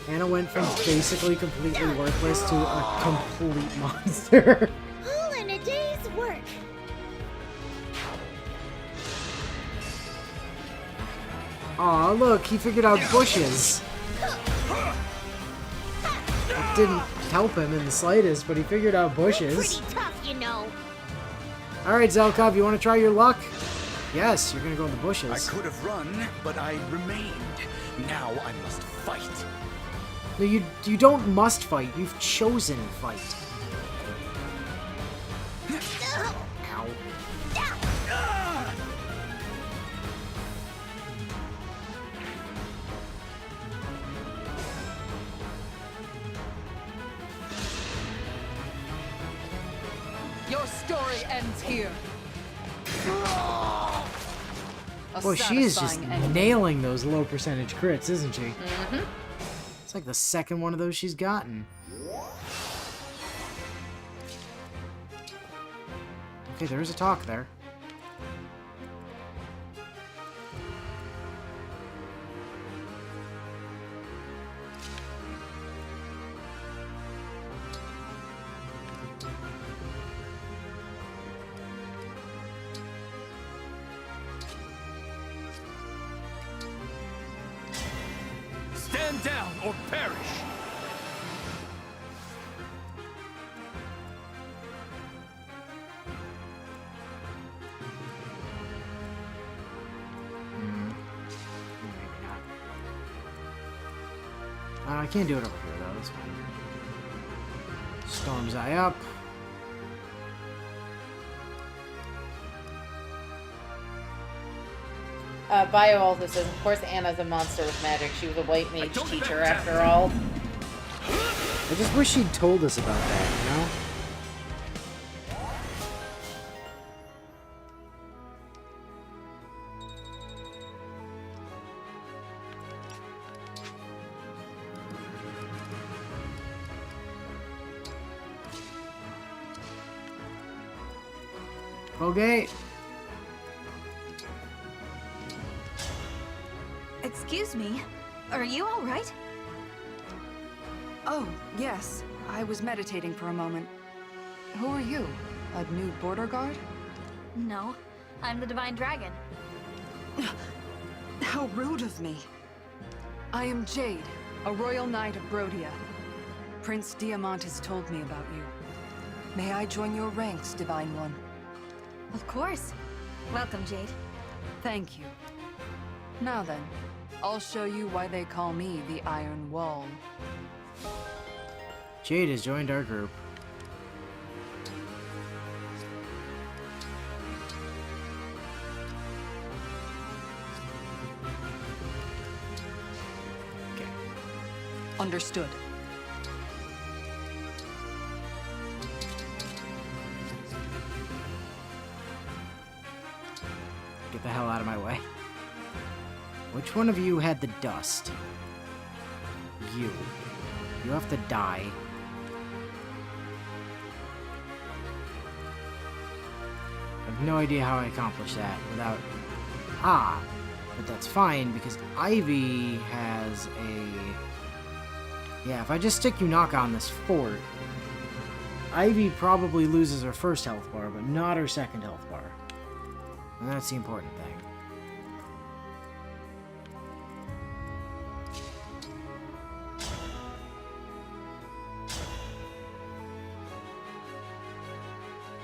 Anna went from basically completely worthless to a complete monster. All in a day's work. Aw, look, he figured out bushes. It didn't help him in the slightest, but he figured out bushes. Pretty tough, you know. Alright, Zelkov, you want to try your luck? Yes, you're gonna go in the bushes. I could have run, but I remained. Now I must fight. No, you don't must fight. You've chosen fight. Ow. Your story ends here. Boy, she is just nailing those low percentage crits, isn't she? Mm-hmm. It's like the second one of those she's gotten. Okay, there is a talk there. Stand down or perish! I can't do it over here, though. That's fine. Storm's Eye up. Bio also says, of course Anna's a monster with magic. She was a white mage teacher after all. I just wish she'd told us about that, you know? Okay. Excuse me, are you all right? Oh, yes. I was meditating for a moment. Who are you? A new border guard? No, I'm the Divine Dragon. How rude of me. I am Jade, a royal knight of Brodia. Prince Diamant has told me about you. May I join your ranks, Divine One? Of course. Welcome, Jade. Thank you. Now then, I'll show you why they call me the Iron Wall. Jade has joined our group. Okay. Understood. Get the hell out of my way. Which one of you had the dust? You. You have to die. I have no idea how I accomplished that without... Ah! But that's fine, because Ivy has a... Yeah, if I just stick Yunaka on this fort, Ivy probably loses her first health bar, but not her second health bar. And that's the important thing.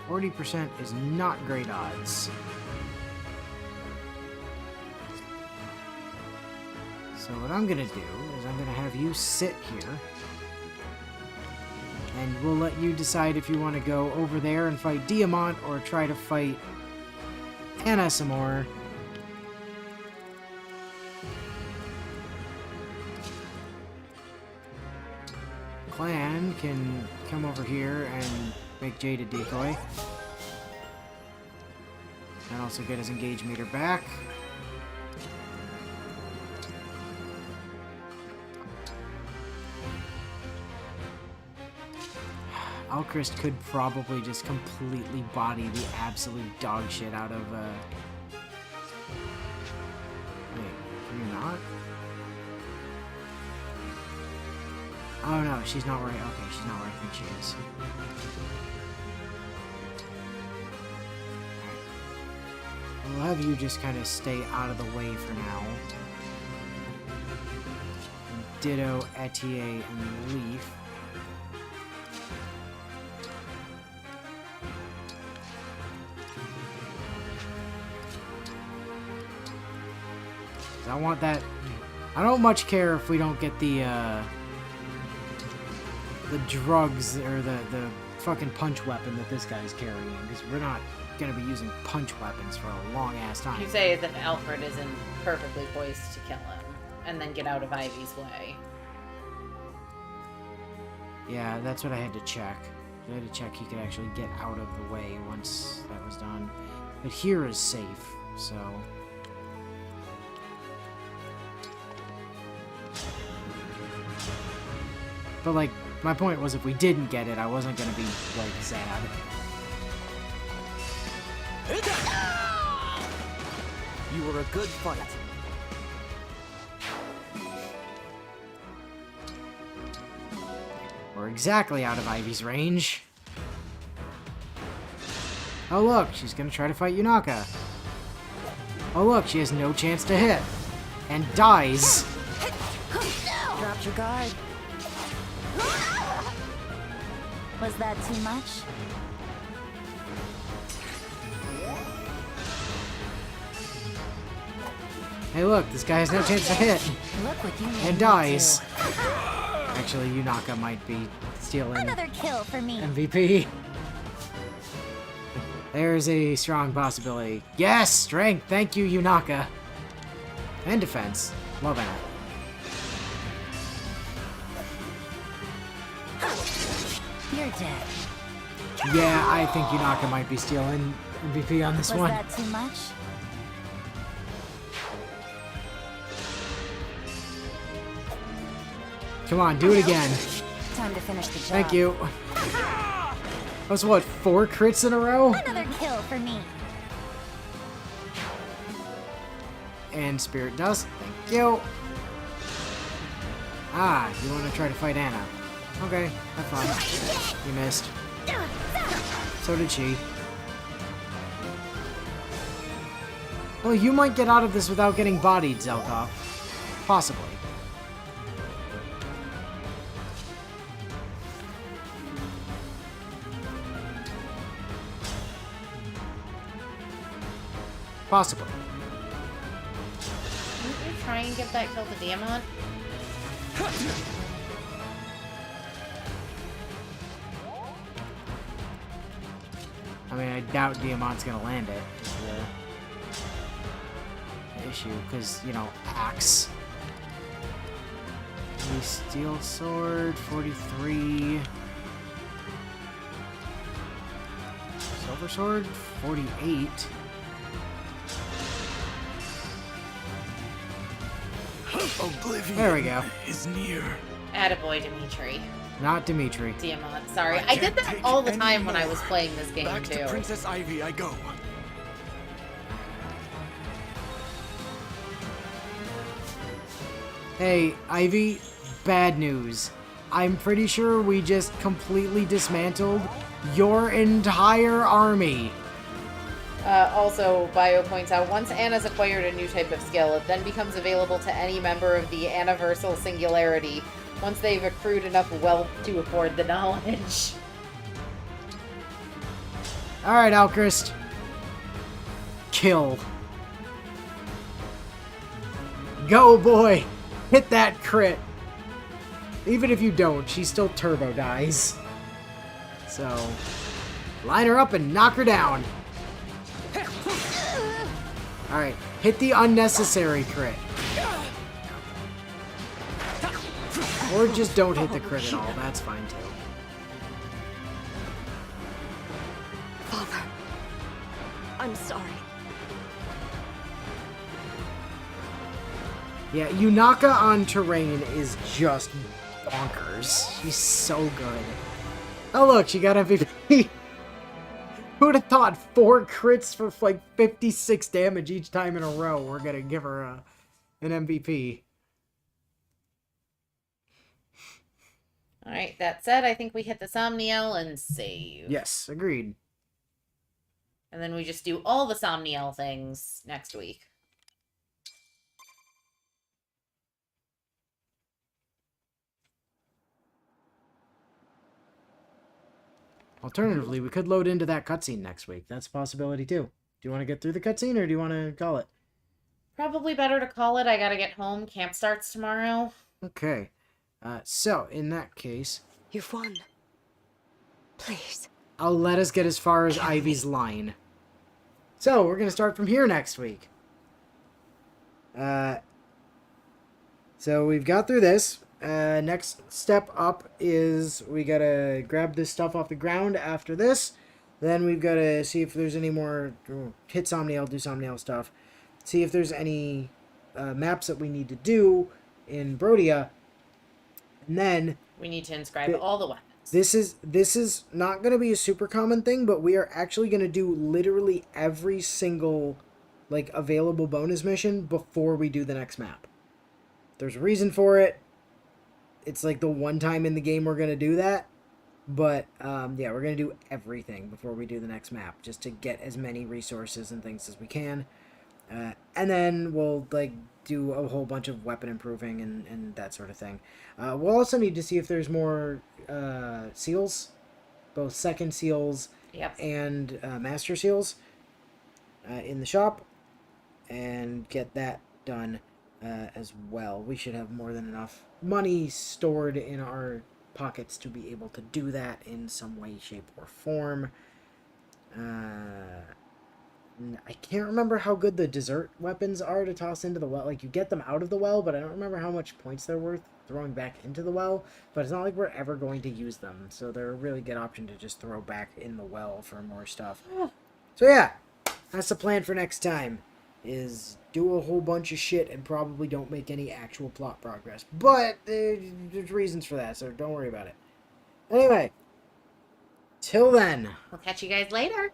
%40 is not great odds. So what I'm gonna do is I'm gonna have you sit here. And we'll let you decide if you want to go over there and fight Diamant or try to fight Anna some more. Clan can come over here and make Jade a decoy. And also get his engage meter back. Alchrist could probably just completely body the absolute dog shit out of, Wait, can you not? Oh no, she's not where okay, she's not where I think she is. Alright. We'll have you just kind of stay out of the way for now. And ditto Etier and Leaf. I want that. I don't much care if we don't get the drugs or the fucking punch weapon that this guy's carrying, because we're not gonna be using punch weapons for a long ass time. You say that Alfred isn't perfectly poised to kill him, and then get out of Ivy's way. Yeah, that's what I had to check. I had to check he could actually get out of the way once that was done. But here is safe, so. But, like, my point was if we didn't get it, I wasn't gonna be, like, sad. You were a good fight. We're exactly out of Ivy's range. Oh look, she's gonna try to fight Yunaka. Oh look, she has no chance to hit. And dies. Dropped your guard. Was that too much? Hey look, this guy has no chance to hit. Look what you And dies. Actually, Yunaka might be stealing Another kill for me. MVP. There's a strong possibility. Yes! Strength! Thank you, Yunaka. And defense. Love that. You're dead. Yeah, I think Yunaka might be stealing MVP on this one. Was that too much? Come on, do it again. Time to finish the job. Thank you. That was what, 4 crits in a row? Another kill for me. And Spirit Dust. Thank you. Ah, you want to try to fight Anna. Okay, have fun. You missed. So did she. Well, you might get out of this without getting bodied, Zelkov. Possibly. Possibly. Didn't you try and get that kill to Diamond? I mean, I doubt Diamant's gonna land it. Is the issue, because, you know, axe. The steel sword, 43. Silver sword, 48. Oblivion There we go. is near. Attaboy, Dimitri. Not Dimitri. Diamond, sorry. I did that all the time when I was playing this game, Back too. to Princess Ivy I go. Hey, Ivy, bad news. I'm pretty sure we just completely dismantled your entire army. Also, Bio points out, once Anna's acquired a new type of skill, it then becomes available to any member of the Anniversal Singularity once they've accrued enough wealth to afford the knowledge. Alright, Alchrist. Kill. Go, boy! Hit that crit! Even if you don't, she still turbo dies. So, line her up and knock her down. Alright, hit the unnecessary crit. Or just don't hit the crit at all, that's fine too. Father, I'm sorry. Yeah, Yunaka on terrain is just bonkers. She's so good. Oh look, she got MVP. Who'd have thought 4 crits for like 56 damage each time in a row we're gonna give her an MVP. Alright, that said, I think we hit the Somniel and save. Yes, agreed. And then we just do all the Somniel things next week. Alternatively, we could load into that cutscene next week. That's a possibility too. Do you want to get through the cutscene or do you want to call it? Probably better to call it. I gotta get home. Camp starts tomorrow. Okay. So, in that case... You've won. Please. I'll let us get as far as Ivy's line. So, we're going to start from here next week. So, we've got through this. Next step up is we gotta grab this stuff off the ground after this. Then we've got to see if there's any more... hit Somniel, do Somniel stuff. See if there's any maps that we need to do in Brodia. And then... we need to inscribe all the weapons. This is not going to be a super common thing, but we are actually going to do literally every single like available bonus mission before we do the next map. There's a reason for it. It's like the one time in the game we're going to do that. But yeah, we're going to do everything before we do the next map, just to get as many resources and things as we can. And then we'll like do a whole bunch of weapon improving and that sort of thing. We'll also need to see if there's more seals, both second seals and master seals in the shop, and get that done as well. We should have more than enough money stored in our pockets to be able to do that in some way, shape, or form. I can't remember how good the desert weapons are to toss into the well. Like, you get them out of the well, but I don't remember how much points they're worth throwing back into the well. But it's not like we're ever going to use them, so they're a really good option to just throw back in the well for more stuff. So yeah, that's the plan for next time, is do a whole bunch of shit and probably don't make any actual plot progress. But there's reasons for that, so don't worry about it. Anyway, till then. We'll catch you guys later.